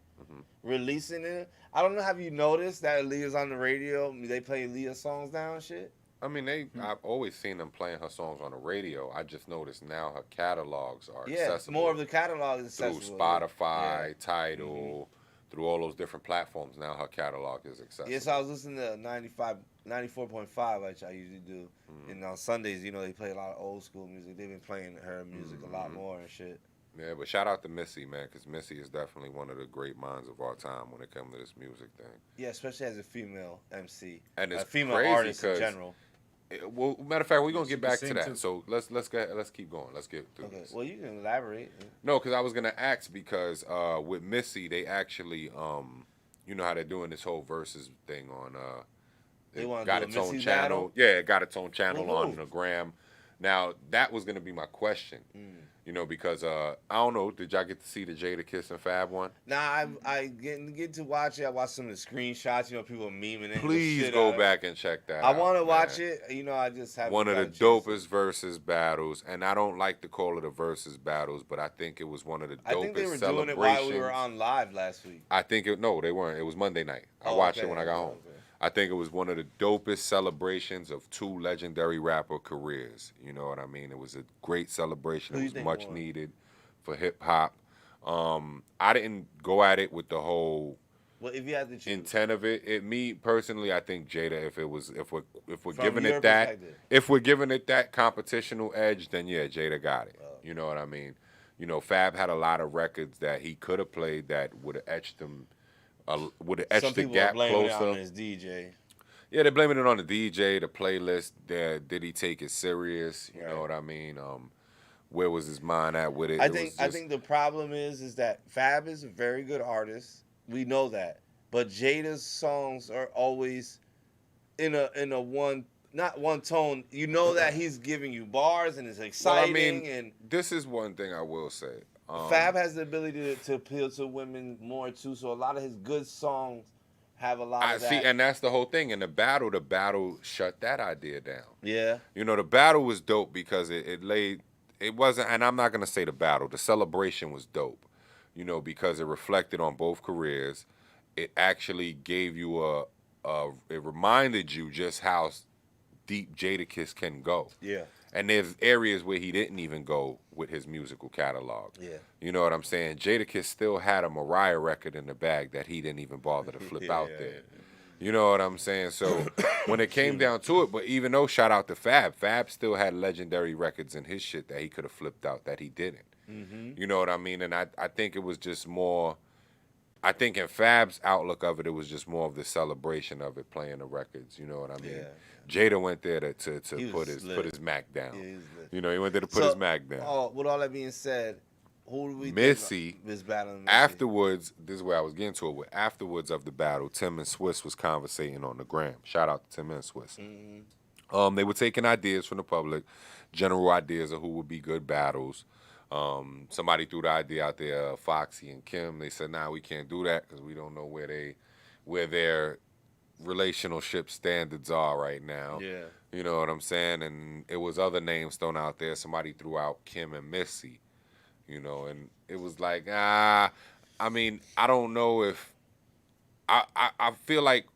releasing it. I don't know, have you noticed that Aaliyah's on the radio? They play Aaliyah songs now and shit? I mean, I've always seen them playing her songs on the radio. I just noticed now her catalogs are accessible. More of the catalog is accessible. Through Spotify, Tidal, through all those different platforms. Now her catalog is accessible. Yes, I was listening to 94.5, like I usually do. And on Sundays, they play a lot of old school music. They've been playing her music a lot more and shit. Yeah, but shout out to Missy, man, because Missy is definitely one of the great minds of our time when it comes to this music thing. Yeah, especially as a female MC. And it's a female crazy artist in general. Well, matter of fact, we're gonna get back to that. Too. So let's keep going. Let's get through this. Well, you can elaborate. No, because I was gonna ask because with Missy, they actually you know how they're doing this whole versus thing on they want got to its own channel. Battle? Yeah, it got its own channel on the gram. Now that was gonna be my question. You know, because I don't know, did y'all get to see the Jada Kiss and Fab one? Nah, I get to watch it. I watched some of the screenshots. You know, people are memeing it. Please go back and check that. I want to watch it. You know, I just haven't. One of the dopest versus battles, and I don't like to call it a versus battles, but I think it was one of the dopest celebrations. I think they were doing it while we were on live last week. I think no, they weren't. It was Monday night. I watched it when I got home. Okay. I think it was one of the dopest celebrations of two legendary rapper careers. You know what I mean? It was a great celebration. It was much needed for hip hop. I didn't go at it with the whole if you had to choose. Intent of it. Me personally, I think Jada. If we're giving it that, if we're giving it that competitional edge, then yeah, Jada got it. You know what I mean? You know, Fab had a lot of records that he could have played that would have etched him. Would have etched the gap closer. Some people are blaming it on his DJ. Yeah, they're blaming it on the DJ, the playlist. Did he take it serious? You know what I mean? Where was his mind at with it? I think the problem is that Fab is a very good artist. We know that, but Jada's songs are always in a one tone. You know that he's giving you bars and it's exciting. Well, I mean, and this is one thing I will say. Fab has the ability to appeal to women more too, so a lot of his good songs have a lot of that. See, and that's the whole thing. In the battle shut that idea down. Yeah. You know, the battle was dope because it wasn't, and I'm not gonna say the battle. The celebration was dope. You know, because it reflected on both careers. It actually gave you it reminded you just how deep Jadakiss can go. Yeah. And there's areas where he didn't even go with his musical catalog. Yeah. You know what I'm saying? Jadakiss still had a Mariah record in the bag that he didn't even bother to flip out there. You know what I'm saying? So when it came down to it, but even though shout out to Fab still had legendary records in his shit that he could have flipped out that he didn't. Mm-hmm. You know what I mean? And I think it was just more, I think in Fab's outlook of it, it was just more of the celebration of it, playing the records. You know what I mean? Yeah. Jada went there to put his Mac down. Yeah, you know, he went there to put his Mac down. With all that being said, who do we Missy, think battling Missy? Afterwards, this is where I was getting to it with. Afterwards of the battle, Tim and Swiss was conversating on the gram. Shout out to Tim and Swiss. Mm-hmm. They were taking ideas from the public, general ideas of who would be good battles. Somebody threw the idea out there, Foxy and Kim. They said, "Nah, we can't do that because we don't know where their relationship standards are right now." Yeah. You know what I'm saying? And it was other names thrown out there. Somebody threw out Kim and Missy. You know, and it was like, I mean, I don't know if I feel like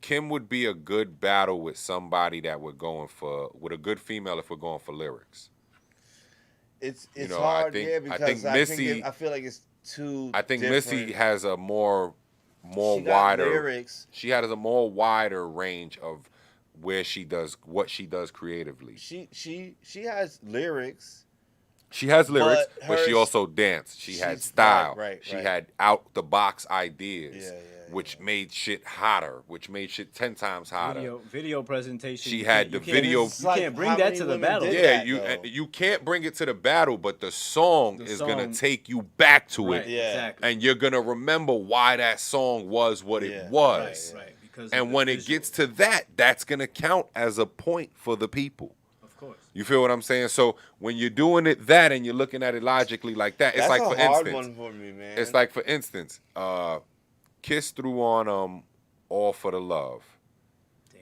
Kim would be a good battle with somebody that we're going for, with a good female if we're going for lyrics. It's you know, hard, because I think Missy, I feel like it's too I think different. Missy has a more she wider lyrics. She has a more wider range of what she does creatively. She has lyrics. She has lyrics, but she also danced. She had style. Right. She had out-the-box ideas, yeah, which made shit hotter, which made shit 10 times hotter. Video presentation. She had the video. You can't bring that to the battle. Yeah, you can't bring it to the battle, but the song is going to take you back to it. Yeah. Exactly. And you're going to remember why that song was what it was. Right. Because and when it gets to that, that's going to count as a point for the people. You feel what I'm saying? So when you're doing it that and you're looking at it logically like that, it's that's like a for hard instance. One for me, man. It's like for instance, Kiss threw on All for the Love. Damn.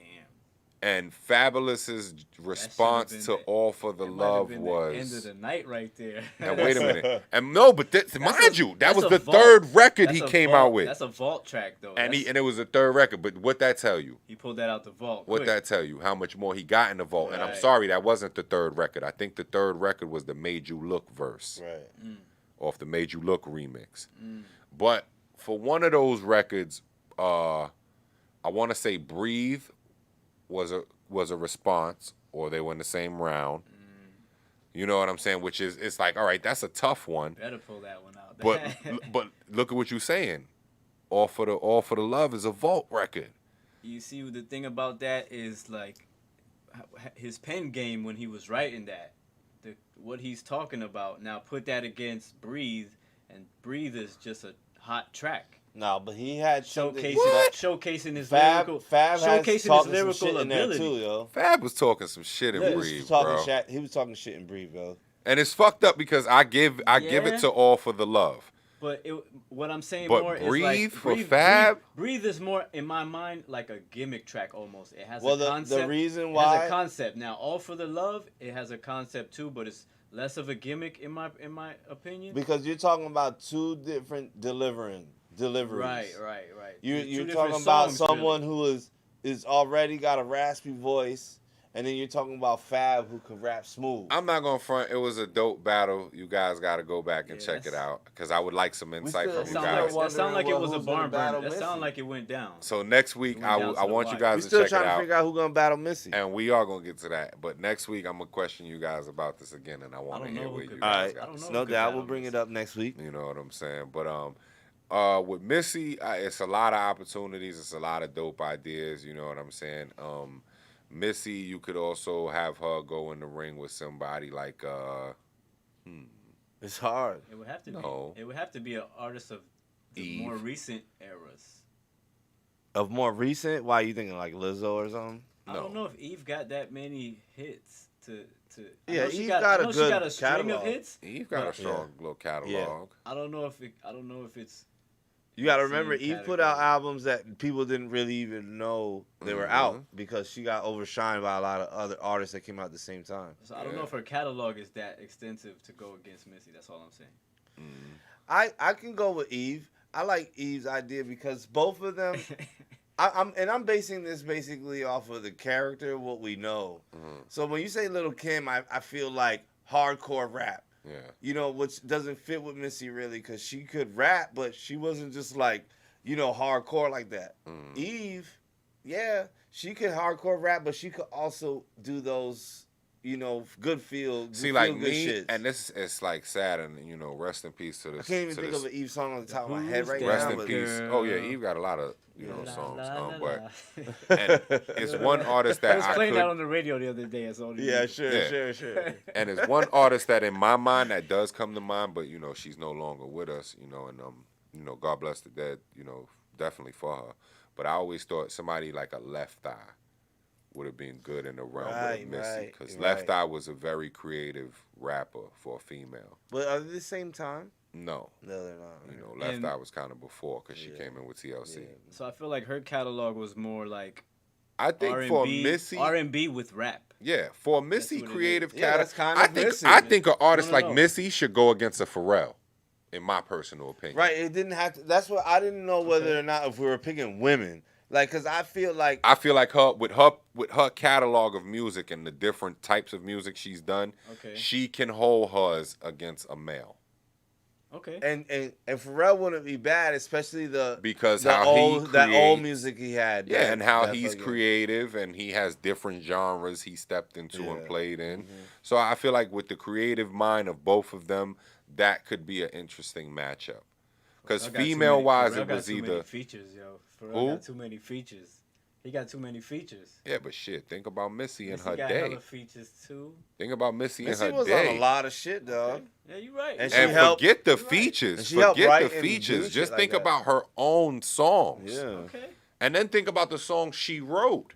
And Fabulous's response to All for the Love was the end of the night right there. Now wait a minute. And no, but mind you, that was the third record he came out with. That's a vault track though. And it was the third record. But what that tell you? He pulled that out the vault. What that tell you? How much more he got in the vault? And I'm sorry, that wasn't the third record. I think the third record was the Made You Look verse. Right. Off the Made You Look remix. But for one of those records, I want to say Breathe was a response, or they were in the same round. You know what I'm saying? Which is, it's like, all right, that's a tough one. Better pull that one out. But look at what you're saying. All for the Love is a vault record. You see, the thing about that is like his pen game when he was writing that, what he's talking about. Now put that against Breathe, and Breathe is just a hot track. No, but he had showcasing his lyrical, ability too, yo. Fab was talking some shit in Breathe, bro. He was talking shit in Breathe, yo. And it's fucked up because I give it to All for the Love. But what I'm saying but more Breathe is like for Fab. Breathe is more in my mind like a gimmick track almost. It has a concept. The reason why it has a concept. Now All for the Love, it has a concept too, but it's less of a gimmick in my opinion. Because you're talking about two different deliveries. Right. You're talking about someone who is already got a raspy voice, and then you're talking about Fab who can rap smooth. I'm not gonna front. It was a dope battle. You guys got to go back and check it out because I would like some insight from you guys. That sound like it was a barn burner. That sound like it went down. So next week I want you guys to check it out. We're still trying to figure out who's gonna battle Missy, and we are gonna get to that. But next week I'm gonna question you guys about this again, and I want to hear what you guys got. No doubt, we'll bring it up next week. You know what I'm saying? But with Missy, it's a lot of opportunities. It's a lot of dope ideas. You know what I'm saying? Missy, you could also have her go in the ring with somebody like It's hard. It would have to be. It would have to be an artist of the more recent eras. Of more recent? Why are you thinking like Lizzo or something? I don't know if Eve got that many hits to. Yeah, Eve got a good she got a string catalog. of hits. Eve got a strong little catalog. Yeah. I don't know if it's. You got to remember, Eve put out albums that people didn't really even know they were out because she got overshined by a lot of other artists that came out at the same time. So I don't know if her catalog is that extensive to go against Missy. That's all I'm saying. I can go with Eve. I like Eve's idea because both of them. I'm basing this basically off of the character, what we know. So when you say Lil' Kim, I feel like hardcore rap. Yeah. You know, which doesn't fit with Missy really because she could rap, but she wasn't just like, hardcore like that. Eve, yeah, she could hardcore rap, but she could also do those, good feel. See, like good me, shits. and this is like sad, and rest in peace to this. I can't even think of an Eve song on the top of my head right rest now. Rest in peace. Oh yeah, Eve got a lot of songs, but and it's one artist that I was playing that on the radio the other day. Sure. And it's one artist that in my mind that does come to mind, but she's no longer with us. And God bless the dead. Definitely for her. But I always thought somebody like a Left Eye would have been good in the realm with Missy because Left Eye was a very creative rapper for a female. But are they the same time? No, they're not. Left Eye was kind of before because she came in with TLC. Yeah. So I feel like her catalog was more like I think R&B, for Missy R&B with rap. Yeah, for Missy creative catalog, kind of I think an artist like Missy should go against a Pharrell, in my personal opinion. Right, it didn't have to. That's what I didn't know whether or not if we were picking women. Like, cause I feel like her with her catalog of music and the different types of music she's done, she can hold hers against a male. Okay. And Pharrell wouldn't be bad, especially because that old music he had. Yeah, and how he's creative and he has different genres he stepped into and played in. So I feel like with the creative mind of both of them, that could be an interesting matchup. Because female wise, it was either features, yo. Pharrell got too many features. He got too many features. Yeah, but shit, think about Missy in her got day. Hella features too. Think about Missy in her day. Missy was on a lot of shit, dog. Yeah, you're right. And forget the features. Forget the features. Just think about her own songs. Yeah. Okay. And then think about the songs she wrote.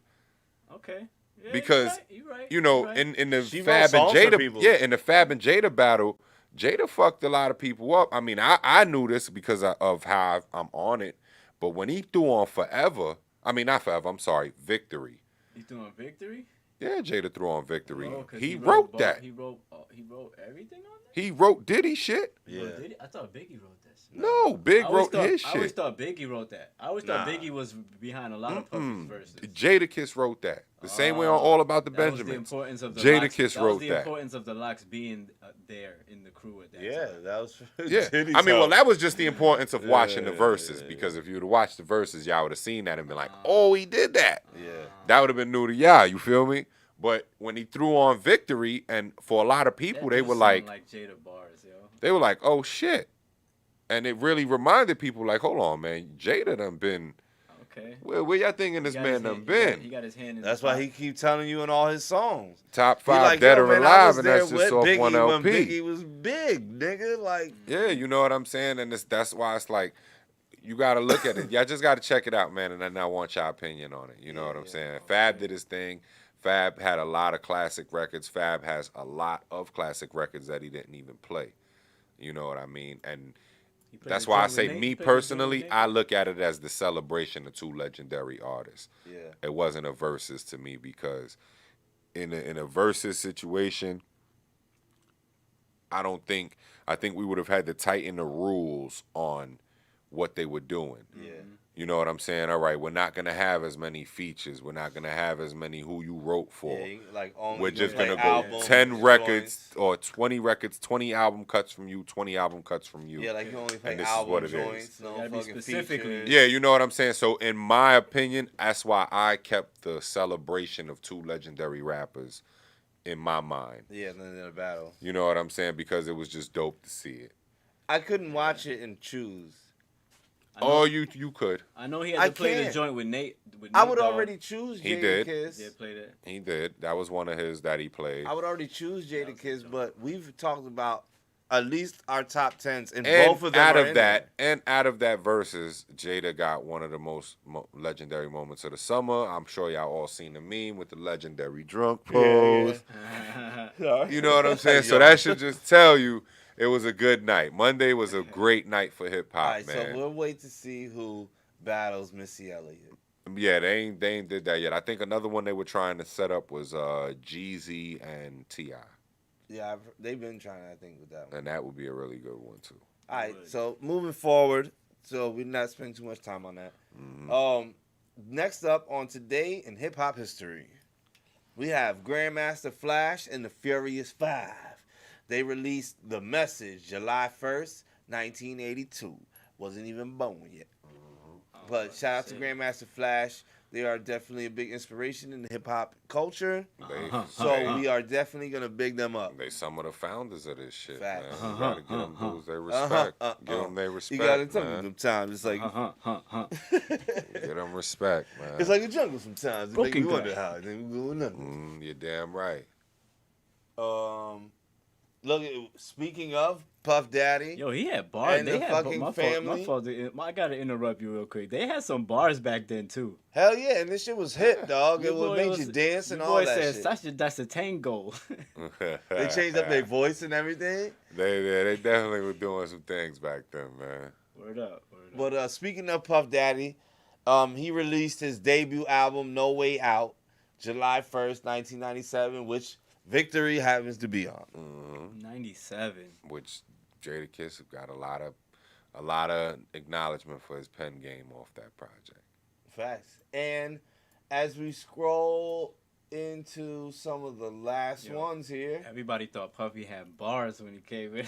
Okay. Yeah, because you're right. In the Fab and Jada, in the Fab and Jada battle, Jada fucked a lot of people up. I mean, I knew this because of how I'm on it. But when he threw on Forever, I mean not Forever, I'm sorry, Victory. He threw on Victory? Yeah, Jada threw on Victory. Oh, he wrote that. He wrote everything on that? He wrote Diddy shit. Yeah. I thought Biggie wrote that shit. No, Big wrote his shit. I always thought Biggie wrote that. I always thought Biggie was behind a lot of Puffy's verses. Jadakiss wrote that. The same way on All About the Benjamins. Jadakiss wrote that. The importance of the Locks being there in the crew at that time. That was. I mean, well, that was just the importance of watching the verses because if you would have watched the verses, y'all would have seen that and been like, "Oh, he did that." Yeah, that would have been new to y'all. You feel me? But when he threw on Victory, and for a lot of people, they were like Jada bars, yo. They were like, "Oh shit," and it really reminded people, like, "Hold on, man, Jada done been." Okay. Where y'all thinking this man done been? He got his hand in That's the why pot. he keep telling you in all his songs. Top He 5 like, dead yo, or man, I alive, was and there that's just with off one Biggie when LP. Biggie was big, nigga. Like, Yeah, you know what I'm saying? And that's why it's like, you got to look at it. Y'all just got to check it out, man, and then I want your opinion on it. You know what I'm saying? Fab did his thing. Fab had a lot of classic records. Fab has a lot of classic records that he didn't even play. You know what I mean? And that's why I say, me personally, I look at it as the celebration of two legendary artists. yeah. It wasn't a versus to me, because in a versus situation, I think we would have had to tighten the rules on what they were doing. Yeah. You know what I'm saying? All right, we're not gonna have as many features. We're not gonna have as many who you wrote for. Yeah, like only We're just play gonna go albums, 10 records joints. or 20 records, 20 album cuts from you, 20 album cuts from you. Yeah, like you only play And this is album what it joints, is. no Gotta be fucking specifically- features. Yeah, you know what I'm saying? So in my opinion, that's why I kept the celebration of two legendary rappers in my mind. Yeah, and then in a battle. You know what I'm saying? Because it was just dope to see it. I couldn't watch it and choose. Oh, you could. I know he had to play the can't. joint with Nate. I would Dogg. already choose He Jada did. Kiss. Yeah, play that. He did. That was one of his that he played. I would already choose Jada Kiss, but we've talked about at least our top 10s, and And both of them out are of in that, and out of that verses, Jada got one of the most legendary moments of the summer. I'm sure y'all all seen the meme with the legendary drunk pose. there. You know what I'm saying? So that should just tell you it was a good night. Monday was a great night for hip All hop, right, man. so we'll wait to see who battles Missy Elliott. Yeah, they ain't did that yet. I think another one they were trying to set up was Jeezy and T.I. Yeah, they've been trying, I think, with that one. And that would be a really good one too. All right, so moving forward, so we're not spending too much time on that. Mm-hmm. Next up on Today in Hip Hop History, we have Grandmaster Flash and the Furious Five. They released The Message July 1st, 1982. Wasn't even born yet. But shout out to Grandmaster Flash. They are definitely a big inspiration in the hip hop culture. So we are definitely gonna big them up. They some of the founders of this shit, Facts. man. You gotta give them dudes their respect. Give them their respect, You gotta tell man. them sometimes. It's like Give them respect, man. it's like a jungle sometimes. It make Broken you wonder glass. how it ain't going on. You're damn right. Look, speaking of Puff Daddy, Yo, he had bars. and They the had fucking my family. Fault, I gotta interrupt you real quick. They had some bars back then too. Hell yeah, and this shit was hip, dog. It Your would boy make was- you dance and your all boy that said, shit. That's a tango. They changed up their voice and everything. They definitely were doing some things back then, man. Word up. But speaking of Puff Daddy, he released his debut album No Way Out July 1st, 1997, which Victory happens to be on. 97. Which Jada Kiss got a lot of acknowledgement for his pen game off that project. Facts. And as we scroll into some of the last ones here. Everybody thought Puffy had bars when he came in.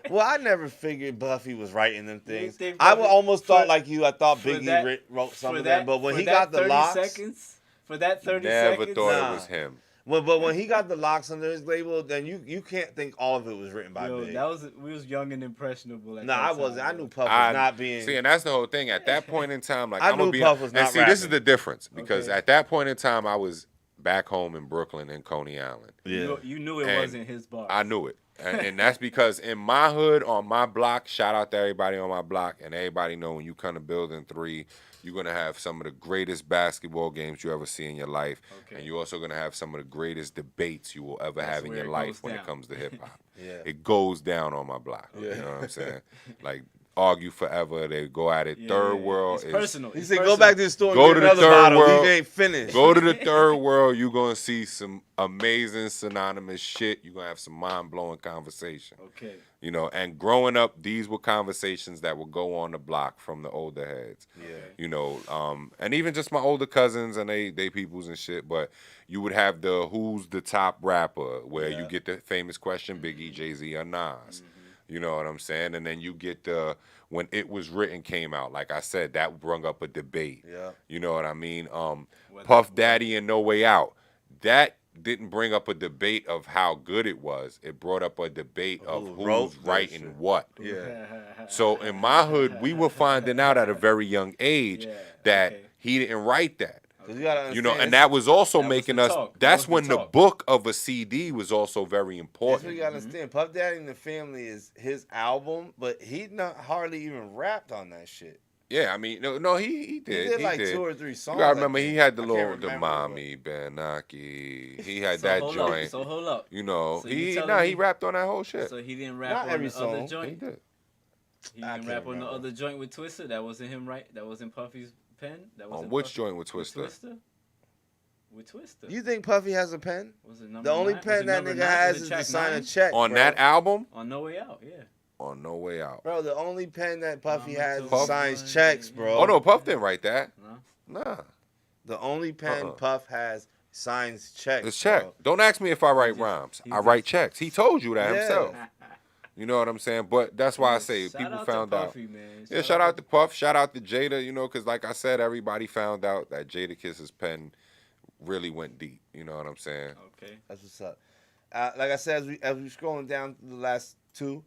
Well, I never figured Buffy was writing them things. think I Buffy- almost thought for- like you. I thought for Biggie that- wrote some for of them, that- but when for he that got the 30 locks, seconds, for that 30 Never seconds, thought it was him. But when he got the locks under his label, then you can't think all of it was written by Yo, Big. we was young and impressionable. At Nah, that I time, wasn't. I bro. knew Puff was not being. See, and that's the whole thing. At that point in time, like I I'm gonna knew be, Puff was and not see, this is rapping. the difference because Okay. at that point in time, I was back home in Brooklyn and Coney Island. You knew it And wasn't his bars. I knew it. And that's because in my hood, on my block, shout out to everybody on my block, and everybody know when you come to Building 3, you're going to have some of the greatest basketball games you ever see in your life. Okay. And you're also going to have some of the greatest debates you will ever That's have in where your it life goes when it down. comes to hip-hop. Yeah. It goes down on my block. You know what I'm saying? Like, argue forever. They go at it. Yeah, Third yeah, yeah. world It's is... personal. He It's said, personal. "Go back to the store. Go and to get the another third bottle. world. He ain't finished." Go to the third world. You're going to see some amazing synonymous shit. You're going to have some mind-blowing conversation. Okay. You know, and growing up, these were conversations that would go on the block from the older heads. Yeah. You know, and even just my older cousins and they peoples and shit, but you would have the who's the top rapper, where you get the famous question, Biggie, Jay-Z, or Nas. You know what I'm saying? And then you get the, when It Was Written came out, like I said, that brung up a debate. Yeah. You know what I mean? Puff Daddy and No Way Out, that didn't bring up a debate of how good it was. It brought up a debate of Who who's wrote that writing shit. what. Yeah. So in my hood, we were finding out at a very young age Yeah, that okay. he didn't write that. You know, and that was also making us. talk. That's That was when the the talk. book of a CD was also very That's important. what you gotta understand. Puff Daddy and the Family is his album, but he not hardly even rapped on that shit. Yeah, I mean, no, he did. He did like 2 or 3 songs. You gotta remember, he had the I can't little, the remember, mommy, Benaki. He had So that hold joint. Up. So hold up. You know, So he telling me- rapped on that whole shit. So he didn't rap Not on every the song. other joint. He did. He I didn't can't rap on the remember. other joint with Twister. That wasn't him, right? That wasn't Puffy's pen. That was On which joint with With Twister? Twister. With Twister. You think Puffy has a pen? Was it number The only 9? Was pen it that number nigga 9? has Was it is track to sign 9? a check. On bro. that album? On No Way Out, yeah. On No Way Out. Bro, the only pen that Puffy Mama has told is me signs one checks, day. bro. Oh no, Puff didn't write that. No? Nah, The only pen Puff has signs checks. it's check. bro. Don't ask me if I write rhymes. I write checks. He told you that Yeah. himself. You know what I'm saying? But that's why I say Shout people out found to out. Puffy, man. Yeah, shout out to Puff. Shout out to Jada. You know, because like I said, everybody found out that Jada Kiss's pen really went deep. You know what I'm saying? Okay. That's what's up. Like I said, as we scrolling down through the last 2,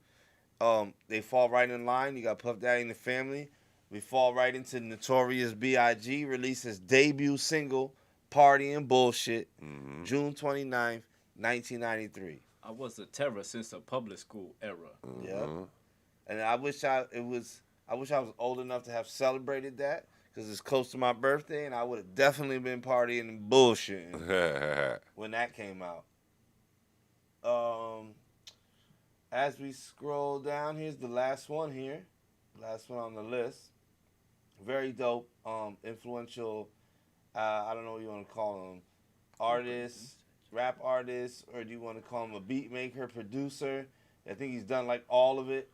they fall right in line. You got Puff Daddy and the Family. We fall right into Notorious B.I.G. released his debut single, Party and Bullshit, June 29th, 1993. I was a terror since the public school era. Yeah. And I wish I was old enough to have celebrated that because it's close to my birthday, and I would have definitely been partying and bullshitting when that came out. As we scroll down, here's the last one here. Last one on the list. Very dope, influential, I don't know what you want to call him, artist, rap artist, or do you want to call him a beat maker, producer? I think he's done like all of it.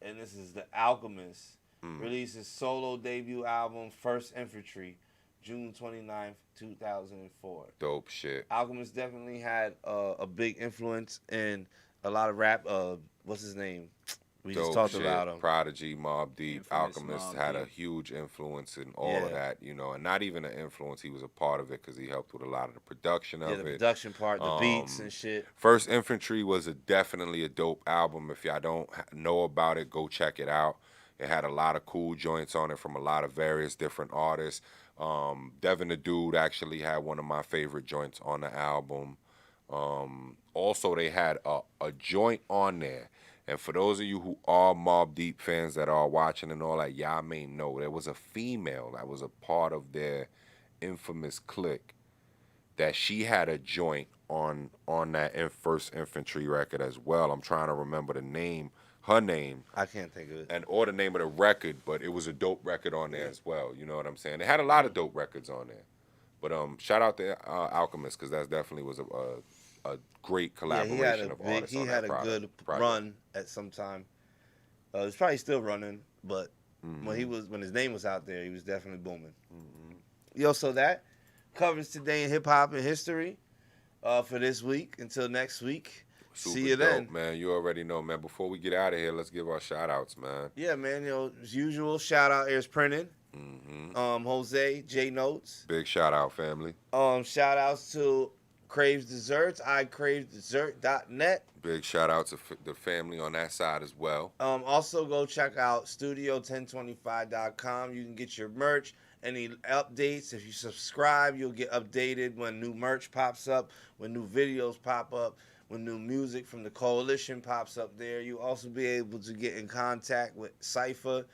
And this is The Alchemist. Released his solo debut album, First Infantry, June 29th, 2004. Dope shit. Alchemist definitely had a big influence in a lot of rap. What's his name? We Dope just talked shit. about him. Prodigy, Mobb Deep, Infamous Alchemist Mobb had a Deep. huge influence in all of Yeah. that, you know, and not even an influence. He was a part of it because he helped with a lot of the production Yeah, of the it. production part, the beats and shit. First Infantry was definitely a dope album. If y'all don't know about it, go check it out. It had a lot of cool joints on it from a lot of various different artists. Devin the Dude actually had one of my favorite joints on the album. Also, they had a joint on there. And for those of you who are Mobb Deep fans that are watching and all that, y'all may know there was a female that was a part of their infamous clique that she had a joint on that First Infantry record as well. I'm trying to remember the name, her name, I can't think of it. or the name of the record, but it was a dope record on there as well. You know what I'm saying? They had a lot of dope records on there. But shout out to Alchemist because that definitely was a great collaboration of artists. He on had that a good project. run at some time. It's probably still running, but when his name was out there, he was definitely booming. Yo, so that covers today in hip hop and history for this week. Until next week, Super see you dope, then, man. You already know, man. Before we get out of here, let's give our shout outs, man. Yeah, man. You know, as usual, shout out Airs Printing, Jose, J Notes. Big shout out, family. Shout outs to Craves Desserts, iCraveDessert.net. Big shout out to the family on that side as well. Also, go check out Studio1025.com. You can get your merch, any updates. If you subscribe, you'll get updated when new merch pops up, when new videos pop up, when new music from the Coalition pops up there. You'll also be able to get in contact with Cypher,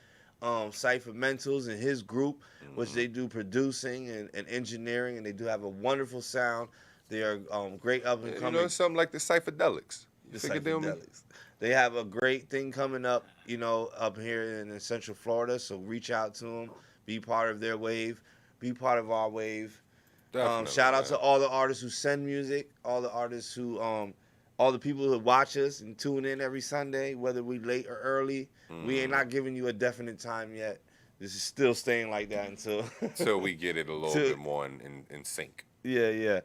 Cypher Mentals and his group, which they do producing and engineering, and they do have a wonderful sound. They are great up and coming. You know, something like the Psychedelics. The Psychedelics. They have a great thing coming up, you know, up here in Central Florida. So reach out to them, be part of their wave, be part of our wave. Shout out to all the artists who send music, all the artists who, all the people who watch us and tune in every Sunday, whether we late or early. We ain't not giving you a definite time yet. This is still staying like that until we get it a little bit more in sync. Yeah.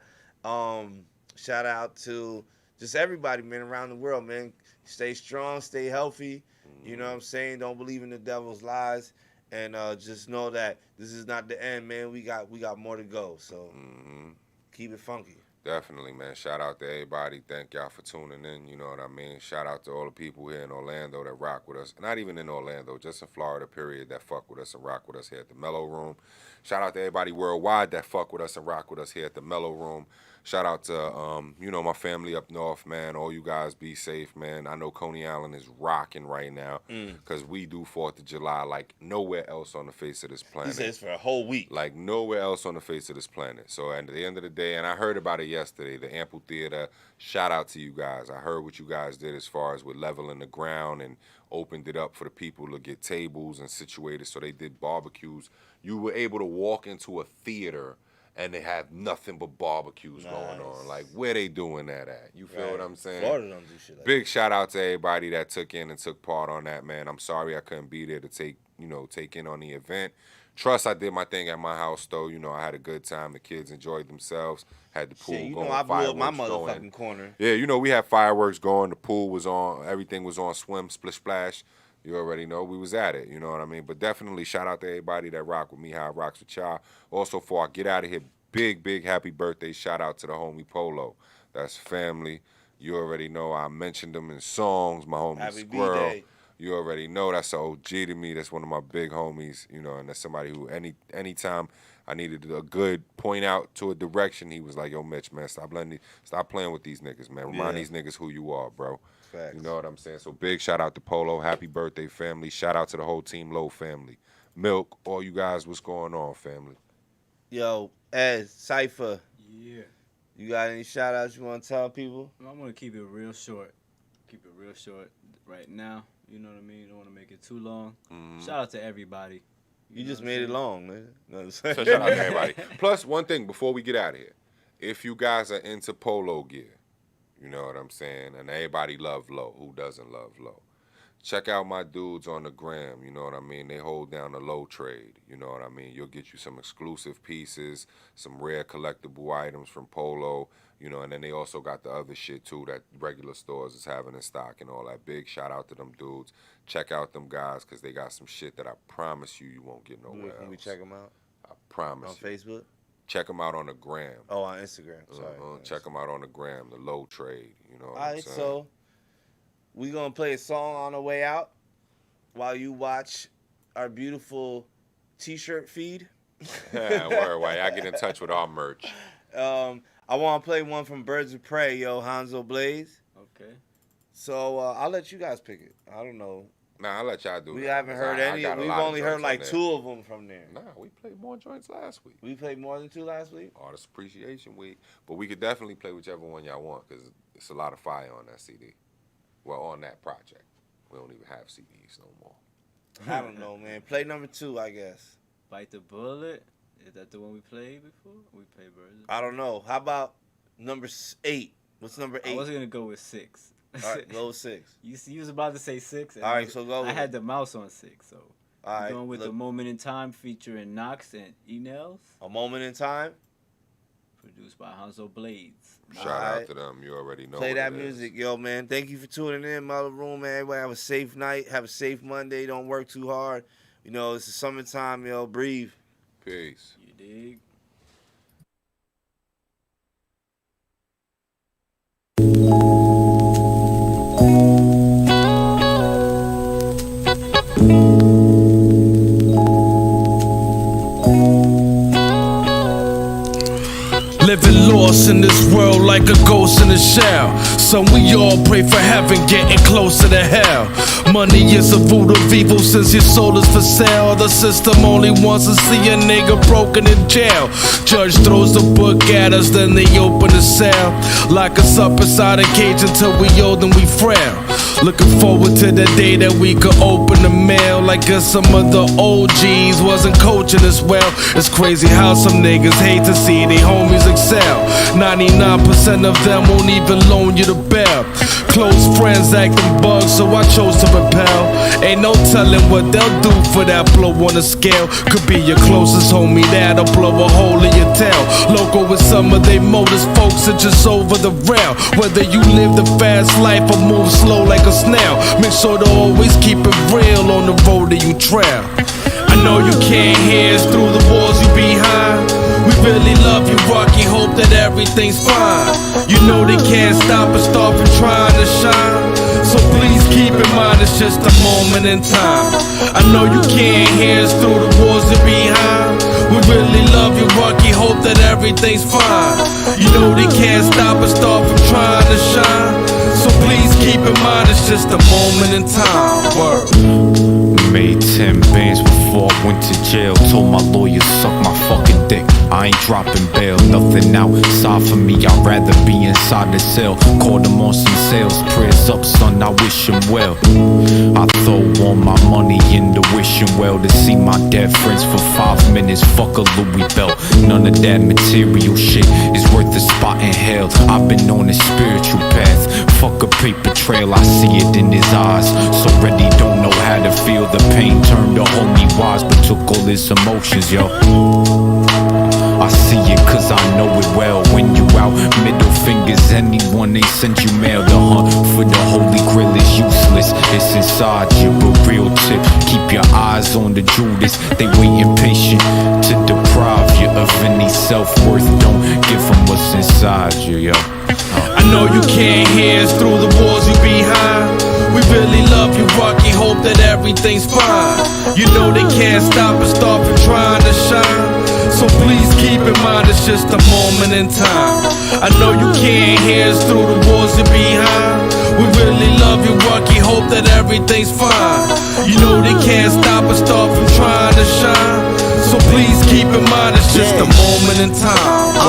Shout out to just everybody, man, around the world, man. Stay strong, stay healthy. You know what I'm saying? Don't believe in the devil's lies. And just know that this is not the end, man. We got more to go. So keep it funky. Definitely, man. Shout out to everybody. Thank y'all for tuning in. You know what I mean? Shout out to all the people here in Orlando that rock with us. Not even in Orlando, just in Florida, period, that fuck with us and rock with us here at the MELLO-ROOM. Shout out to everybody worldwide that fuck with us and rock with us here at the MELLO-ROOM. Shout out to, my family up north, man. All you guys be safe, man. I know Coney Island is rocking right now because we do 4th of July like nowhere else on the face of this planet. He says for a whole week. Like nowhere else on the face of this planet. So at the end of the day, and I heard about it yesterday, the amphitheater, shout out to you guys. I heard what you guys did as far as with leveling the ground and opened it up for the people to get tables and situated so they did barbecues. You were able to walk into a theater and they have nothing but barbecues going on. Like, where they doing that at? You feel what I'm saying? Florida don't do shit like Big shout out to everybody that took in and took part on that, man. I'm sorry I couldn't be there to take in on the event. Trust I did my thing at my house, though. You know, I had a good time. The kids enjoyed themselves. Had the pool going, I blew up my fireworks motherfucking going. corner. Yeah, we had fireworks going. The pool was on. Everything was on swim, splish, splash. You already know we was at it, you know what I mean? But definitely shout out to everybody that rock with me, how it rocks with y'all. Also, before I get out of here, big happy birthday shout out to the homie Polo. That's family. You already know I mentioned them in songs. My homie Happy Squirrel. B-Day. You already know that's an OG to me. That's one of my big homies, and that's somebody who anytime I needed a good point out to a direction, he was like, yo, Mitch, man, stop playing with these niggas, man. Remind these niggas who you are, bro. Facts. You know what I'm saying? So big shout out to Polo. Happy birthday, family. Shout out to the whole Team Low family. Milk, all you guys, what's going on, family? Yo, Ed, Cypher. Yeah. You got any shout outs you want to tell people? I'm going to keep it real short. Right now. You know what I mean? Don't want to make it too long. Shout out to everybody. You just made it long, man. No, so shout out to everybody. Plus, one thing before we get out of here. If you guys are into polo gear, you know what I'm saying? And everybody love Low. Who doesn't love Low? Check out my dudes on the gram, you know what I mean? They hold down the Low trade, you know what I mean? You'll get you some exclusive pieces, some rare collectible items from Polo, and then they also got the other shit too that regular stores is having in stock and all that. Big shout out to them dudes. Check out them guys because they got some shit that I promise you won't get nowhere else. Can we check them out? I promise you. On Facebook? Check them out on the gram. Oh, on Instagram. Sorry. Check them out on the gram, the Low trade, you know what all I'm right, saying? so we going to play a song on the way out while you watch our beautiful T-shirt feed. Word, while y'all get in touch with our merch. I want to play one from Birds of Prey, yo, Hanzo Blaze. Okay. So I'll let you guys pick it. I don't know. Nah, I'll let y'all do it. We haven't heard any. We've only heard like 2 of them from there. Nah, we played more joints last week. We played more than 2 last week? Artist Appreciation Week. But we could definitely play whichever one y'all want because it's a lot of fire on that CD. Well, on that project. We don't even have CDs no more. I don't know, man. Play number 2, I guess. Bite the Bullet. Is that the one we played before? We played Birds. I don't know. How about number 8? What's number 8? I was going to go with 6. All right, go with 6. You was about to say 6. All right, so go with I had the mouse on 6, so. All right. Going with A Moment in Time featuring Knox and E-Nails. A Moment in Time? Produced by Hanzo Blades. Shout out to them. You already know. Play that music, yo, man. Thank you for tuning in, MELLO-ROOM, man. Everybody have a safe night. Have a safe Monday. Don't work too hard. It's the summertime, yo. Breathe. Peace. You dig? Living lost in this world like a ghost in a shell. So we all pray for heaven, getting closer to hell. Money is a root of evil since your soul is for sale. The system only wants to see a nigga broken in jail. Judge throws the book at us, then they open the cell. Lock us up inside a cage until we old and we frail. Looking forward to the day that we could open the mail. Like some of the OGs wasn't coaching as well. It's crazy how some niggas hate to see their homies excel. 99% of them won't even loan you the bell. Close friends acting bugs, so I chose to repel. Ain't no telling what they'll do for that blow on the scale. Could be your closest homie that'll blow a hole in your tail. Local with some of they modest folks are just over the rail. Whether you live the fast life or move slow like a snail, make sure to always keep it real on the road that you trail. I know you can't hear us through the walls you behind. We really love you, Rocky. Hope hope that everything's fine. You know they can't stop us from trying to shine. So please keep in mind it's just a moment in time. I know you can't hear us through the walls and behind. We really love you, Rocky, hope that everything's fine. You know they can't stop us from trying to shine. So please keep in mind it's just a moment in time. Word. Made 10 bands before I went to jail. Told my lawyer suck my fucking dick. I ain't dropping bail. Nothing outside for me, I'd rather be inside the cell. Called him on some sales. Prayers up, son, I wish him well. I throw all my money in the wishing well. To see my dead friends for 5 minutes, fuck a Louis belt. None of that material shit is worth a spot in hell. I've been on a spiritual path. Fuck a paper trail, I see it in his eyes. So ready, don't know how to feel the pain. Turned to homie wise, but took all his emotions, yo. I see it cause I know it well. When you out, middle fingers, anyone they send you mail. The hunt for the holy grail is useless. It's inside you, but real tip, keep your eyes on the Judas. They waiting patient to deprive you of any self-worth. Don't give them what's inside you, yo. I know you can't hear us through the walls you behind. We really love you, Rocky, hope that everything's fine. You know they can't stop us from trying to shine. So please keep in mind it's just a moment in time. I know you can't hear us through the walls you're behind. We really love you, Rocky, hope that everything's fine. You know they can't stop us from trying to shine. So please keep in mind it's just a moment in time.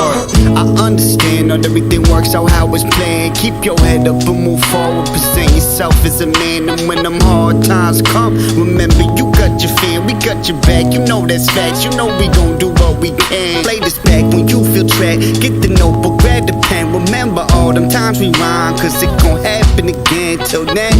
I understand not everything works out how it's planned. Keep your head up and move forward. Present yourself as a man. And when them hard times come, remember you got your fan, we got your back. You know that's facts, you know we gon' do what we can. Play this back when you feel trapped. Get the notebook, grab the pen. Remember all them times we rhyme, cause it gon' happen again. Till then,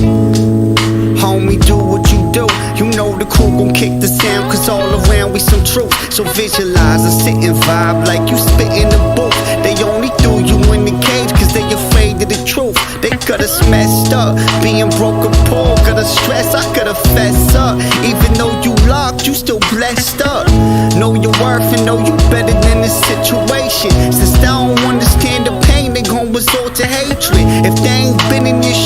homie, do what you do. You know the crew gon' kick the sound, cause all around we some truth. So visualize a sitting vibe like you spit in the booth. They only threw you in the cage cause they afraid of the truth. They got us messed up, being broke or poor. Got us stressed, I gotta fess up. Even though you locked, you still blessed up. Know your worth and know you better than this situation. Since they don't understand the pain, they gon' resort to hatred. If they ain't been in this